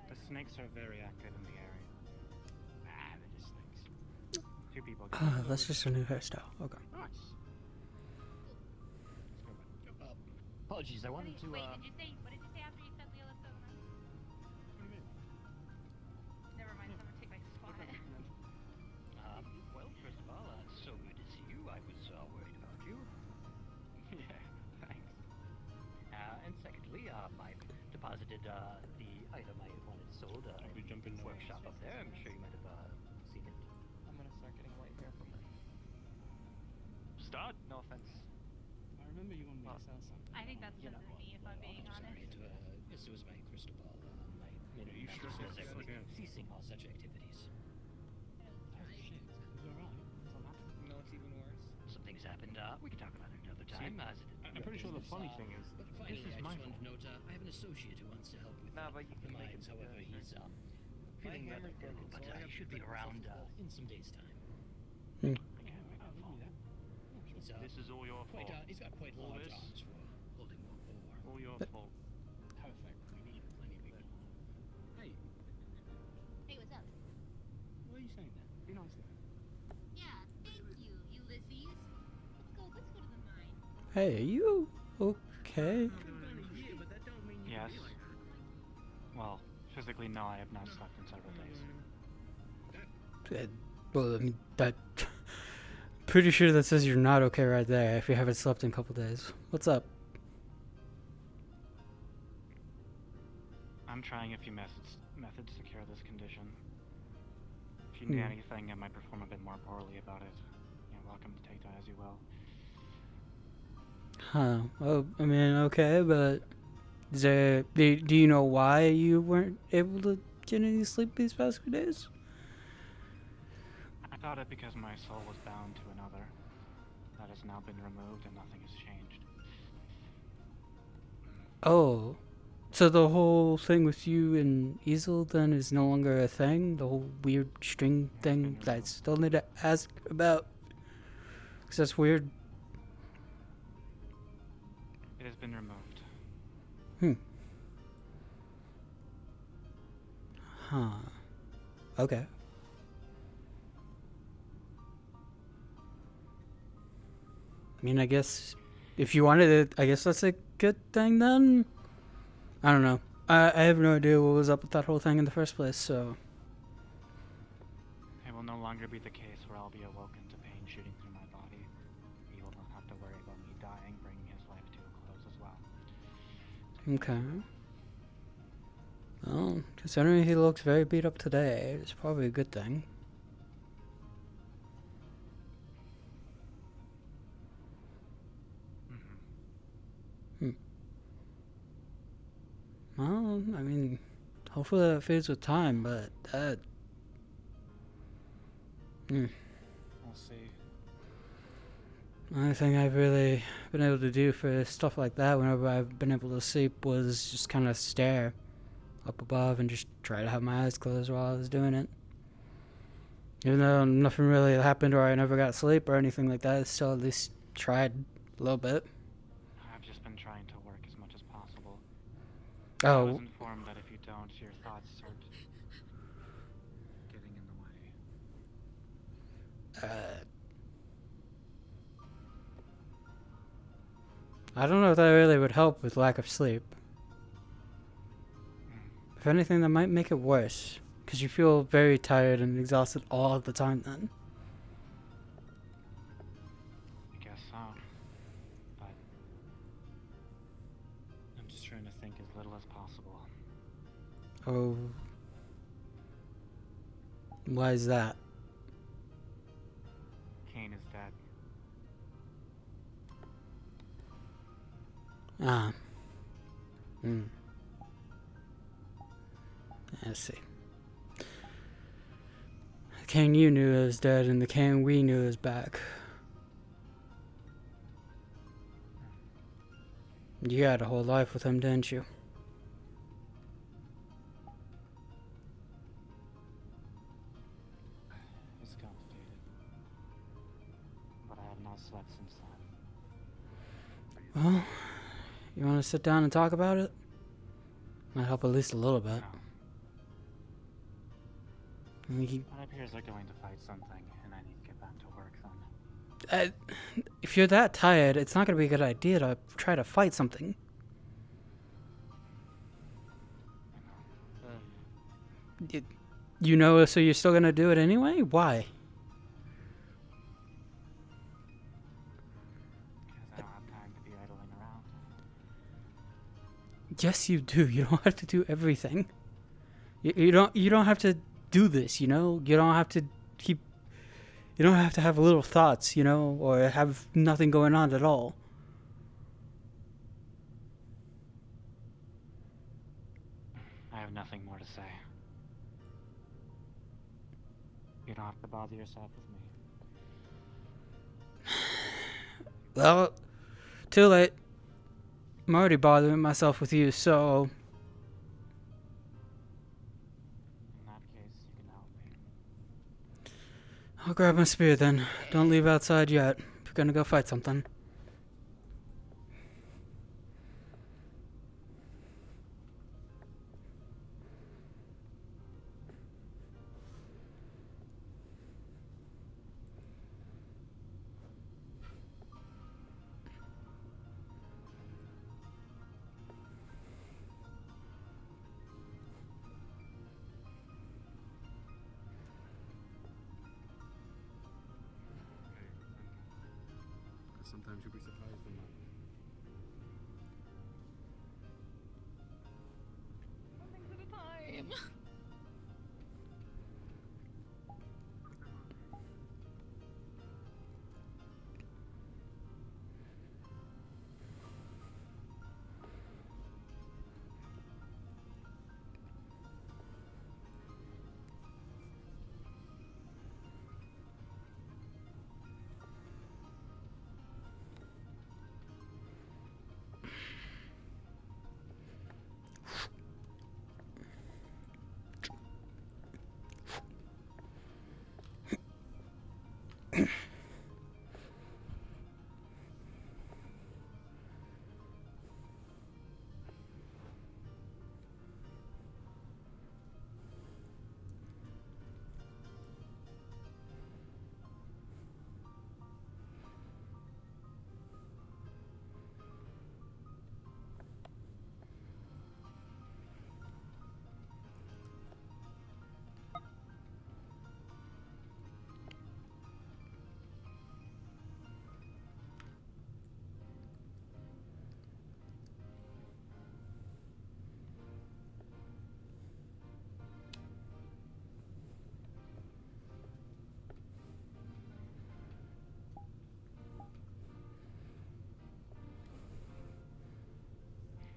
The snakes are very active in the area. They're just snakes. 2 people. That's just a new hairstyle. Okay. Nice. Apologies, I wanted to. Wait, what did you say after you said Leo, let's go? Never mind, someone take my spot. Well, first of all, so good to see you. I was worried about you. Yeah, thanks. And secondly, I've deposited the item I wanted sold. Workshop up there. I'm sure you might have seen it. I'm gonna start getting white hair from her. Start? No offense. I remember you wanted me to sell something. I think that's just for me, if I'm being honest. Yes, it was my crystal ball. My ceasing all such activities. Oh shit, it was alright. You know what's even worse? Some things happened. We can talk about it another time. I'm pretty sure the funny thing is, this is my fault. I have an associate who wants to help with the mines. However, he's feeling rather ill, but he should be around in some days' time. This is all your fault. He's got quite All large this? arms for holding more. All your fault. Perfect. We need plenty of people. Hey, Hey, what's up? what are you saying there? Be nice to him. Yeah, thank you, Ulysses. Let's go to the mine. Hey, are you okay? Yes. Well, physically, no, I have not slept in several days. Well, I mean, that... Pretty sure that says you're not okay right there if you haven't slept in a couple days. What's up? I'm trying a few methods to cure this condition. If you need anything, I might perform a bit more poorly about it. You're welcome to take that as you will. Huh. Well, I mean, okay, but is there, do you know why you weren't able to get any sleep these past few days? I thought it because my soul was bound to another. That has now been removed and nothing has changed. Oh, so the whole thing with you and Easel then is no longer a thing? The whole weird string thing that I still need to ask about? Because that's weird. It has been removed. Huh. Okay. I mean, I guess if you wanted it, I guess that's a good thing then? I don't know. I have no idea what was up with that whole thing in the first place, so... It will no longer be the case where I'll be awoken to pain shooting through my body. He will not have to worry about me dying, bringing his life to a close as well. Okay. Well, considering he looks very beat up today, it's probably a good thing. Well, I mean, hopefully that fades with time, but that... We'll see. The only thing I've really been able to do for stuff like that whenever I've been able to sleep was just kind of stare up above and just try to have my eyes closed while I was doing it. Even though nothing really happened or I never got sleep or anything like that, I still at least tried a little bit. I've just been trying to work as much as possible. Oh. I was informed that if you don't, your thoughts start getting in the way. I don't know if that really would help with lack of sleep. If anything, that might make it worse, because you feel very tired and exhausted all the time then. I guess so. But I'm just trying to think as little as possible. Oh. Why is that? Kane is dead. Ah. Let's see. The Kane you knew is dead, and the Kane we knew is back. You had a whole life with him, didn't you? It's complicated. But I have not slept since then. Well, you want to sit down and talk about it? Might help at least a little bit. It appears they're going to fight something, and I need to get back to work then. If you're that tired, it's not going to be a good idea to try to fight something. You know, so you're still going to do it anyway? Why? Because I don't have time to be idling around. Yes, you do. You don't have to do everything. You don't have to do this, you know? You don't have to keep... You don't have to have little thoughts, you know? Or have nothing going on at all. I have nothing more to say. You don't have to bother yourself with me. Well, too late. I'm already bothering myself with you, so... In that case, you can help me. I'll grab my spear then. Don't leave outside yet. If you're gonna go fight something. Sometimes you'll be surprised or not.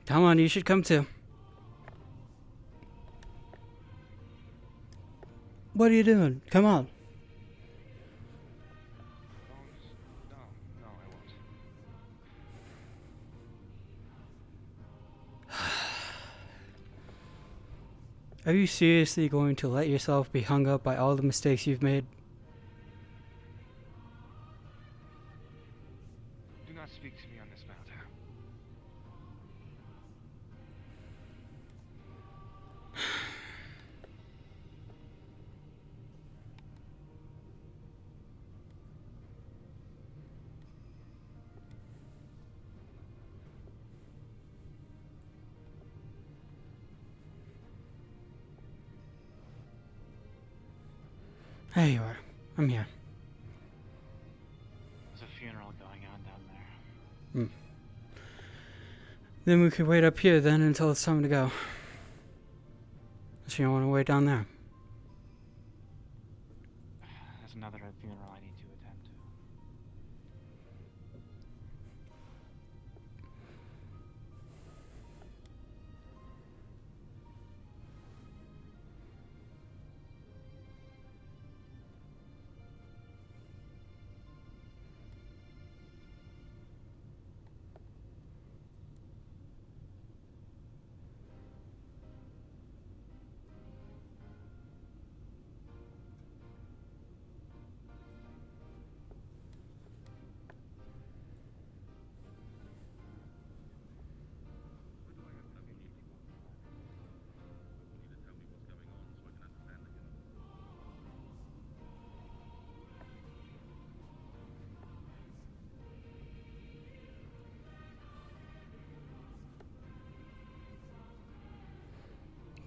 Come on, you should come too. What are you doing? Come on. No, I won't. Are you seriously going to let yourself be hung up by all the mistakes you've made? Do not speak to me on this matter. There you are. I'm here. There's a funeral going on down there. Then we could wait up here then until it's time to go. So you don't want to wait down there. There's another funeral I need to attend to.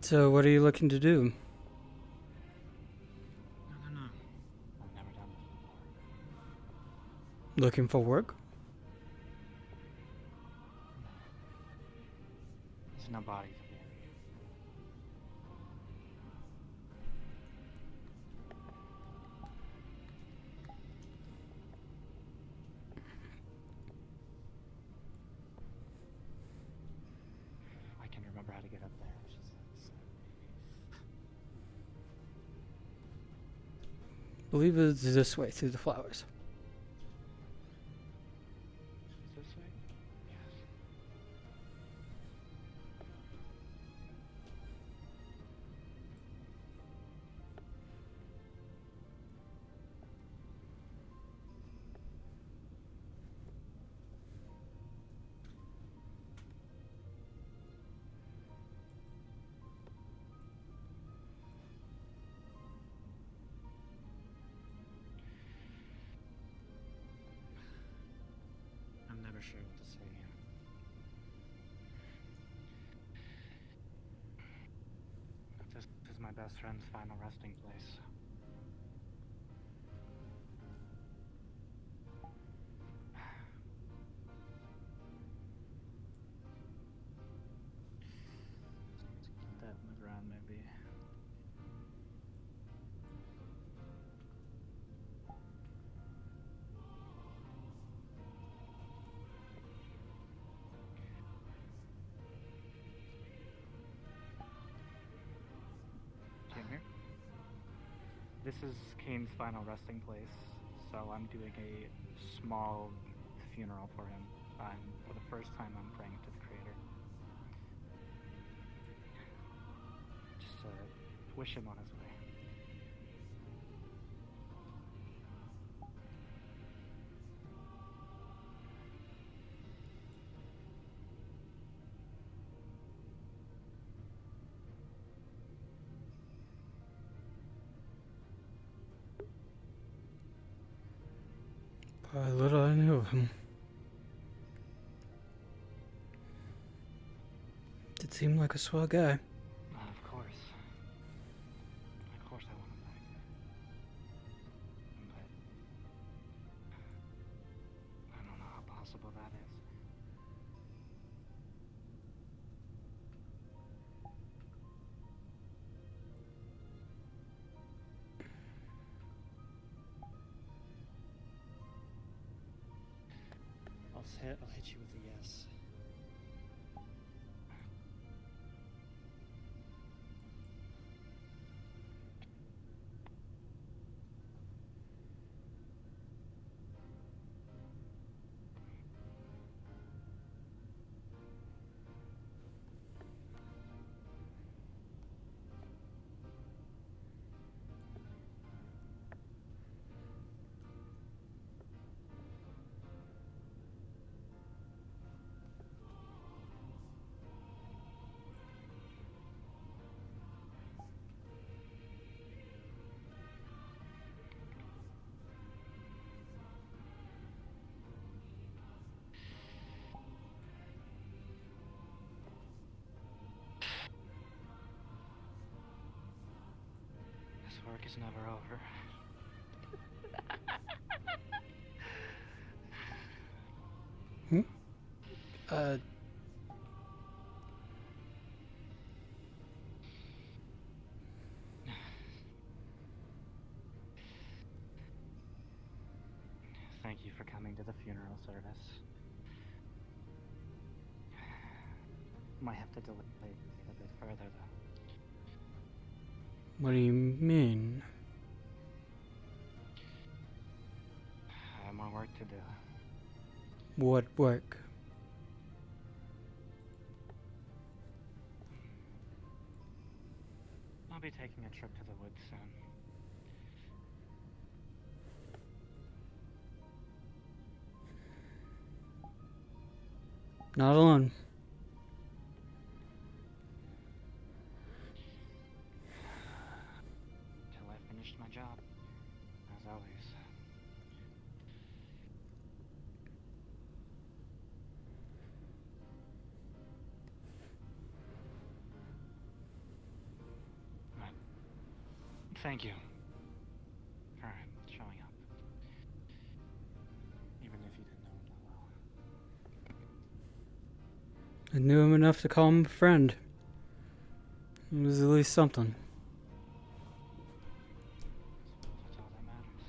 So what are you looking to do? No. I've never done this before. Looking for work? There's no bodies in the area. I can remember how to get up there. It's just I believe it's this way through the flowers. this way? Yes. I'm never sure what to say here. This is my best friend's final resting place. Keep that in the ground, maybe. Came here. This is Kane's final resting place, so I'm doing a small funeral for him. For the first time, I'm praying to the Creator. Just to wish him on his way. By little I knew of him. Did seem like a swell guy. Of course. Of course I want him back. But I don't know how possible that is. I'll hit you with a yes. work is never over. Hmm? Thank you for coming to the funeral service. Might have to delay it a bit further, though. What do you mean? I have more work to do. What work? I'll be taking a trip to the woods soon. Not alone. Till I finished my job, as always. Right. Thank you for showing up. Even if you didn't know him that well. I knew him enough to call him a friend. It was at least something. That's all that matters.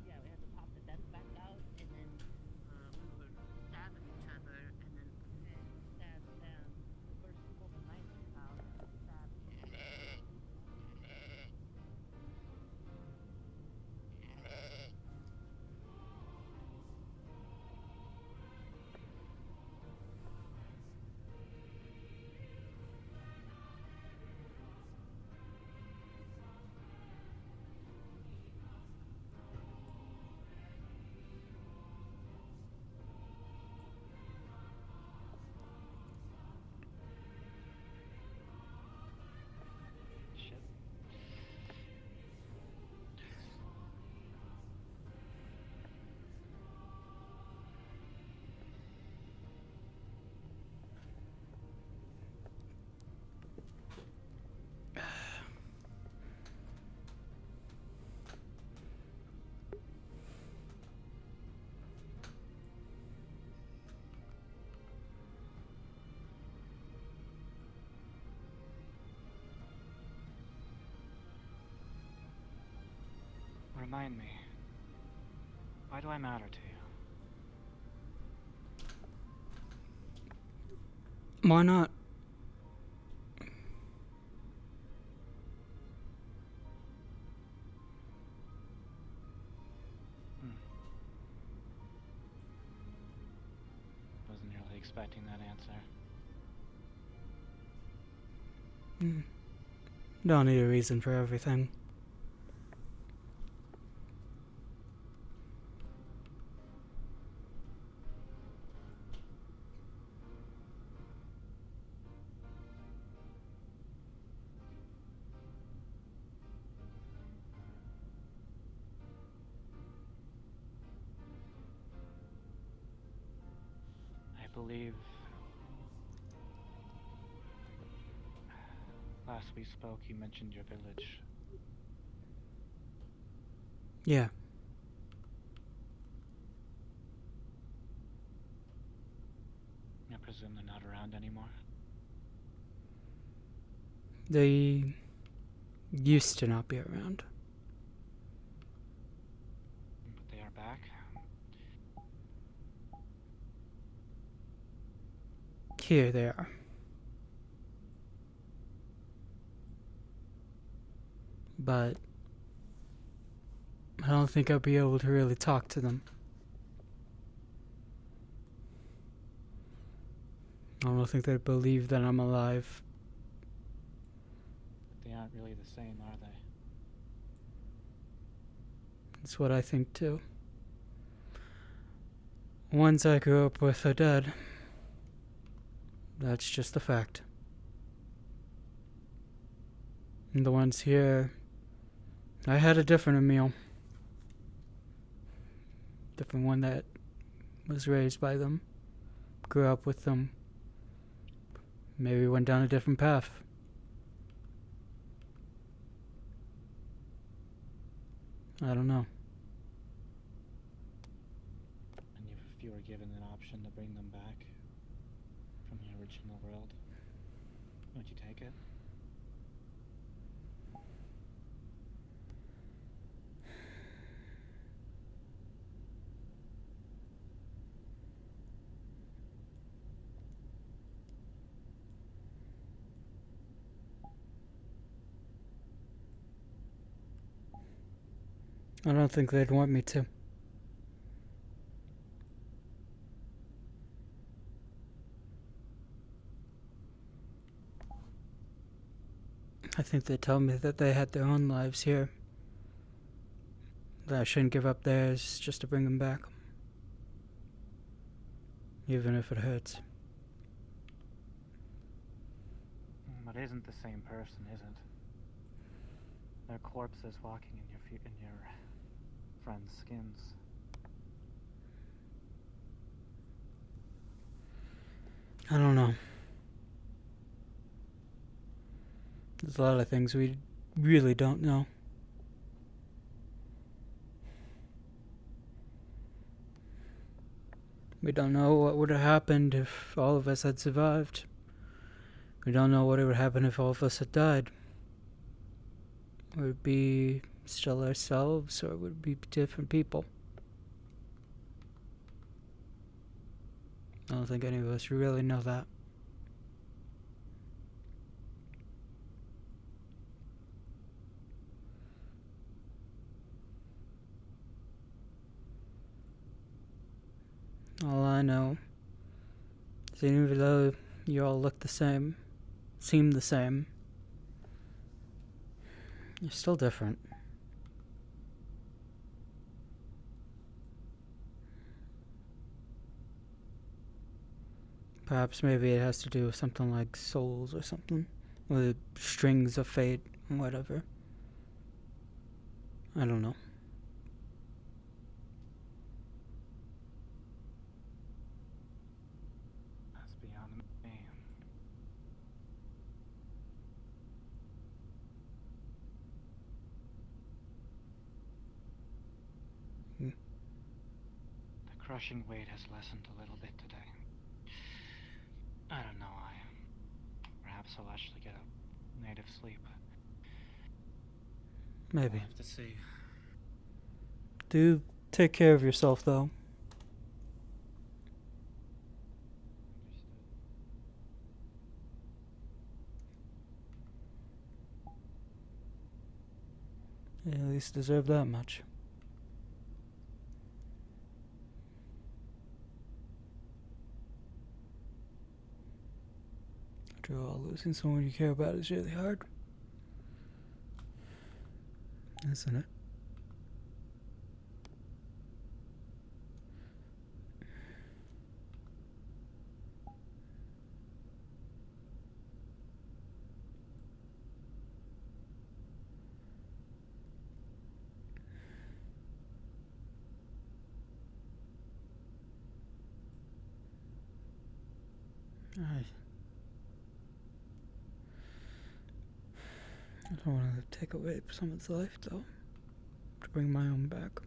Yeah, we had to pop the vents back out, and then we were stabbing each other, and then stabbed them. The first pulled the knife out, stabbed. Shit. Remind me, why do I matter to you? Why not? Wasn't really expecting that answer. Don't need a reason for everything. believe last we spoke you mentioned your village. Yeah. I presume they're not around anymore. They used to not be around. But they are back. Here they are. But I don't think I'll be able to really talk to them. I don't think they believe that I'm alive. They aren't really the same, are they? That's what I think too. Ones I grew up with are dead. That's just a fact. And the ones here, I had a different Emil. Different one that was raised by them, grew up with them, maybe went down a different path. I don't know. And if you were given an option to bring them back from the original world, would you take it? I don't think they'd want me to. I think they told me that they had their own lives here. That I shouldn't give up theirs just to bring them back. Even if it hurts. But it isn't the same person, is it? They're corpses walking in your friends' skins. I don't know. There's a lot of things we really don't know. We don't know what would have happened if all of us had survived. We don't know what would happen if all of us had died. Would it be still ourselves, or would it be different people? I don't think any of us really know that. All I know is that even though you all look the same, seem the same, you're still different. Perhaps maybe it has to do with something like souls or something, with strings of fate and whatever. I don't know. That's beyond me. The crushing weight has lessened a little bit today. I don't know, perhaps I'll actually get a native sleep. Maybe. We'll have to see. Do take care of yourself, though. You at least deserve that much. After all, losing someone you care about is really hard. Isn't it? I don't want to take away someone's life, though, to bring my own back.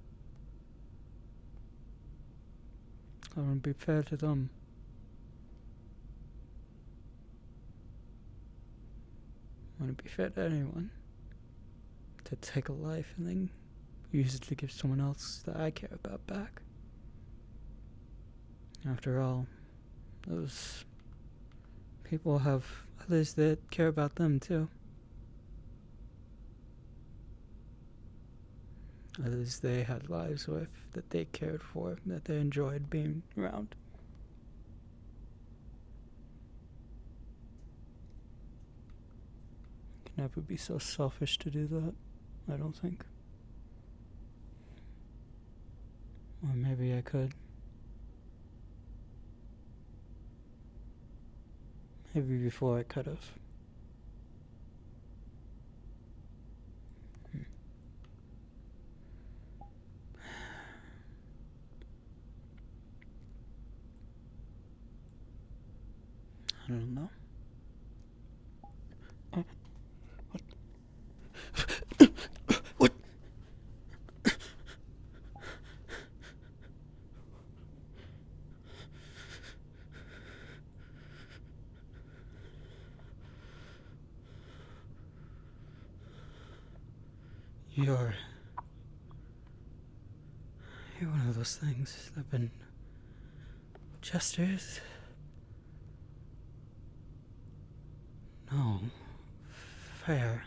I want to be fair to them. I want to be fair to anyone. To take a life and then use it to give someone else that I care about back. After all, those people have others that care about them too. Others they had lives with, that they cared for, that they enjoyed being around. You can never be so selfish to do that, I don't think. Or maybe I could. Maybe before I could have. I don't know. What? You're one of those things that have been gestures. No. Fair.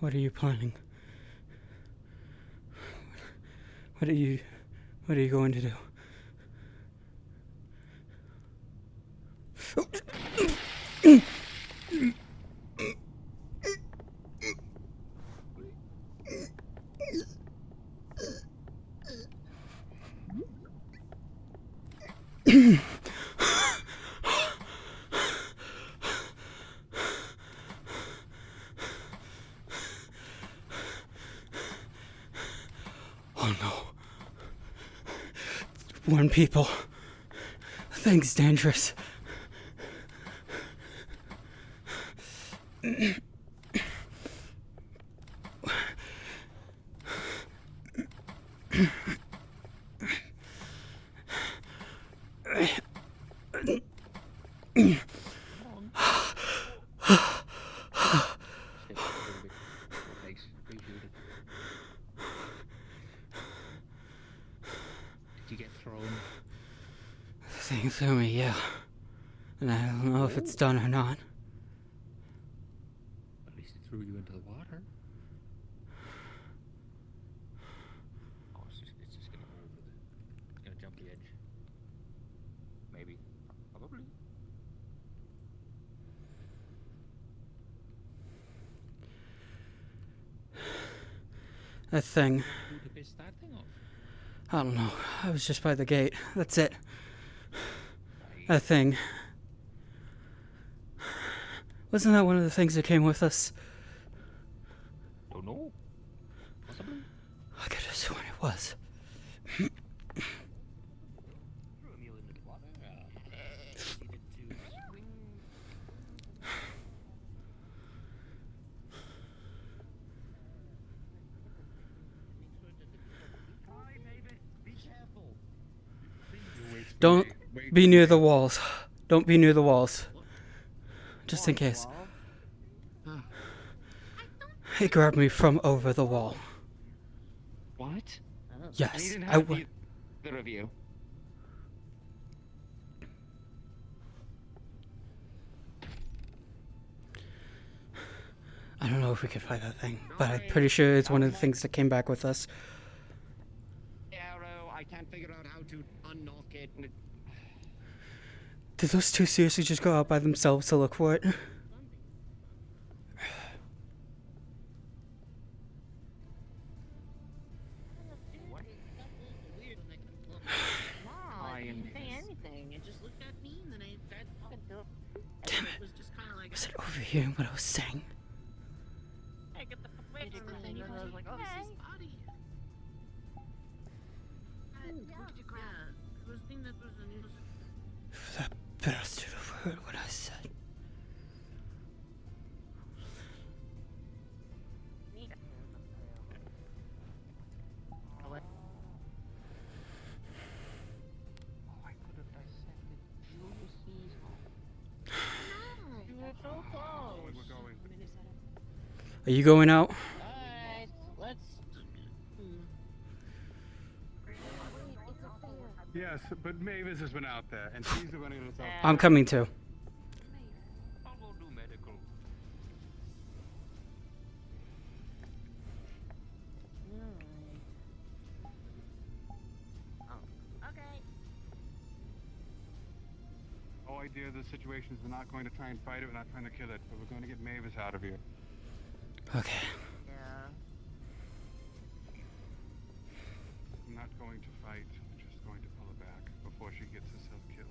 What are you planning? What are you going to do? Oh no. Warn people. Thing's dangerous. Did you get thrown? The thing threw me, yeah. And I don't know if it's done or not. At least it threw you into the water. Oh, it's just gonna go over it's gonna jump the edge. Maybe. Probably. That thing. Who to piss that thing off? I don't know. I was just by the gate. That's it. That thing. Wasn't that one of the things that came with us? Don't know. Possibly. I could have sworn it was. Threw Emil into the water. Proceeded to swing. Be careful. Don't be near the walls. Don't be near the walls. Just in case. He grabbed me from over the wall. What? Yes, I I would. would. Either of you. I don't know if we could fight that thing, but I'm pretty sure it's one of the things that came back with us. Arrow, I can't figure out how to unlock it. Did those two seriously just go out by themselves to look for it? Damn It was just kind of like. Was it overhearing what I was saying? Hey, get the fuck Did you away from find me. And I was like, anybody? okay. This is body. What did you grab? I was thinking that was a news. If that bastard overheard what I said. I could have dissected Julius Caesar. You were so close. We're going. Are you going out? Alright, let's. Yes, but Mavis has been out there, and she's the one who's out. I'm coming too. I'll go do medical. Okay. Whole idea of the situation is we're not going to try and fight it, we're not trying to kill it, but we're going to get Mavis out of here. Okay. Yeah. I'm not going to fight, I'm just going to pull her back before she gets herself killed.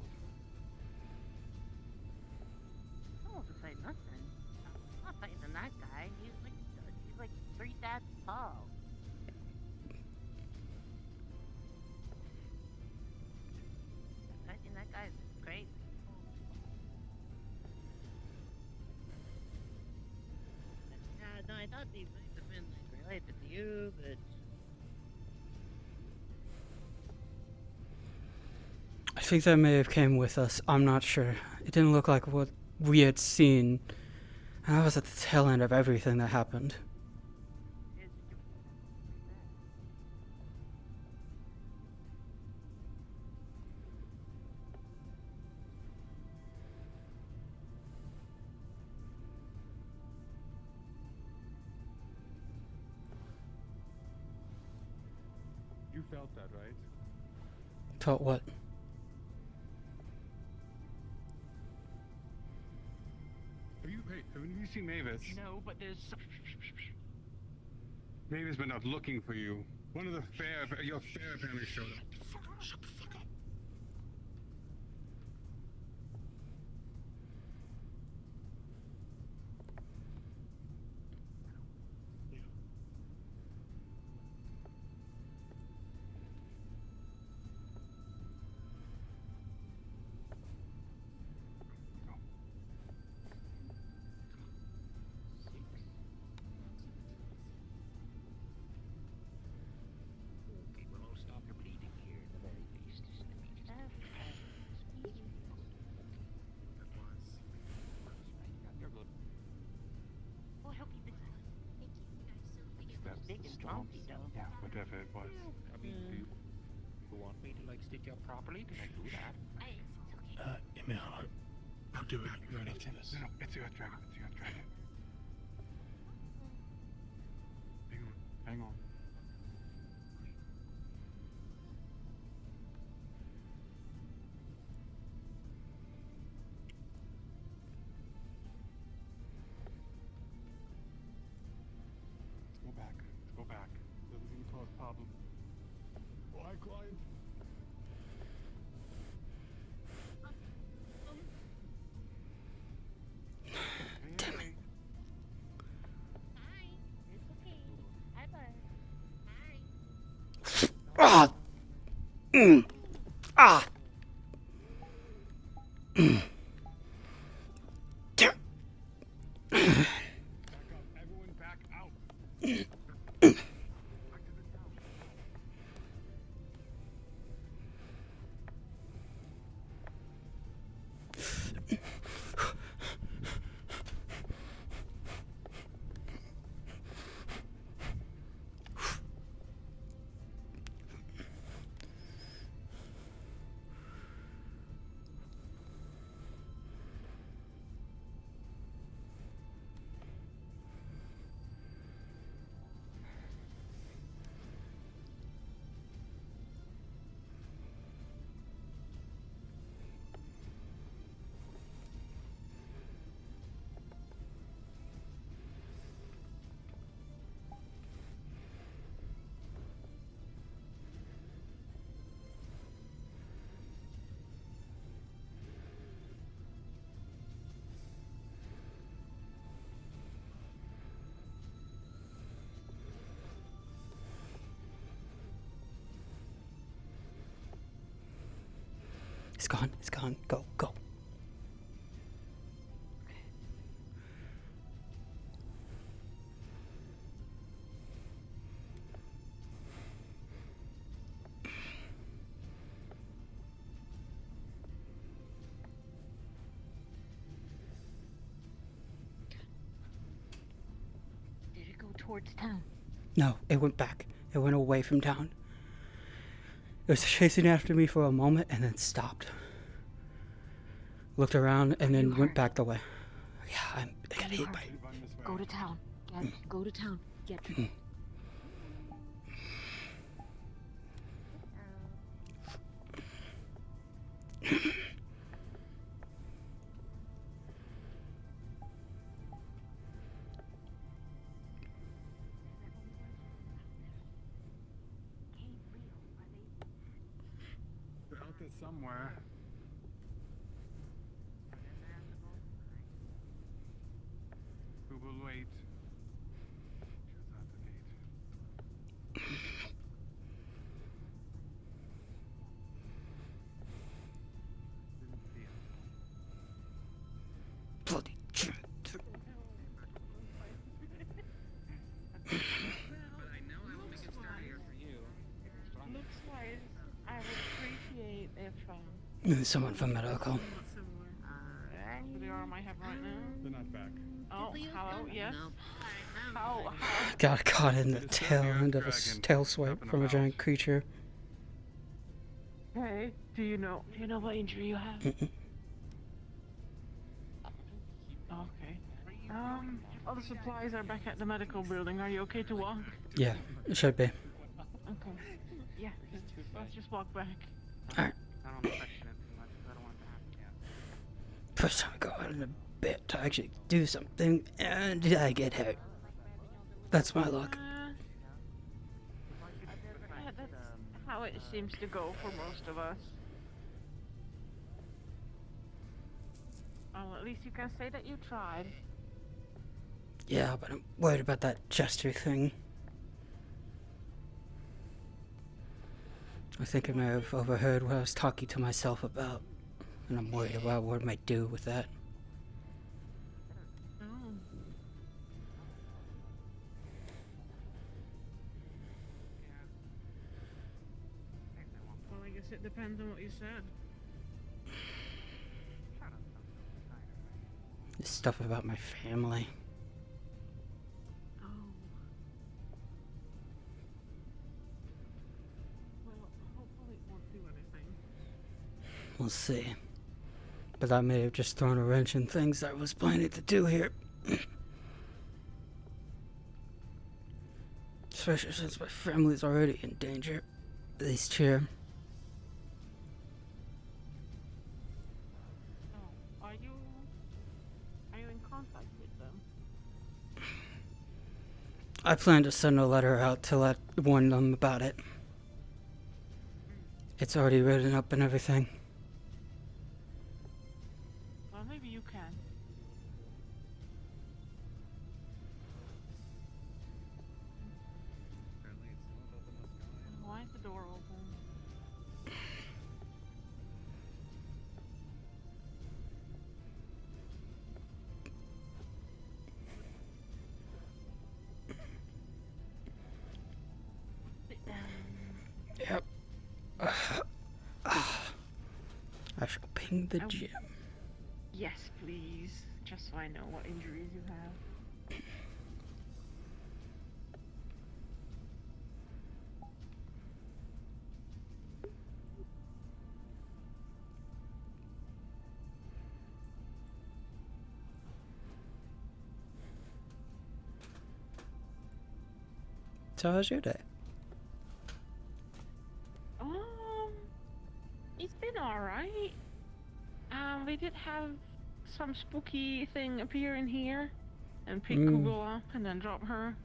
I don't want to fight nothing. I'm not fighting that guy. He's like 3 dads tall. Fighting that guy's crazy. Yeah, no, I thought he might have been like related to you, but I think that may have came with us. I'm not sure. It didn't look like what we had seen. And I was at the tail end of everything that happened. You felt that, right? Felt what? Have you seen Mavis? No, but there's. Mavis been out looking for you. One of the your fair apparently showed up. Shut the fuck up. Okay, well, I'll stop your bleeding here at the very least. You're good. oh, I hope you fix it. Thank you. That's Big and lumpy, though. Yeah, whatever it was. I mean, do you want me to, like, stick you up properly? Can I do that? It's okay. Emil, I'll do it. You ready for this? No, it's your dragon. It's your dragon. Hang on. Let's go back. Let's go back. Doesn't seem to cause problem. Why, client? Damn it. Hi. It's okay. Hi, bud. Hi. Ah! Ah! Damn. Back up. Everyone back out. It's gone. It's gone. Go, go. Did it go towards town? No, it went back. It went away from town. It was chasing after me for a moment and then stopped. Looked around and then went back the way. Yeah, I got hit by... Go to town. Go to town. Get. They're out there somewhere. We will wait. Shut out the gate. Bloody Looks wise, I would appreciate if someone from medical. the arm I have right now. They're not back. Oh, hello, yes. How? Got caught in the tail end of a tail swipe from a giant creature. Hey, do you know what injury you have? Okay. All the supplies are back at the medical building. Are you okay to walk? Yeah, it should be. Okay. Yeah, let's just walk back. Alright. I don't question it too much because I don't want it to happen yet. First time I go out in a bit to actually do something, and I get hurt. That's my luck. Yeah, that's how it seems to go for most of us. Well, at least you can say that you tried. Yeah, but I'm worried about that gesture thing. I think I may have overheard what I was talking to myself about, and I'm worried about what I might do with that. Well, I guess it depends on what you said. This stuff about my family. Well, hopefully it won't do anything. We'll see. But I may have just thrown a wrench in things I was planning to do here. Especially since my family's already in danger. At least here. Oh, are you in contact with them? I plan to send a letter out to warn them about it. It's already written up and everything. Well, maybe you can. Why is the door open? Sit down. Yep. I shall ping the gym. Yes, please. Just so I know what injuries you have. So how's your day? It's been alright. We did have some spooky thing appear in here and pick Google up and then drop her.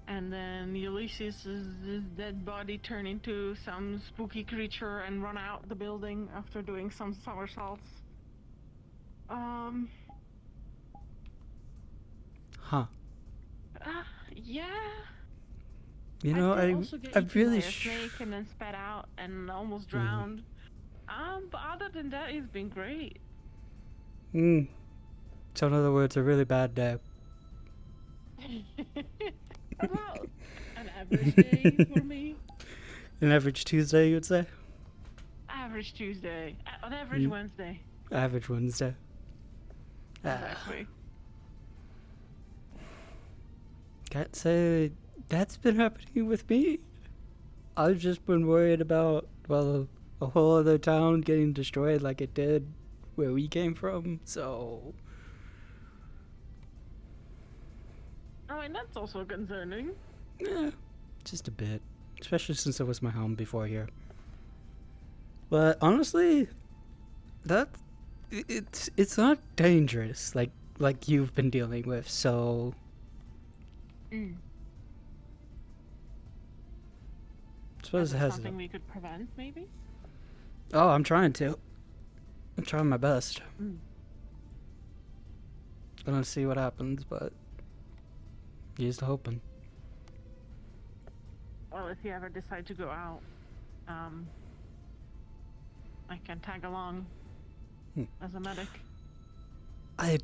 And then Ulysses' dead body turned into some spooky creature and run out the building after doing some somersaults. Huh. Yeah. You know, I did also get I eaten really by a snake and then spat out and almost drowned. But other than that, it's been great. So in other words, a really bad day. About an average day for me. An average Tuesday, you'd say? Average Tuesday. An average Wednesday. Average Wednesday. Exactly. Can't say that's been happening with me. I've just been worried about, well, a whole other town getting destroyed like it did where we came from, so... I mean, that's also concerning. Yeah, just a bit. Especially since it was my home before here. But honestly, it's not dangerous like you've been dealing with, so... suppose it has something we could prevent, maybe? Oh, I'm trying to. I'm trying my best. Gonna see what happens, but here's the hoping. Well, if you ever decide to go out, I can tag along as a medic. I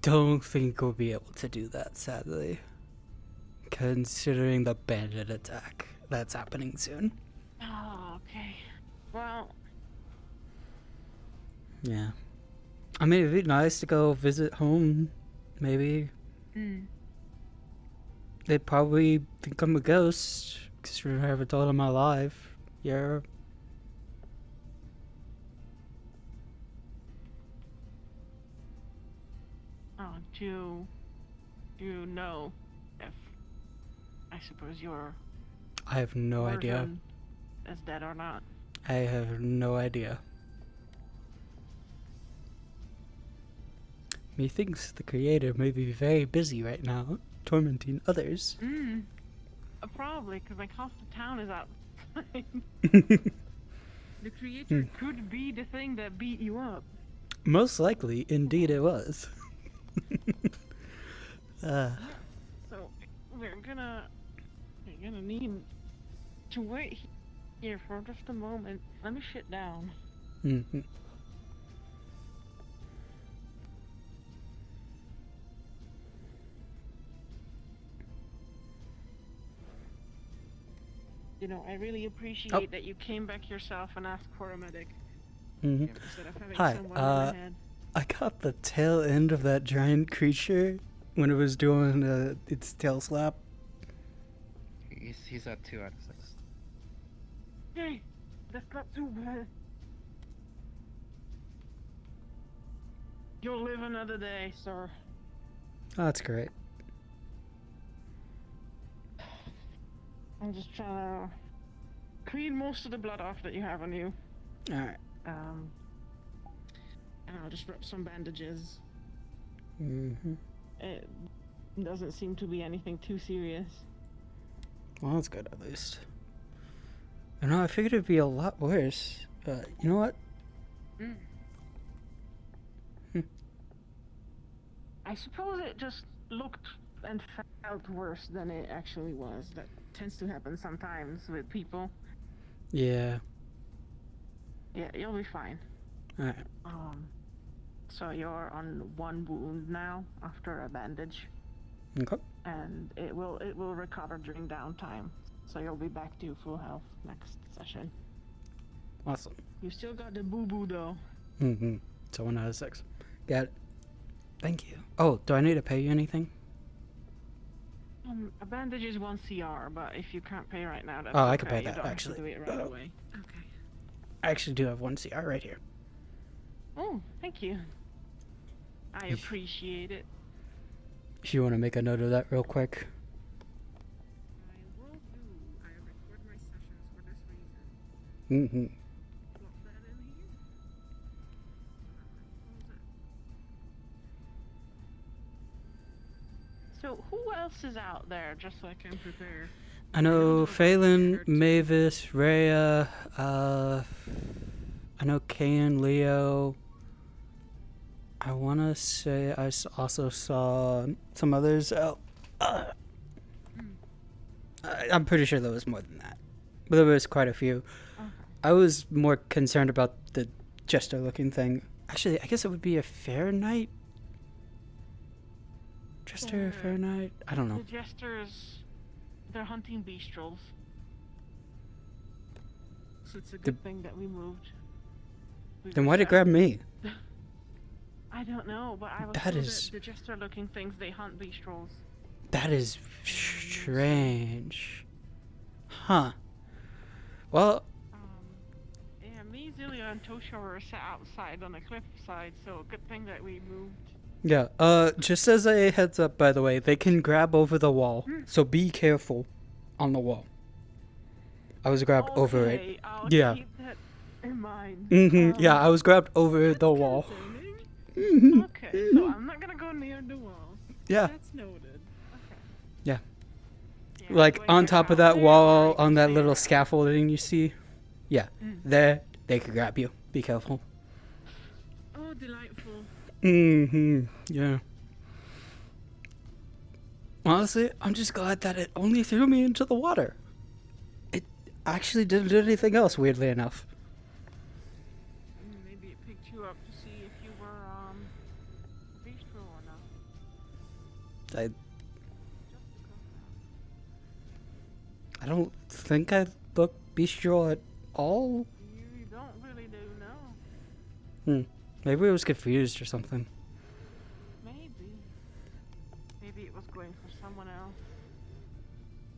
don't think we'll be able to do that, sadly. Considering the bandit attack that's happening soon. Oh, okay. Well... yeah. I mean, it'd be nice to go visit home, maybe. They'd probably think I'm a ghost, because I haven't told them I'm alive. Yeah. Oh, do you know if, I suppose, your I have no idea. version is dead or not? I have no idea. Methinks the creator may be very busy right now, tormenting others. Probably, because like half the town is outside. The creator could be the thing that beat you up. Most likely, indeed it was. So we're gonna need to wait here for just a moment. Let me sit down. You know, I really appreciate that you came back yourself and asked for a medic. Instead of having Hi, someone in my head. I got the tail end of that giant creature when it was doing its tail slap. He's at 2 out of 6. Hey, that's not too bad. You'll live another day, sir. Oh, that's great. I'm just trying to clean most of the blood off that you have on you. Alright. And I'll just rub some bandages. It doesn't seem to be anything too serious. Well, that's good at least. I know, I figured it'd be a lot worse. You know what? I suppose it just looked and felt worse than it actually was. That tends to happen sometimes with people. Yeah. Yeah, you'll be fine. Alright. So you're on 1 wound now after a bandage. Okay. And it will recover during downtime. So you'll be back to full health next session. Awesome. You still got the boo-boo though. So 1 out of 6. Got it. Thank you. Oh, do I need to pay you anything? A bandage is 1 CR, but if you can't pay right now, that's Oh, okay. I can pay You that, don't actually. Have to do it right away. Okay. I actually do have 1 CR right here. Oh, thank you. I appreciate it. If you want to make a note of that real quick. I will do. I record my sessions for this reason. Plop that in here. So who else is out there, just so I can prepare? I know Phelan, Mavis, Rhea, I know Kayan, Leo. I want to say I also saw some others out. I'm pretty sure there was more than that. But there was quite a few. I was more concerned about the jester-looking thing. Actually, I guess it would be a fair night. Jester, fair night. I don't know. The jesters, they're hunting beastrels. So it's a good thing that we moved. Then why'd it grab me? I don't know, but I was That told is- that the jester-looking things, they hunt beastrels. That is strange. Huh. Well, Yeah, me, Zilia, and Tosha were sat outside on the cliffside, so good thing that we moved. yeah. Just as a heads up, by the way, they can grab over the wall, so be careful on the wall. I was grabbed over it. Okay, I'll Yeah. keep that in mind. Yeah, I was grabbed over the wall. Okay, so I'm not gonna go near the wall. Yeah. That's noted. Yeah. Like on top of that wall, on that little scaffolding you see. Yeah. There, they could grab you. Be careful. Oh, delightful. Yeah. Honestly, I'm just glad that it only threw me into the water. It actually didn't do anything else, weirdly enough. Maybe it picked you up to see if you were a bistro or not. I don't think I look bestial at all. You don't really do know. Maybe I was confused or something. Maybe. Maybe it was going for someone else.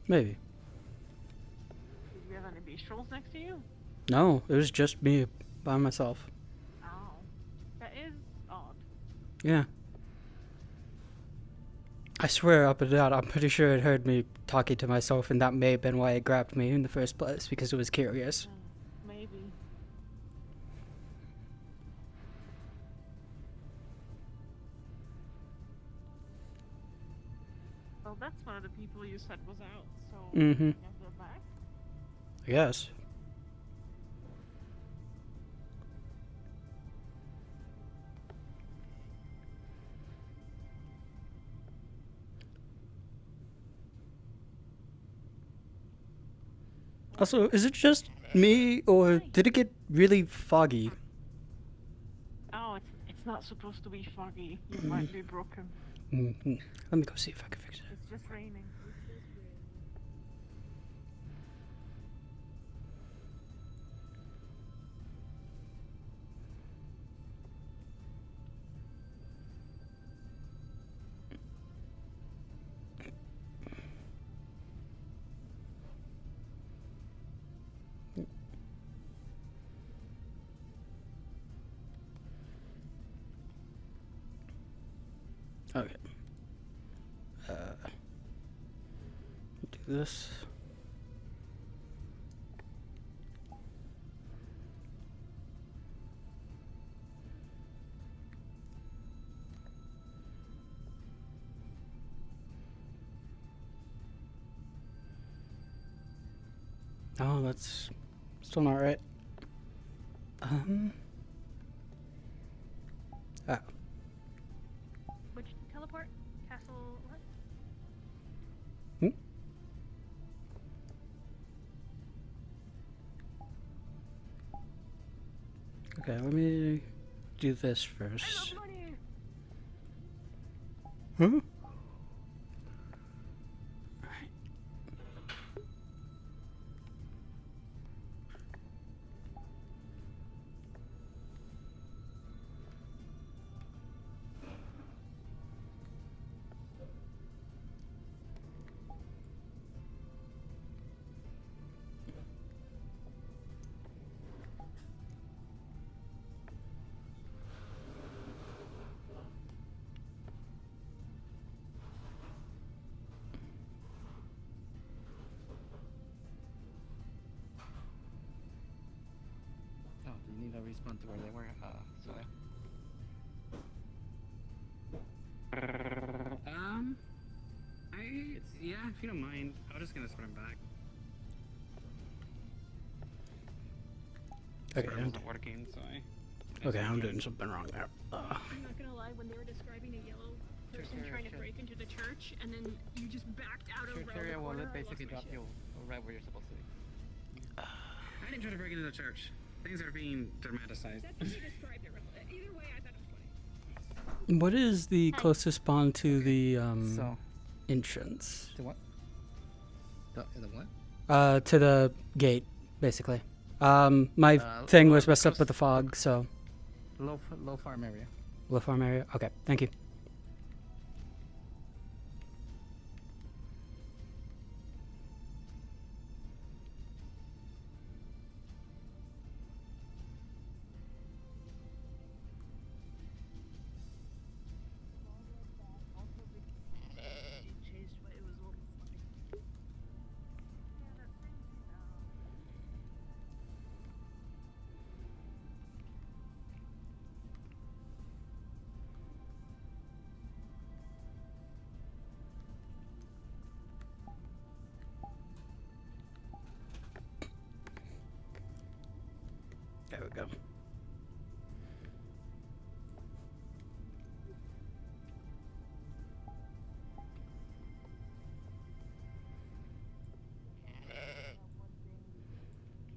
Maybe. Did you have any bistrels next to you? No, it was just me by myself. Oh. That is odd. Yeah. I swear up and down, I'm pretty sure it heard me talking to myself, and that may have been why it grabbed me in the first place, because it was curious. Maybe. Well, that's one of the people you said was out, so I guess they're back. I guess. Also, is it just me, or did it get really foggy? Oh, it's not supposed to be foggy. You might be broken. Let me go see if I can fix it. It's just raining. Okay. Do this. Oh, that's still not right. Ah. Which teleport? Castle what? Okay, let me do this first. Huh? Oh, do you need to respawn to where they were? Sorry. Yeah, if you don't mind, I'm just gonna sprint back. Okay, Sorry, it wasn't working, so Okay, I'm doing something wrong there. I'm not gonna lie, when they were describing a yellow person trying to break into the church, and then you just backed out around the corner, will I basically lost my drop shit. you right where you're supposed to be. I didn't try to break into the church. Things are being dramatized. That's how you described it. Either way, I thought it was funny. What is the closest spawn to the So- entrance? To what? The what? To the gate, basically. My thing was messed up with the fog, so. Low farm area. Low farm area? Okay, thank you. There we go.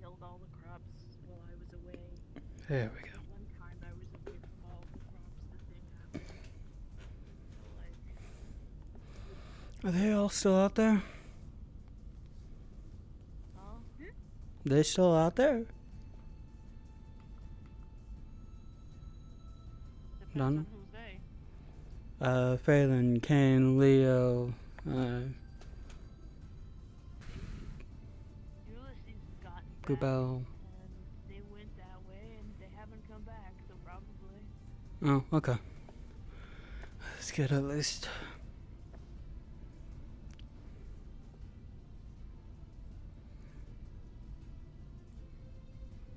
Killed all the crops while I was away. There we go. One time I was away from all the crops, the thing happened. So, like, Are they all still out there? They still out there? Done. Phelan, Kane, Leo, Gubel. they went that way and they haven't come back, so probably. Oh, okay. Let's get at least.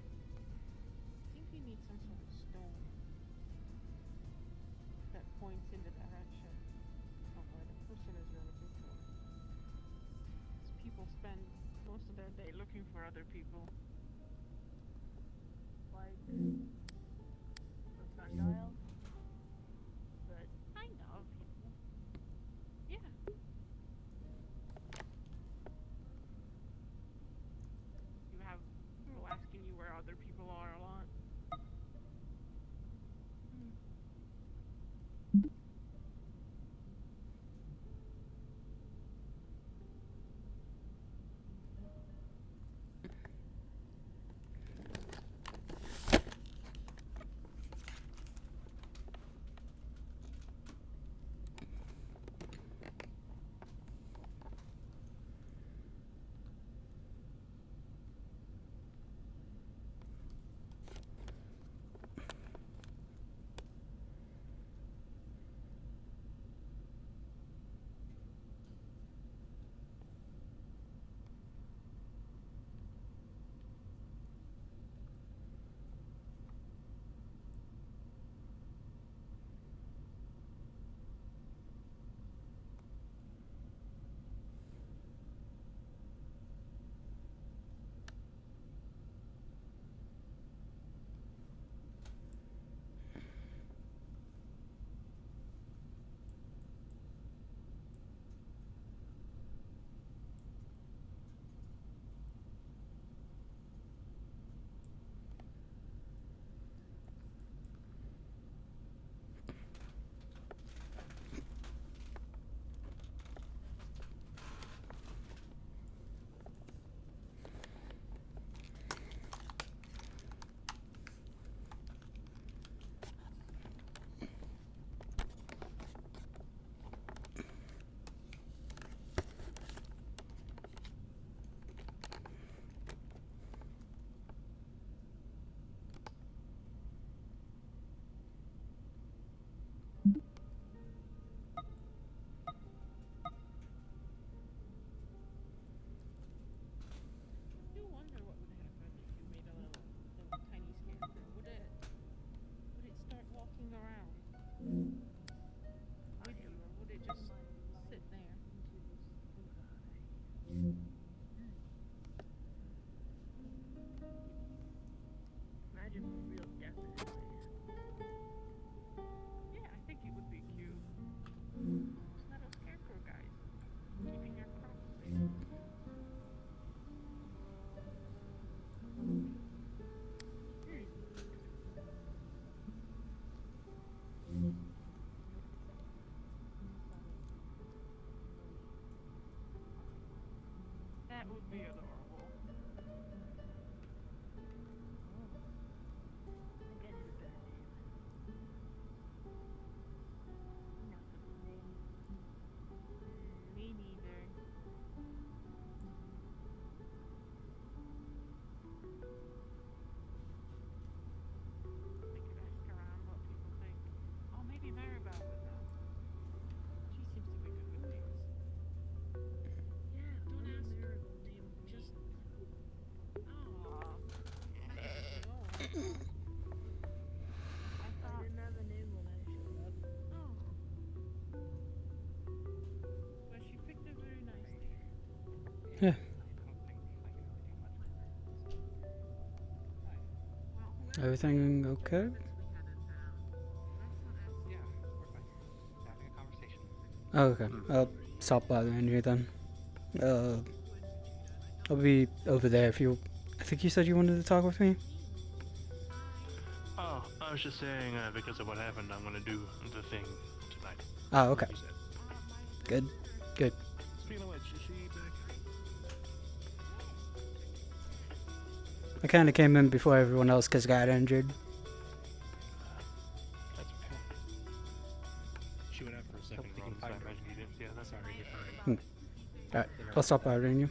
I think we need some sort of stone that points in the direction of where the person is relative to. Because people spend most of their day looking for other people. Like a sundial. But kind of, you know. Yeah. You have people asking you where other people are a lot. That would be adorable. Me neither. We could ask around what people think. Oh, maybe Maribel would know. She seems to be good with names. Yeah, don't ask her name. Just. Aww. I I thought. didn't have a name when I showed up. Oh. But she picked a very nice name. Yeah. Everything okay? Yeah, we're fine. Having a conversation. Oh, okay. I'll stop bothering you then. I'll be over there if you... I think you said you wanted to talk with me? Oh, I was just saying, because of what happened, I'm gonna do the thing tonight. Oh, okay. Good. Good. Speaking of which, is she back? I kind of came in before everyone else because I got injured. That's okay. She went out for a second. Hope you can find her. You didn't see that? Sorry, you're fine. Alright, I'll stop bothering you.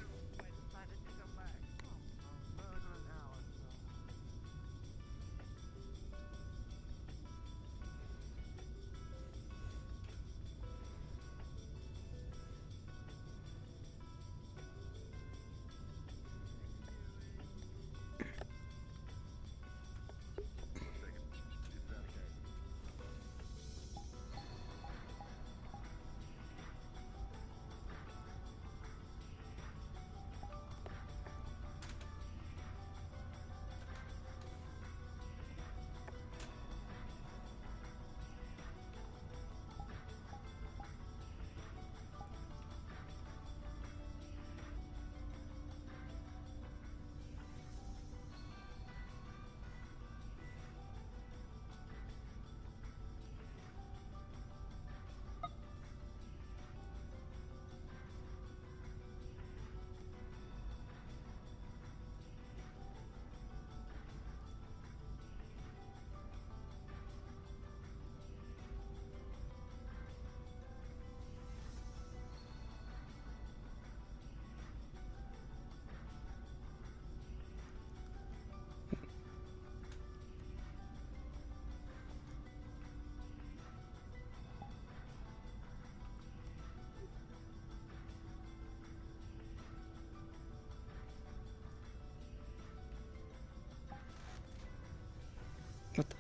What the?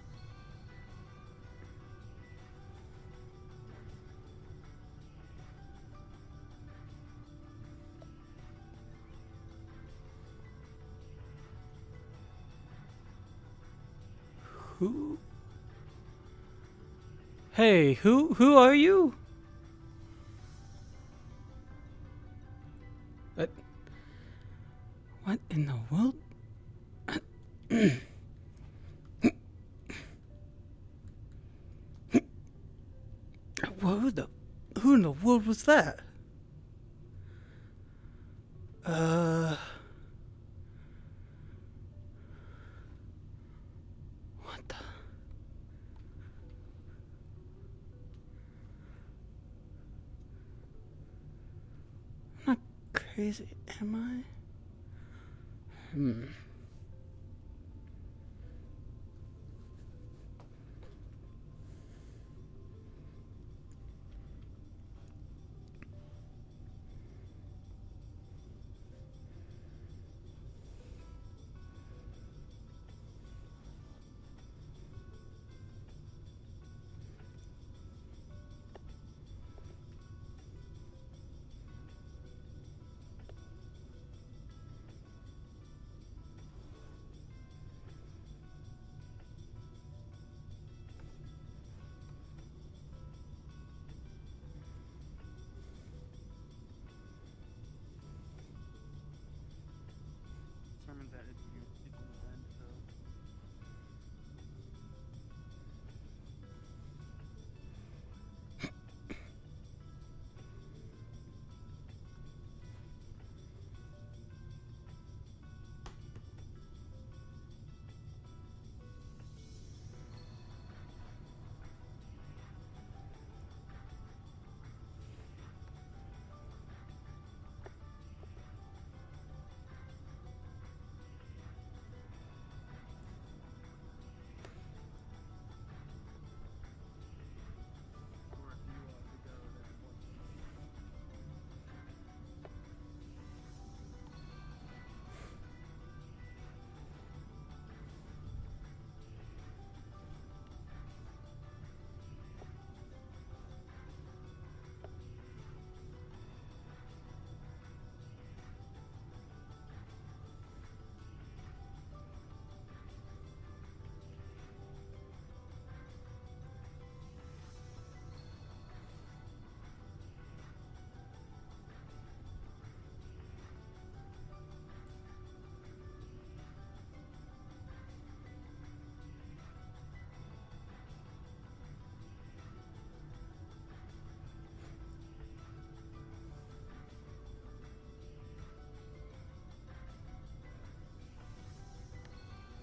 Who? Hey, who are you? What in the world? Who in the world was that? What the? I'm not crazy, am I?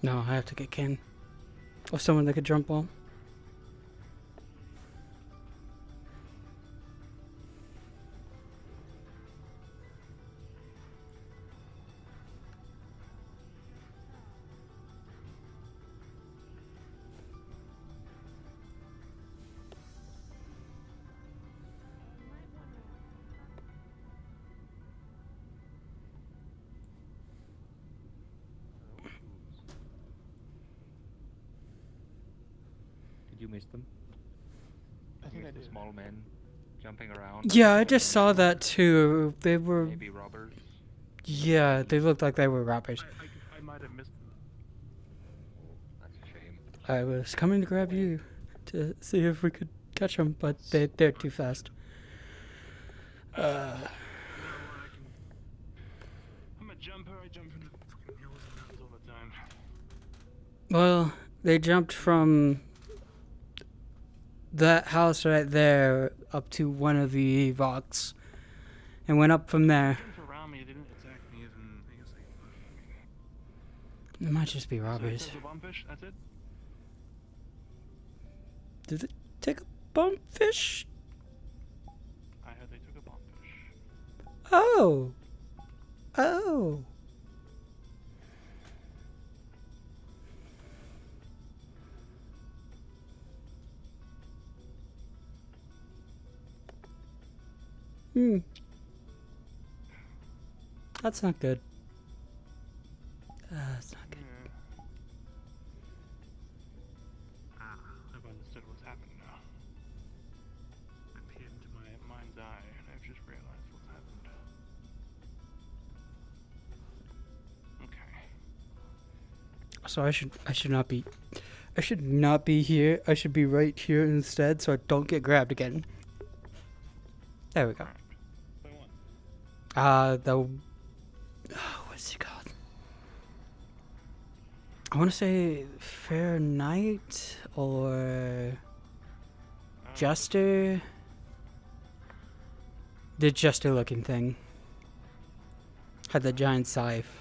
No, I have to get Ken. Or someone that could jump wall. Did you miss them? I think You I missed did. the small men jumping around. Yeah, I just saw that too. They were... Maybe robbers. Yeah, they looked like they were robbers. I might have missed them. That's a shame. I was coming to grab you to see if we could catch them, but they're too fast. You know, I'm a jumper. I jump into fucking hills and mountains all the time. Well, they jumped from that house right there up to one of the rocks and went up from there. Things around me didn't attack me even. I guess It might just be So robbers. there's a bombfish. That's it. Did it take a bombfish? I heard they took a bombfish. Oh. Oh. That's not good. That's not good. I've understood what's happened now. I peered into my mind's eye and I've just realized what's happened. Okay. So I should not be here. I should be right here instead so I don't get grabbed again. There we go. What's it called? I want to say Fair Knight or Jester. The Jester looking thing. Had the giant scythe.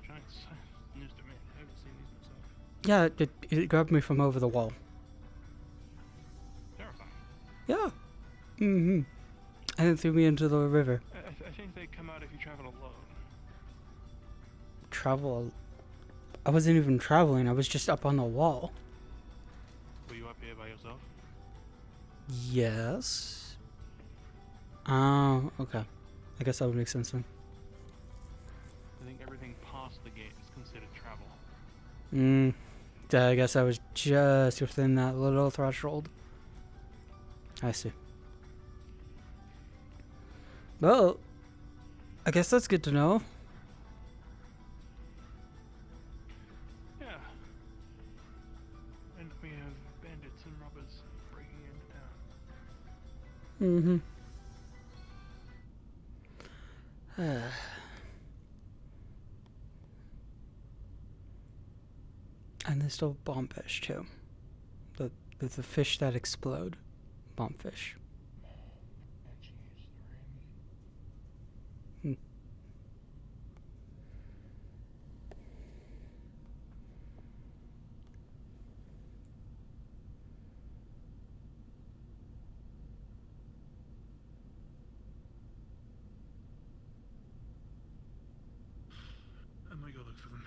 Giant scythe. News to me. I haven't seen these myself. Yeah, it grabbed me from over the wall. Terrifying. Yeah. Mm-hmm. And it threw me into the river. I think they come out if you travel alone. Travel. I wasn't even traveling. I was just up on the wall. Were you up here by yourself? Yes. Oh, okay. I guess that would make sense then. I think everything past the gate is considered travel. I guess I was just within that little threshold. I see. Well, I guess that's good to know. Yeah. And we have bandits and robbers breaking into town. And there's still bombfish too. The fish that explode. Bombfish. I might go look for them.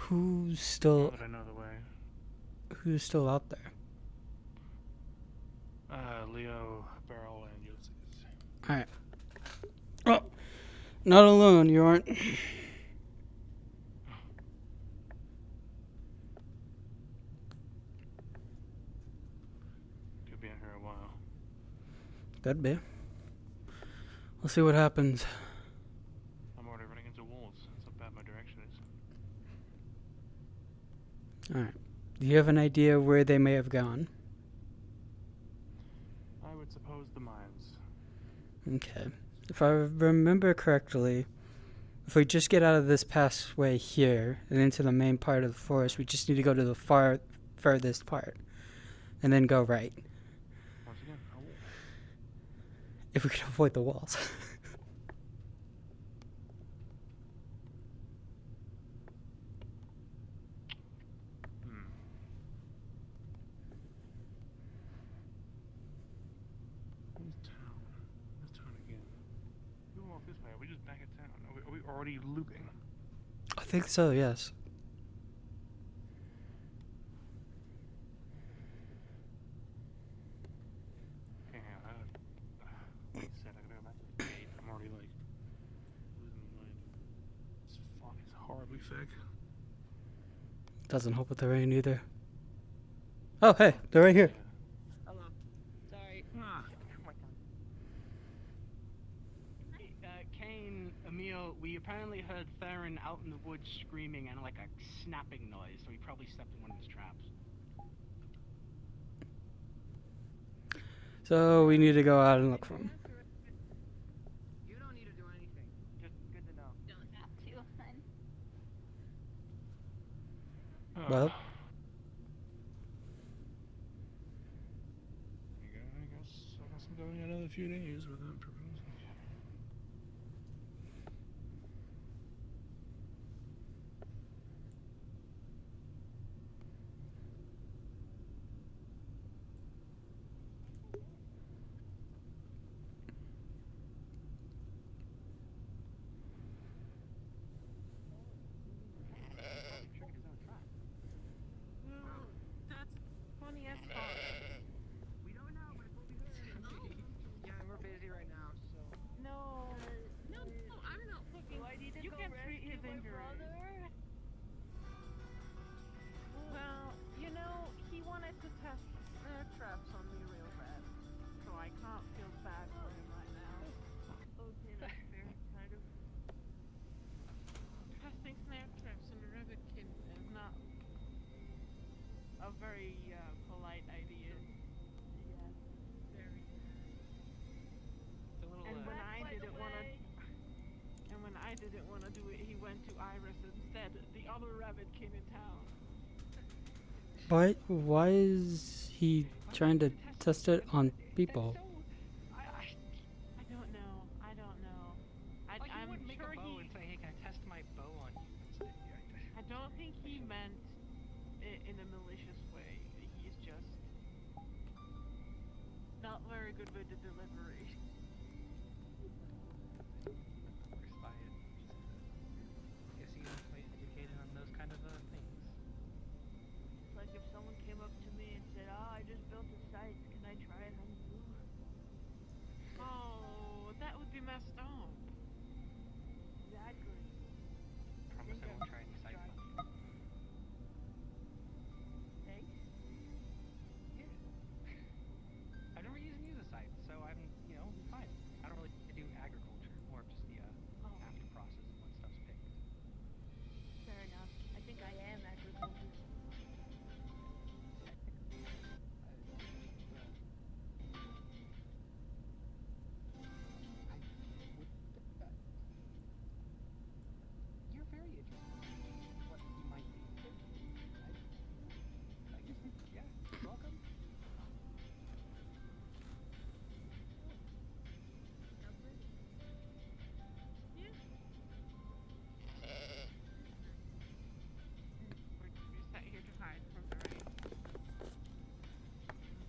Who's still? Now that I know the way. Who's still out there? Leo, Beryl, and Ulysses. All right. Well, not alone. You aren't. Could be in here a while. Could be. We'll see what happens. I'm already running into walls. That's how bad my direction is. All right. Do you have an idea where they may have gone? I would suppose the mines. Okay. If I remember correctly, if we just get out of this pathway here and into the main part of the forest, we just need to go to the furthest part and then go right. Once again, a wall. If we could avoid the walls. Wait, are we just back at town? Are we already looting? I think so, yes. Yeah, like I said, I gotta go back to the gate. I'm already like losing my mind. This fog is horribly thick. Doesn't help with the rain either. Oh, hey, they're right here. Hello. Sorry. Ah. Kane, Emil, we apparently heard Theron out in the woods screaming and like a snapping noise, so he probably stepped in one of his traps. So we need to go out and look for him. You don't need to do anything. Just good to know. Don't have to, hun. Well, I guess I'm going another few days without proposing. That's funny as fuck. We don't know, but we'll be there. Yeah, we're busy right now, so. No. No, I'm not fucking. You can treat his injuries. Well, you know, he wanted to test snare traps on me real bad, so I can't feel bad for him right now. Okay, that's fair, kind of. Testing snare traps on a rabbitkin is not a very polite idea. Yeah, very. And when I didn't want to, do it, he went to Iris instead, the other rabbitkin in town. why is he trying to test it on people? I don't know. I'm Make sure a bow he. and say, hey, can I test my bow on you instead? I don't think he meant it in a malicious way. He's just not very good with the delivery. Works by it. Guess he was quite educated on those kind of things. It's like if someone came up to me and said, "Oh, I just built a site. Can I try it on you?" Oh, that would be messed up. Exactly. Promise I won't try any sites on you. Thanks. Yeah. I've never even used a site, so I'm, fine. I don't really do agriculture, more of just the after process and when stuff's picked. Fair enough. I think I am agriculture. You're very interested in what he might be. I guess, yeah, welcome. We're sat here to hide from the rain.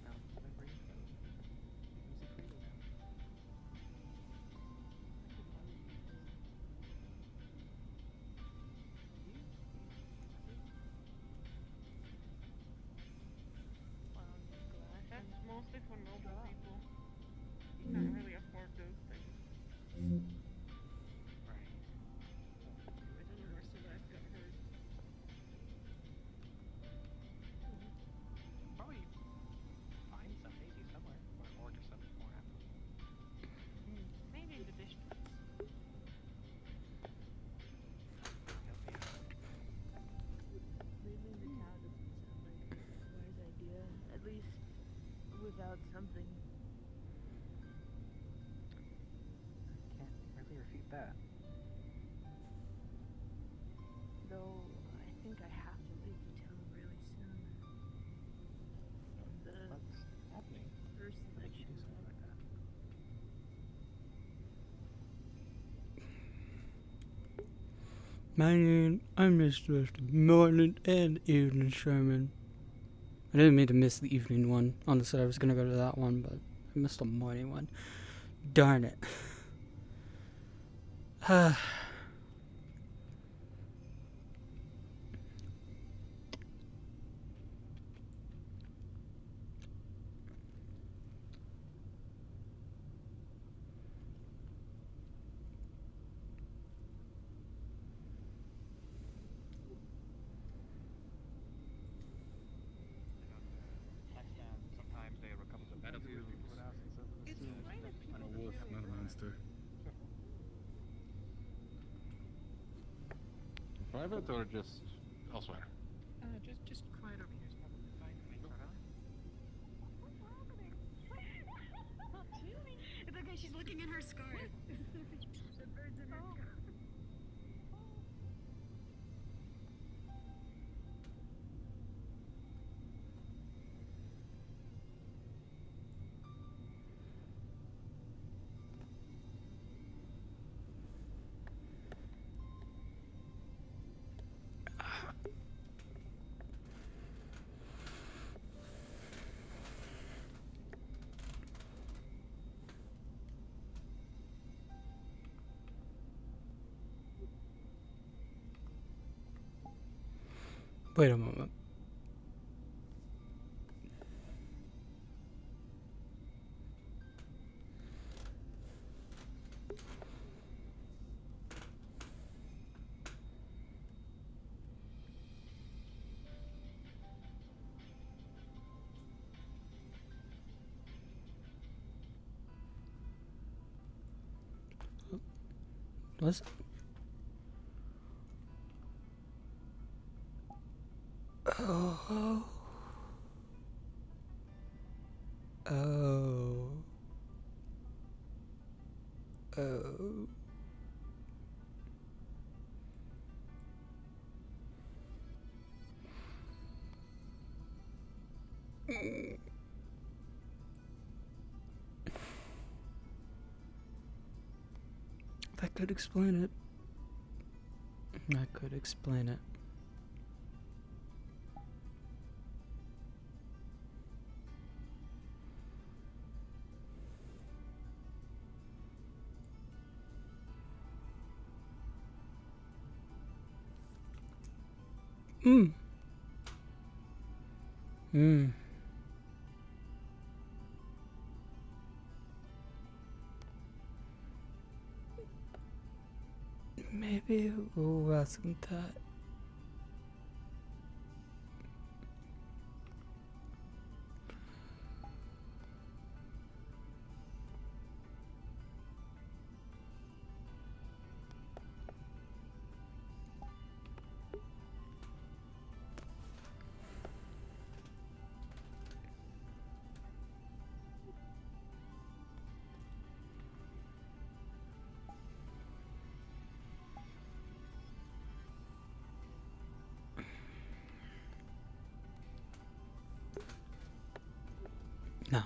No, whenever you go, use it freely now. That's mostly for noble people. You can't really afford those things. Right. I don't know where Celeste got hers. Probably find some maybe somewhere, or order some more after. Maybe in the district. Help me out. Leaving the town doesn't sound like a wise idea. At least without something. Can't really refute that. Though I think I have to leave the town really soon. What's happening? Person I that think you do something like that. Man, I missed the morning and evening sermon. I didn't mean to miss the evening one. Honestly, I was gonna go to that one, but I missed the morning one. Darn it. Sometimes they become the battlefield. I'm a wolf, not a monster. Private or just elsewhere? Just quiet over here is probably fine. It's okay, she's looking at her scarf. The bird's in her scarf. Wait a moment. What's... Oh. Oh. Oh. That could explain it. That could explain it. Maybe it wasn't that. No,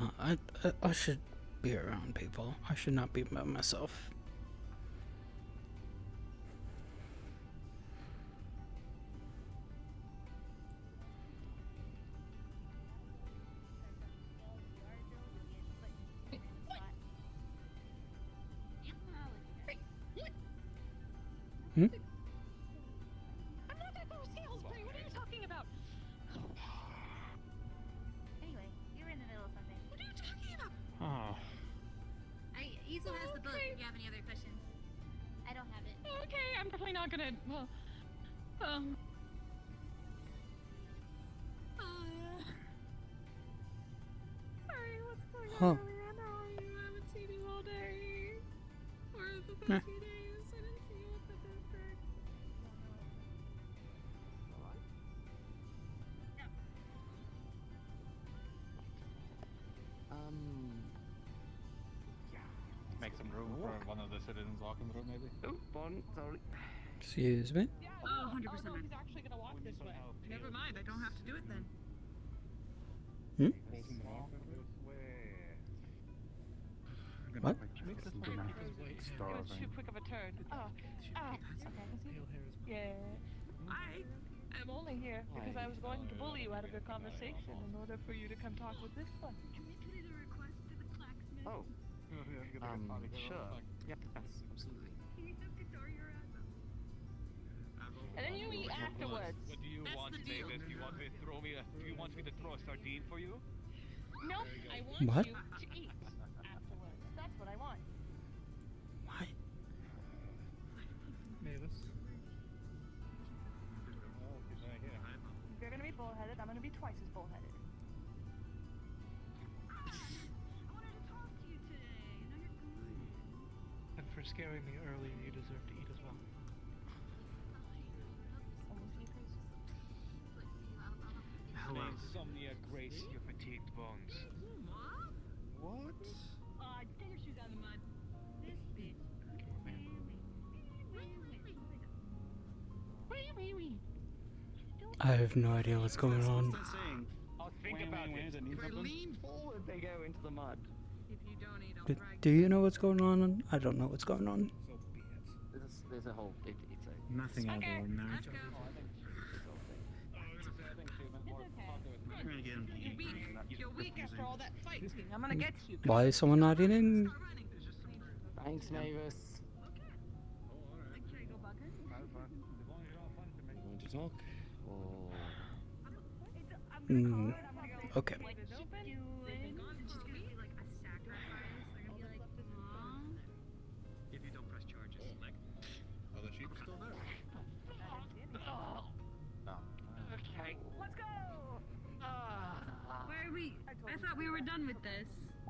I should be around people. I should not be by myself. Hmm? I'm not gonna throw a scale spray. What are you talking about? Anyway, you're in the middle of something. What are you talking about? Oh. Easel has the book if you have any other questions. I don't have it. Okay, I'm definitely not gonna. Well, Sorry, what's going on? Huh. How are you? I haven't seen you all day. Or the past few days. I didn't see you at the birthday. Make some room for one of the citizens walking through, maybe? Oh, pardon, sorry. Excuse me? Oh, 100%. he's actually gonna walk this way. Never mind, I don't have to do it then. Hmm? What? It was too quick of a turn. Yeah. I'm only here because I was going to bully you out of your conversation in order for you to come talk with this one. Can we put in a request to the clacksmith? Oh. Sure. Yes. Can we have the And then you eat afterwards. What do you want, Mavis? Do you want me to throw a sardine for you? No, I want What? you to eat afterwards. That's what I want. Why? Mavis. If you're gonna be bullheaded, I'm gonna be twice as bullheaded. And for scaring me earlier, you deserve to eat as well. May insomnia grace your fatigued bones. What? Get your shoes out of the mud. This bitch. I have no idea what's going on. I'll think about it. If I lean forward, they go into the mud. If you don't eat, I'll Do you know what's going on? I don't know what's going on. There's a whole. It's a. Nothing out of the ordinary. Let's go. We're gonna get him to eat. You're weak after all that fighting. I'm gonna get you. Why is someone not eating? Thanks, Mavis. Okay, go bugger. You want to talk? Or... Okay. If you don't press charges, like... Oh, the sheep are still there. Okay. Let's go. Where are we? I thought we were done with this.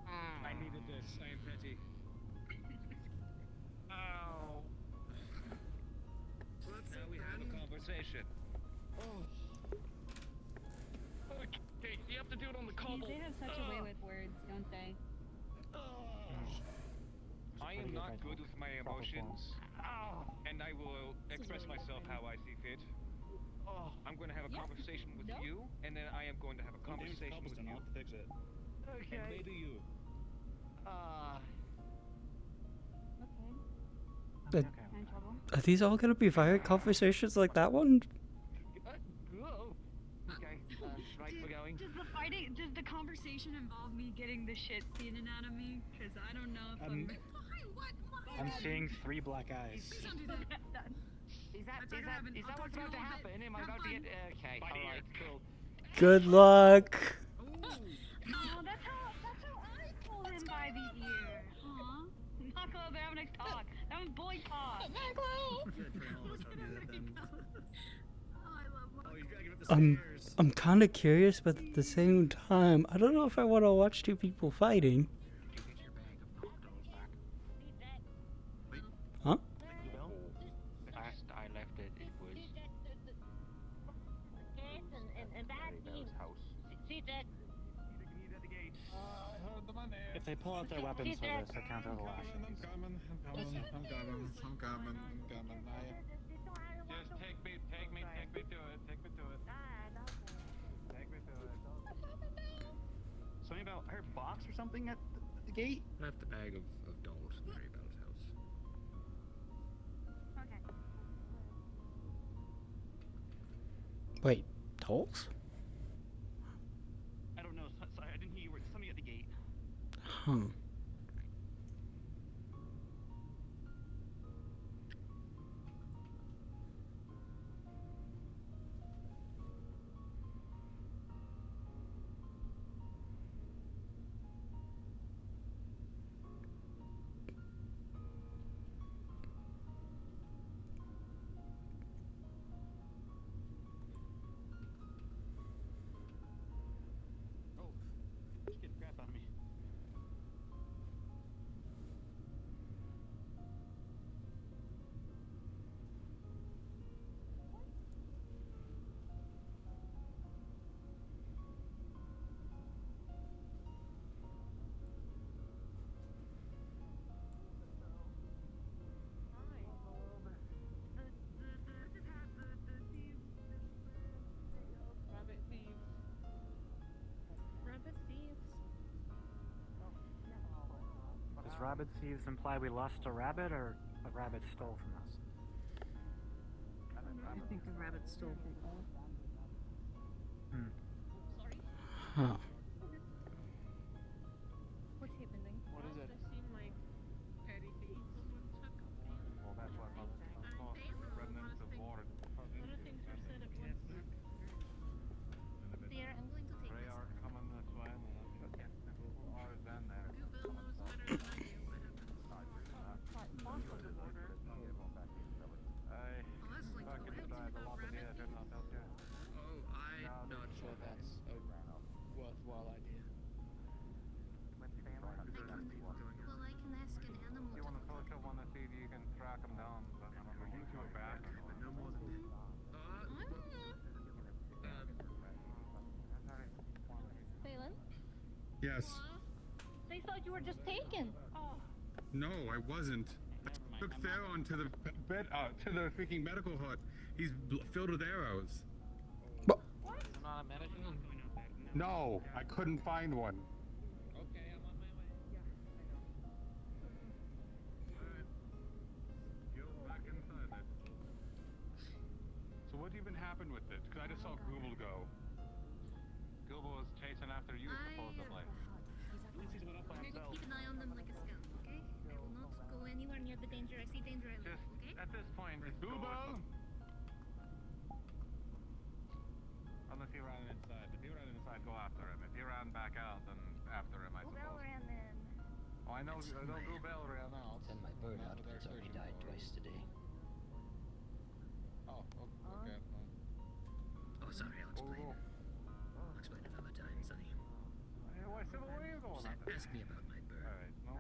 I needed this. I am petty. Ow. Now we have a conversation. Okay, you have to do it on the cobble. They have such a way with words, don't they? I am not good with my emotions, and I will express myself how I see fit. I'm going to have a conversation with you, and then I am going to have a conversation with you. Fix it. Okay. And maybe you. But In trouble? are these all gonna be violent conversations like that one? Okay, right, we're going. Does the conversation involve me getting the shit beaten out of me? Because I don't know if I'm... I'm seeing 3 black eyes. Is that what's about to happen? Am I about to get... Okay, alright, cool. Good luck. No, that's how I pull him by the ear. Aw. Naklo, they're having a talk. That was boy talk. Naklo! I'm kind of curious, but at the same time, I don't know if I want to watch two people fighting. Huh? Last I left it, it was Bell's house. If they pull out their weapons for this, I count as a lash. I'm coming. Just take me to it. Something about her box or something at the gate? Left the bag of dolls in Mary Bell's house. Okay. Wait, dolls? I don't know. Sorry, I didn't hear you. Something at the gate. Huh. Just get the crap out of me. Does rabbit thieves imply we lost a rabbit, or a rabbit stole from us? I think the rabbit stole from all. Huh. What's happening? What is it? They seem like petty thieves. Well, that's what Yes. They thought you were just taken. Oh. No, I wasn't. I took Theron to the bed, to the freaking medical hut. He's filled with arrows. I'm not a medicine. No, I couldn't find one. Okay, I'm on my way. Go back inside it. So what even happened with it? Because I just saw Google go. Google was chasing after you, supposedly. I'm here to keep an eye on them like a scout, okay? I will not go anywhere near the danger. I see danger, I leave, okay? At this point, Google! Unless he ran inside. If he ran inside, go after him. If he ran back out, then after him, I suppose. ran in. Oh, I know Goobel ran out. Send my bird out if it's already died twice today. Oh, okay. Oh, sorry, I'll explain. I'll explain another time, Sonny. Why civil war you going on? Ask me about my bird. Alright, no.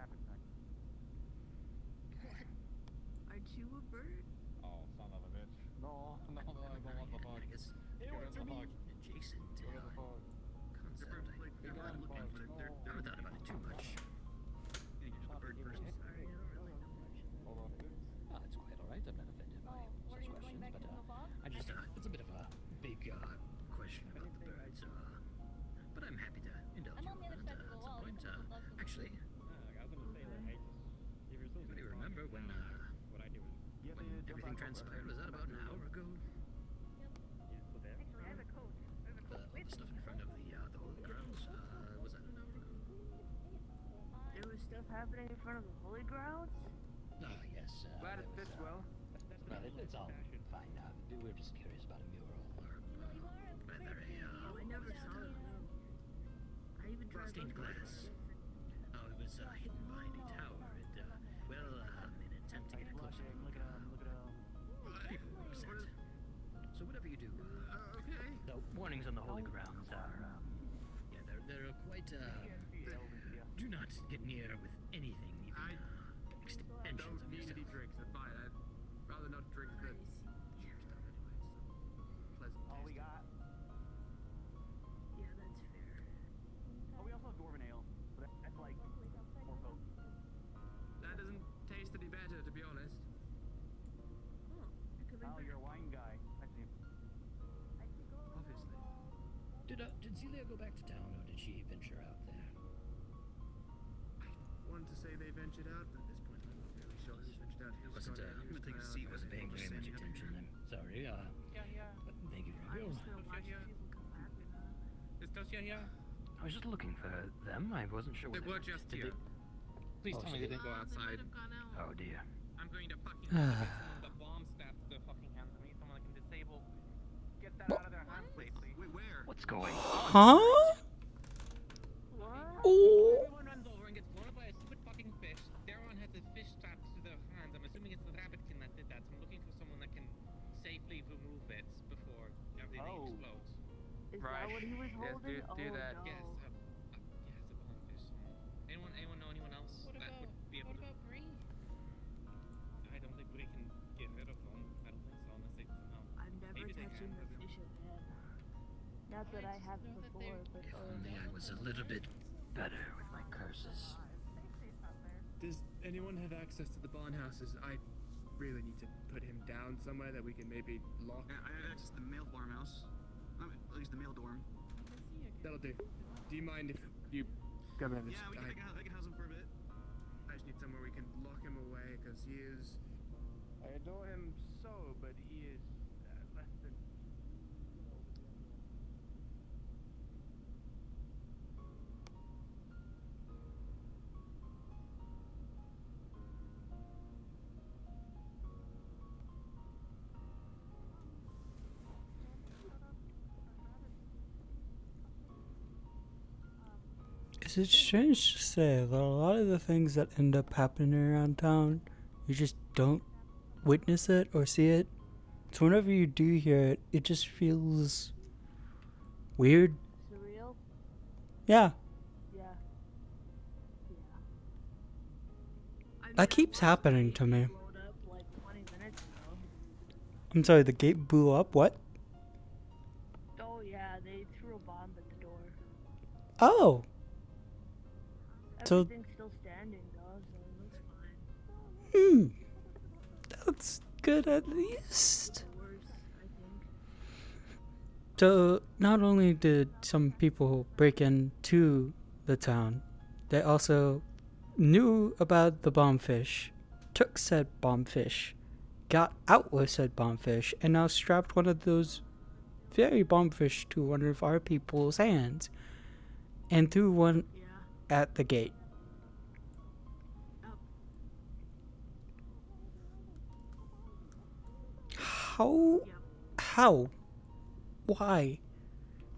Aren't you a bird? Oh, son of a bitch. No, I don't want the fuck. I guess Get rid of the fuck. adjacent Get rid of the fuck. concept. I haven't thought about it too much. You're just a bird person. Sorry, I don't really know much. Hold on. Oh, it's quite alright. I'm not offended by such questions, but I just, it's a bit of a big question about the birds. But I'm happy to indulge you in it at some point. Actually, anybody remember when everything transpired? Was that about an hour ago? Actually, I have a coat. All the stuff in front of the holy grounds. Was that an hour ago? There was stuff happening in front of the holy grounds? Ah, yes. Glad it fits well. Well, it's all fine. We were just curious about a mural or rather Oh, I never saw it. I even tried stained glass. Oh, it was hidden behind a tower. It, well, in an attempt to get a closer look, people were upset. So whatever you do, okay. The warnings on the holy grounds are, yeah, they're quite, do not get near with anything, even extensions of yourself. Drinks, that's fine. I'd rather not drink the cheer stuff anyway. It's pleasant. All we got. Yeah, that's fair. Oh, we also have Dwarven Ale. But that's like more potent. That doesn't taste any better, to be honest. Oh, you're a wine guy. I see. Obviously. Did Zelia go back to town, or did she venture out there? I wanted to say they ventured out, but at this point I'm not really sure who's ventured out. Wasn't take a seat. Wasn't paying very much attention. I'm sorry. But thank you for your Is Dosia here? I was just looking for them. I wasn't sure. They were just here. Please tell me they didn't go outside. Oh dear. I'm going to fucking get someone the bomb strapped to their fucking hands. I need someone that can disable. Get that out of their hands, please. Wait, where? What's going Huh? Oh. Everyone runs over and gets blown up by a stupid fucking fish. Theron has his fish strapped to their hands. I'm assuming it's the rabbitkin that did that. So I'm looking for someone that can safely remove it before everything explodes. Is that what he was holding? do that. No. Yes. Yeah, it's a bonefish. Anyone know anyone else that would be able to? Bree? I don't think Bree can get rid of them. I don't think so unless they somehow. I'm never Maybe they touching can. the fish again. Not that I have before, but If only I was a little bit better with my curses. Does anyone have access to the barn houses? I really need to put him down somewhere that we can maybe lock. I have access to the male farmhouse. At least the male dorm. That'll do. Do you mind if you come in? Yeah, I can house him for a bit. I just need somewhere we can lock him away because he is. I adore him so, but he is less than. Is it strange to say that a lot of the things that end up happening around town, you just don't witness it or see it? So whenever you do hear it, it just feels weird. Surreal? Yeah. Yeah. That keeps happening to me. Blowed up like 20 minutes ago. I'm sorry, the gate blew up? What? Oh yeah, they threw a bomb at the door. Oh. So, Everything's still standing, though, so that's fine. that's good at least. Worse, I think. So, not only did some people break into the town, they also knew about the bombfish, took said bombfish, got out with said bombfish, and now strapped one of those very bombfish to one of our people's hands and threw one at the gate. How? Why?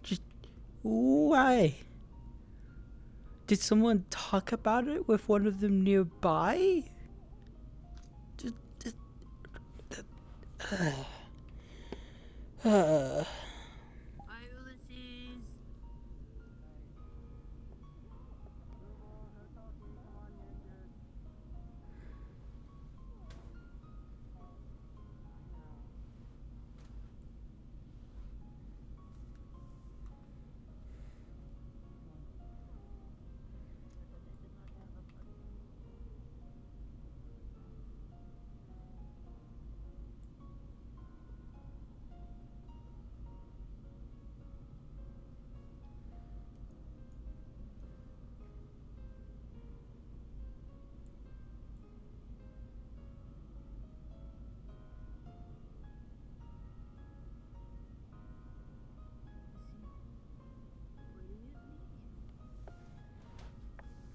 Just why? Did someone talk about it with one of them nearby?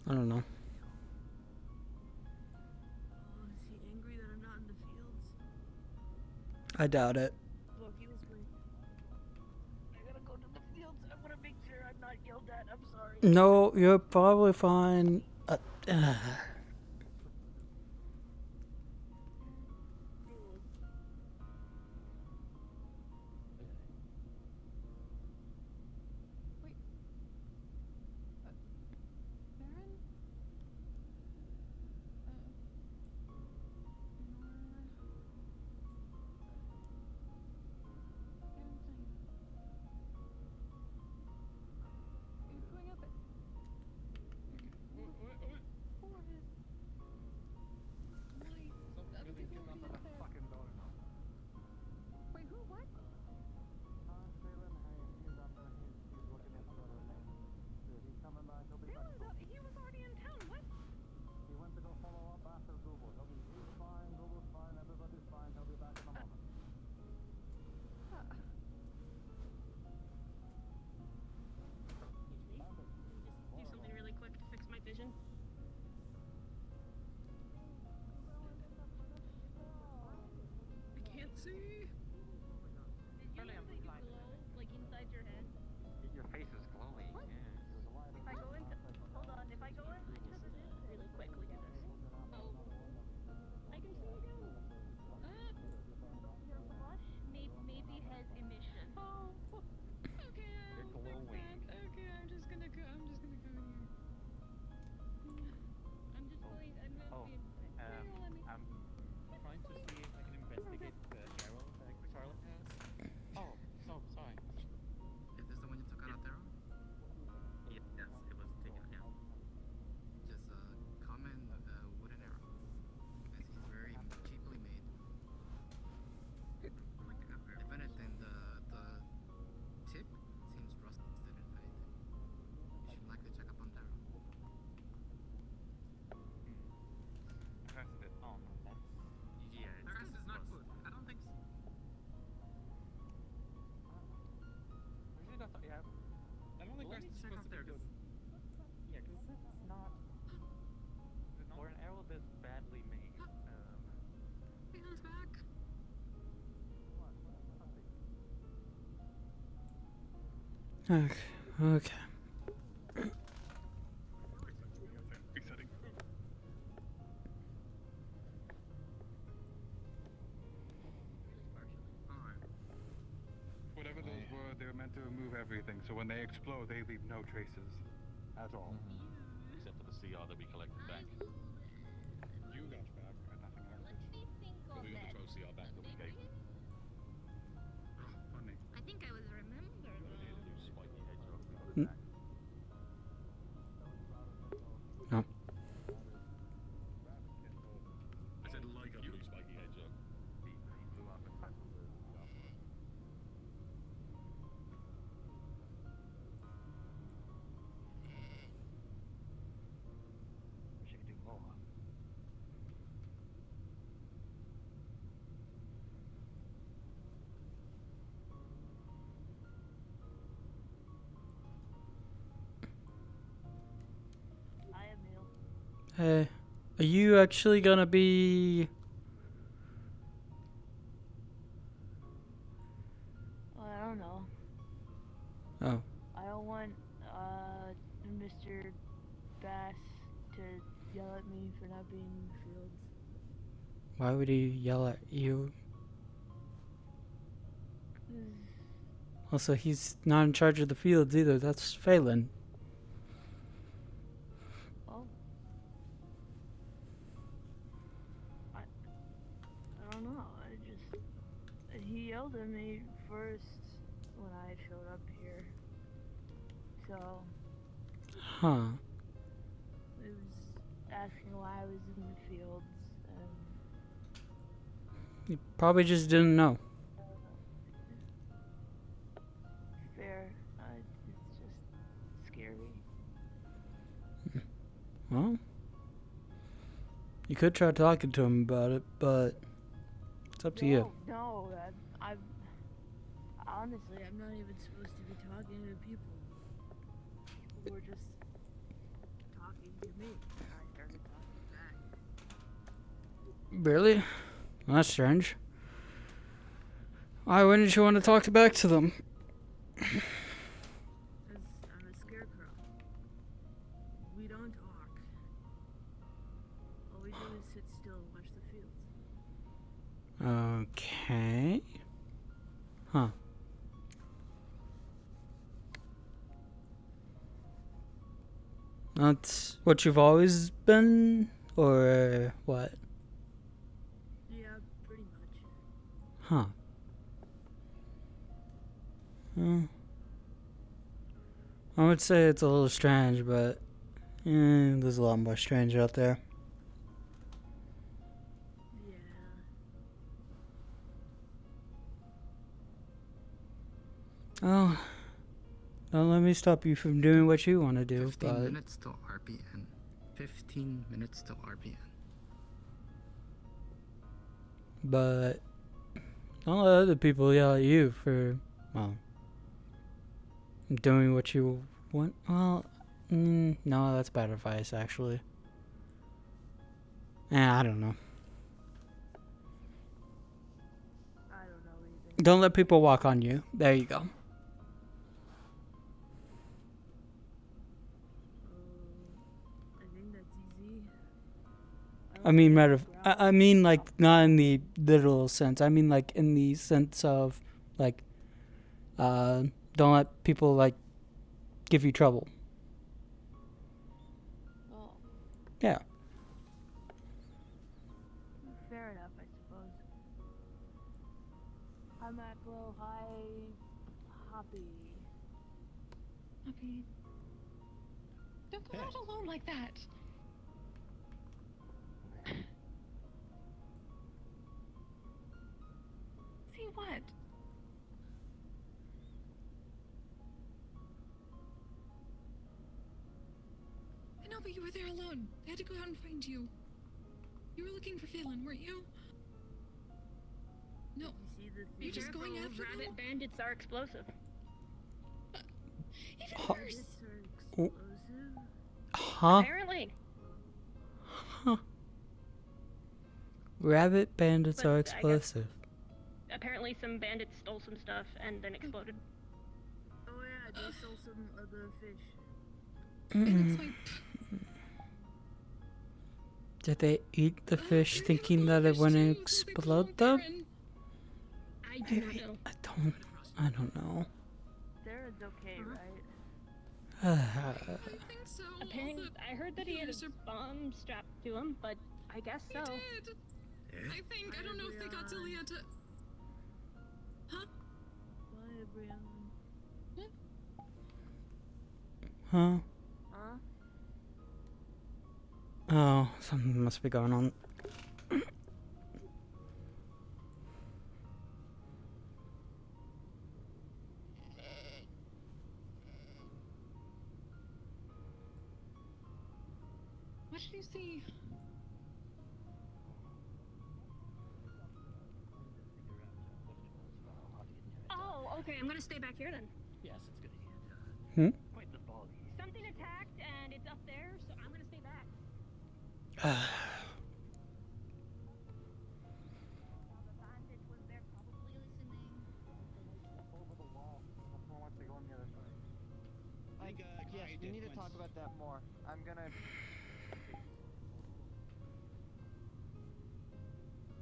I don't know. Oh, is he angry that I'm not in the fields? I doubt it. Look, he was great. I gotta go to the fields. I wanna make sure I'm not yelled at. I'm sorry. No, you're probably fine. Do something really quick to fix my vision. I can't see. Like inside your head. Your face is glowing. What? Yeah. If I go into, hold on, if I go into really quick, look at this. I can see you. Your blush maybe has emission. Oh, okay. You're glowing. Okay, I'm just gonna go here. I'm just going. I'm gonna Oh, be. I'm trying to see if I can investigate the Cheryl that Charlotte has. Oh, sorry. Is this the one you took out of Thero? Yes, it was taken out. Just a common wooden arrow. As he's very cheaply made. If anything, the tip seems rusted and faded. You should likely check up on Thero. Rested. Oh no, that's yeah. The rest is not good. I don't think so. Usually not. Yeah. I don't think Let rest me is check supposed up to there, be good. Yeah, because it's not. For an arrow that's badly made. Hands back. Okay. Whatever those were, they were meant to remove everything, so when they explode, they leave no traces at all. Except for the CR that we collected back. You got back, but nothing happened. But we got the 12 CR back that we gave them. Funny. I think I was remember We needed a new spiky hedgehog we got Mm. it back. No. Hey, are you actually gonna be... Well, I don't know. Oh. I don't want, Mr. Bass to yell at me for not being in the fields. Why would he yell at you? Also, he's not in charge of the fields either. That's Phelan. Oh. I don't know. He yelled at me first when I showed up here. So. Huh. He was asking why I was in the fields, and You probably just didn't know. fair. It's just scary. Well, you could try talking to him about it, but it's up to you. No, honestly, I'm not even supposed to be talking to people. We're just talking to me. I started talking back. Really? That's strange. Why wouldn't you want to talk back to them? Because I'm a scarecrow. We don't talk. All we do is sit still and watch the fields. Okay. Huh. That's what you've always been? Or what? Yeah, pretty much. Huh. I would say it's a little strange, but there's a lot more strange out there. Oh, don't let me stop you from doing what you want to do. 15 minutes till RPN. 15 minutes till RPN. But don't let other people yell at you for, well, doing what you want. Well, no, that's bad advice, actually. I don't know. I don't know either. Don't let people walk on you. There you go. I think that's easy. I mean, like, not in the literal sense. I mean, like, in the sense of, like, don't let people, like, give you trouble. Oh. Yeah. Fair enough, I suppose. I'm at low high hoppy. Hoppy. Don't go out alone like that. See what? I know, but you were there alone. They had to go out and find you. You were looking for Phelan, weren't you? No. You're just going after rabbit them? bandits are explosive. Even worse. Huh? Apparently. Huh. Rabbit bandits But are I guess- explosive. Apparently some bandits stole some stuff and then exploded. Oh yeah, they stole some of the fish. And it's like, Did they eat the fish thinking that it wouldn't explode them? I do not know. I don't know. Darren's okay, right? Apparently, I heard that he had a bomb strapped to him, but I guess so. I think. I don't know if they got to Leah to... Huh? Bye, Brianna. Huh? Huh? Oh, something must be going on. What did you see? Oh, okay, I'm gonna stay back here then. Yes, it's good. Hmm? Quite the ball. Something attacked and it's up there, so I'm gonna stay back. Yes, we need to talk about that more. I'm gonna...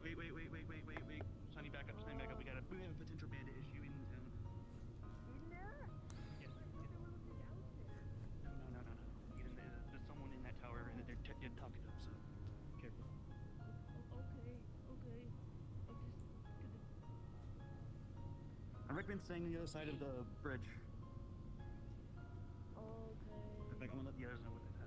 Wait. Sunny, back up. We have a potential bandit issue in town. In there? Yes. No. There's someone in that tower, and they're talking to him, so careful. Okay. I'm just gonna... I recommend staying on the other side of the bridge. Okay. In fact, I'm gonna let the others know what's happening.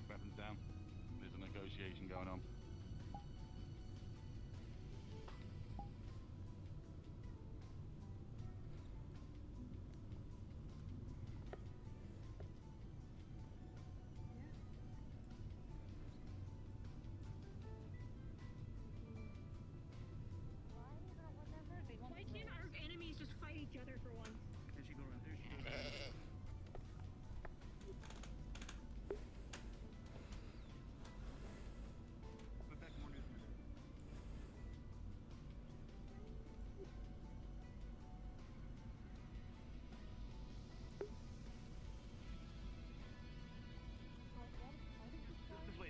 Weapons down. There's a negotiation going on. Why can't our enemies just fight each other for once? There she goes. Put back more news.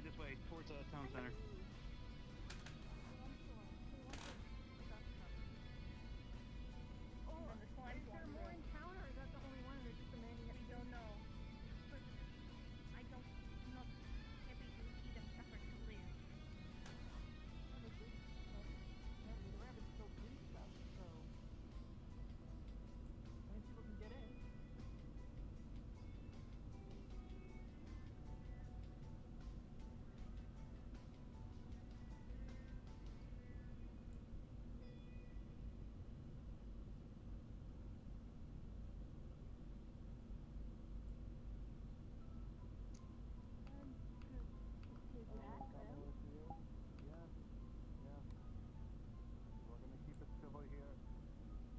This way, towards town center. Oh, is there more in town, or is that the only one? They're just demanding it. We don't know. But I don't not happy to see them suffer to live. The rabbits still do stuff, so... I mean, people can get in. We're gonna keep it civil here.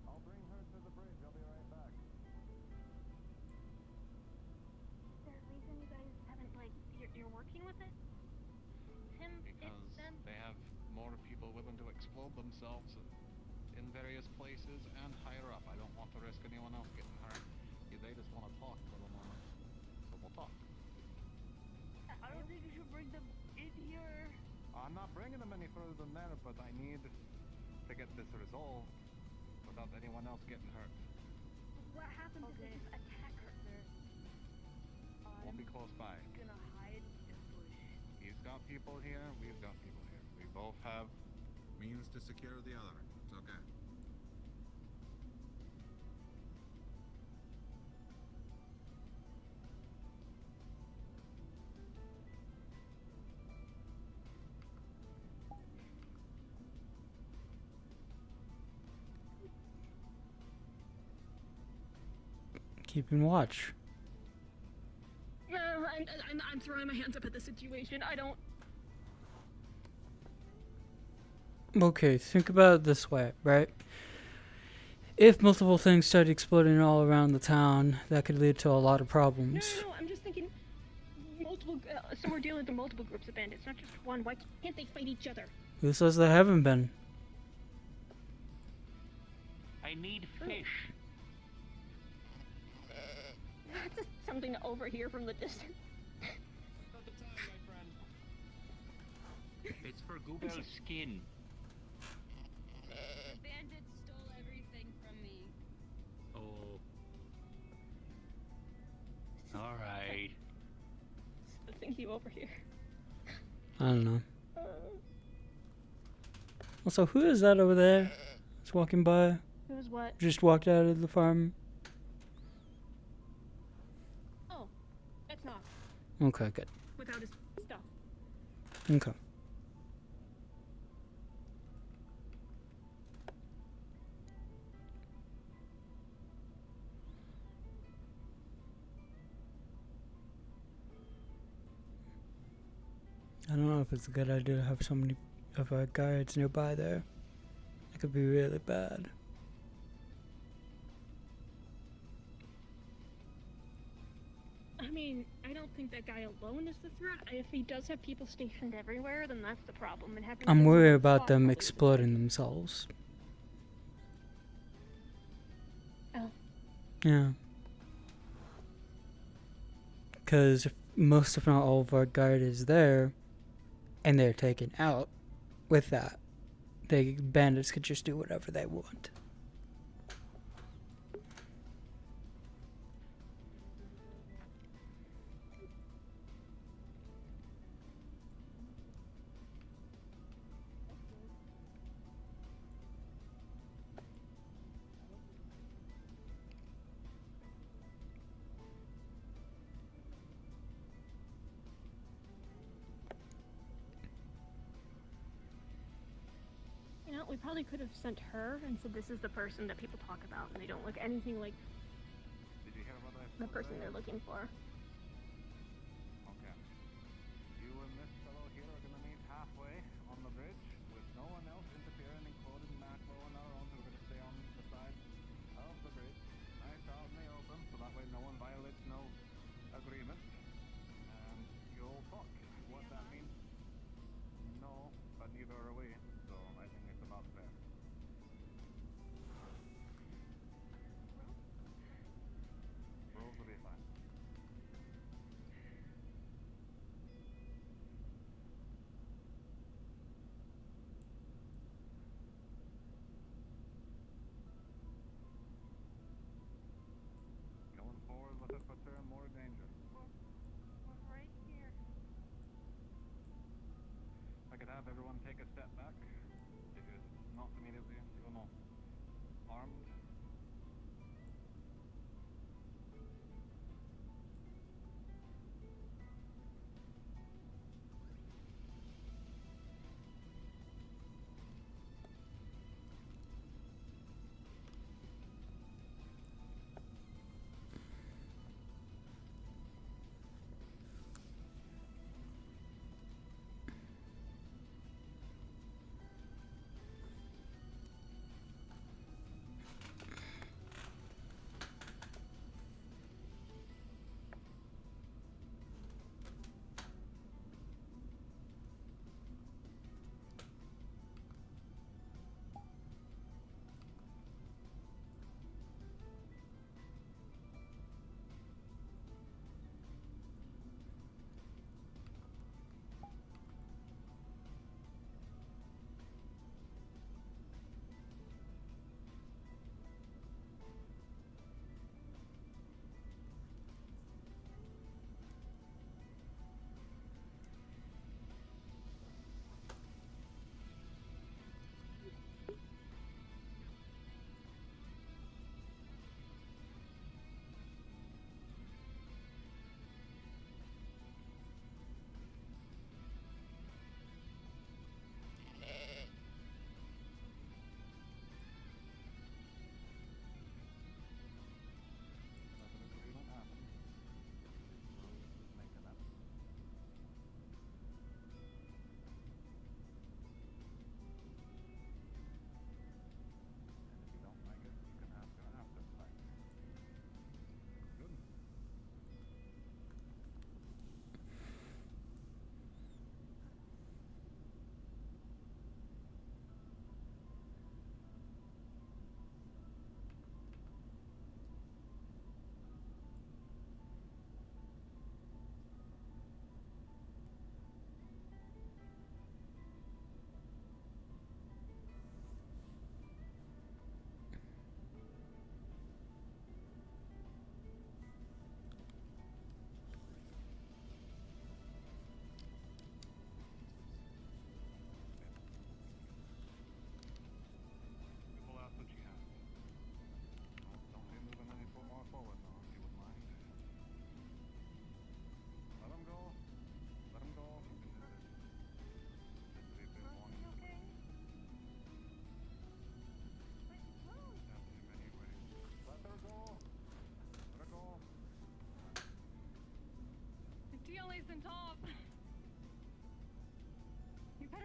I'll bring her to the bridge. I'll be right back. Is there a reason you guys haven't, like, you're working with it? Tim, Because they have more people willing to explode themselves in various places and higher up. I don't want to risk anyone else getting hurt. They just want to talk for the moment. So we'll talk. I don't think you should bring them in here. I'm not bringing them any further than there, but I need to get this resolved without anyone else getting hurt. What happens if they just attack her? will be close by. Gonna hide in a bush. He's got people here, we've got people here. We both have Means to secure the other. It's okay. Keeping watch. I'm throwing my hands up at the situation. I don't. Okay, think about it this way, right? If multiple things start exploding all around the town, that could lead to a lot of problems. No, I'm just thinking multiple. So we're dealing with multiple groups of bandits, not just one. Why can't they fight each other? Who says they haven't been? I need fish. That's just something to overhear from the distance. It's for Google's skin. The bandits stole everything from me. Oh. Alright. The thing you overhear. I don't know. Also, who is that over there? Just walking by. Who's what? Just walked out of the farm. Oh, that's not. Okay, good. Without his stuff. Okay. I don't know if it's a good idea to have so many of our guards nearby there. It could be really bad. I mean, I don't think that guy alone is the threat. If he does have people stationed everywhere, then that's the problem. And having I'm them worried in one about spot them probably- exploding themselves. Oh. Yeah. Because if most, if not all, of our guard is there, and they're taken out with that, the bandits could just do whatever they want. You know, we probably could have sent her and said this is the person that people talk about, and they don't look anything like Did you hear what I the person they're looking for. Okay. You and this fellow here are gonna meet halfway on the bridge with no one else interfering, including Macro and our own, who are gonna stay on the side of the bridge. Nice out in the open, so that way no one violates no agreement. And you'll talk. What that means? No, but neither are we. So I think it's about fair. Rules will be fine. Going forward with it puts her in more danger. We're right here. I could have everyone take a step back. If it's not immediately, you know, armed.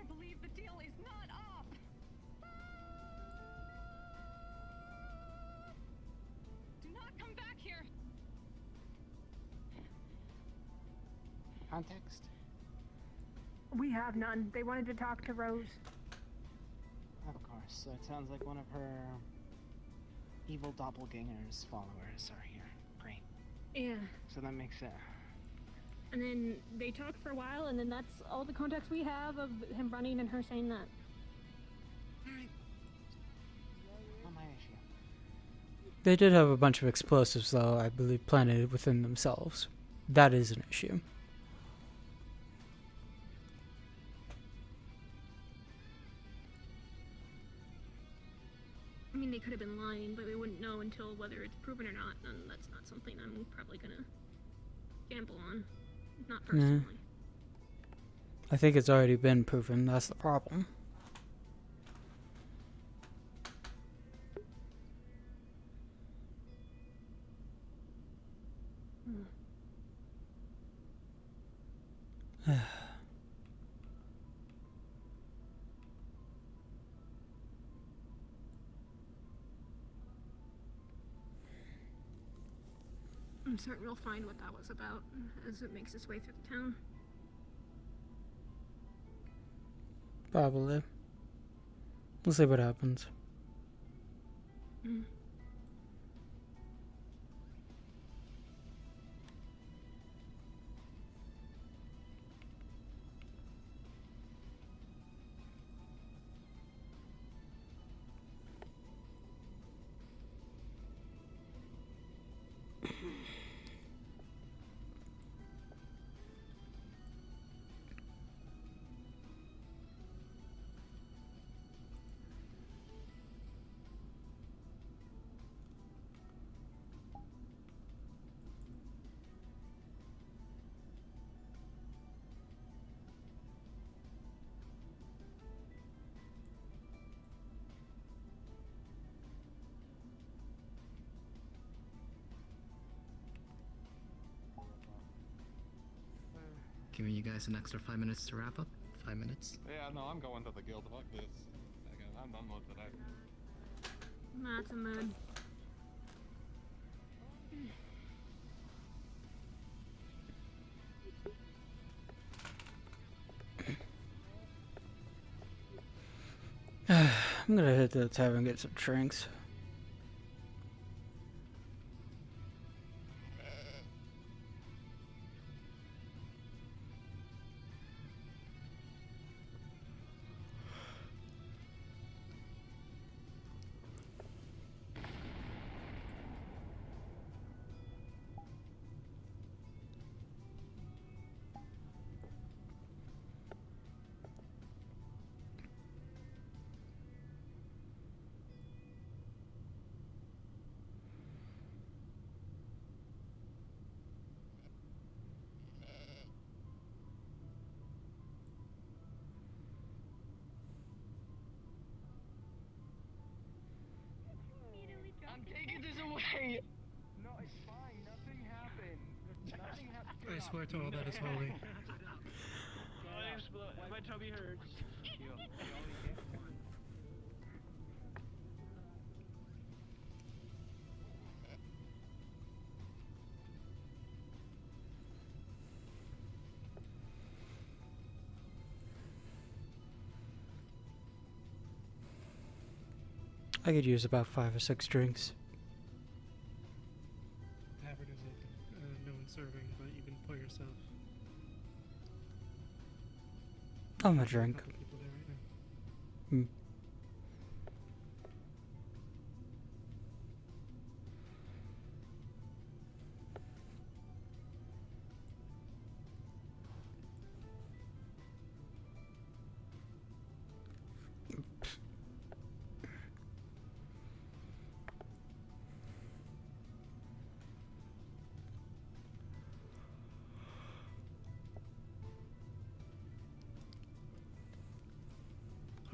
better believe the deal is not up. Do not come back here. Context? We have none. They wanted to talk to Rose. Of course. So it sounds like one of her evil doppelganger's followers are here. Great. Yeah. So that makes it. And then they talked for a while, and then that's all the context we have of him running and her saying that. Alright. Not my issue. They did have a bunch of explosives, though, I believe, planted within themselves. That is an issue. I mean, they could have been lying, but we wouldn't know until whether it's proven or not, and that's not something I'm probably gonna gamble on. Not personally. I think it's already been proven. That's the problem. I'm certain we'll find what that was about as it makes its way through the town. Probably. We'll see what happens. Mm. Giving you guys an extra 5 minutes to wrap up. 5 minutes. Yeah, no, I'm going to the guild. Fuck this. I'm done with today. That's a mood. I'm gonna hit the tavern and get some drinks. I'm taking this away! No, it's fine. Nothing happened. Nothing happened. I swear to all that is holy. My tummy hurts. I could use about 5 or 6 drinks. Tavern is open. No one's serving, but you can pour yourself. I'm a drink. Couple people there right now. Hmm.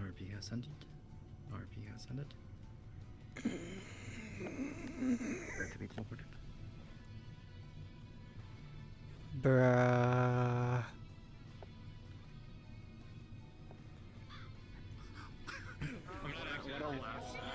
RP has ended. RP has ended. Where to be teleported? Bruh. last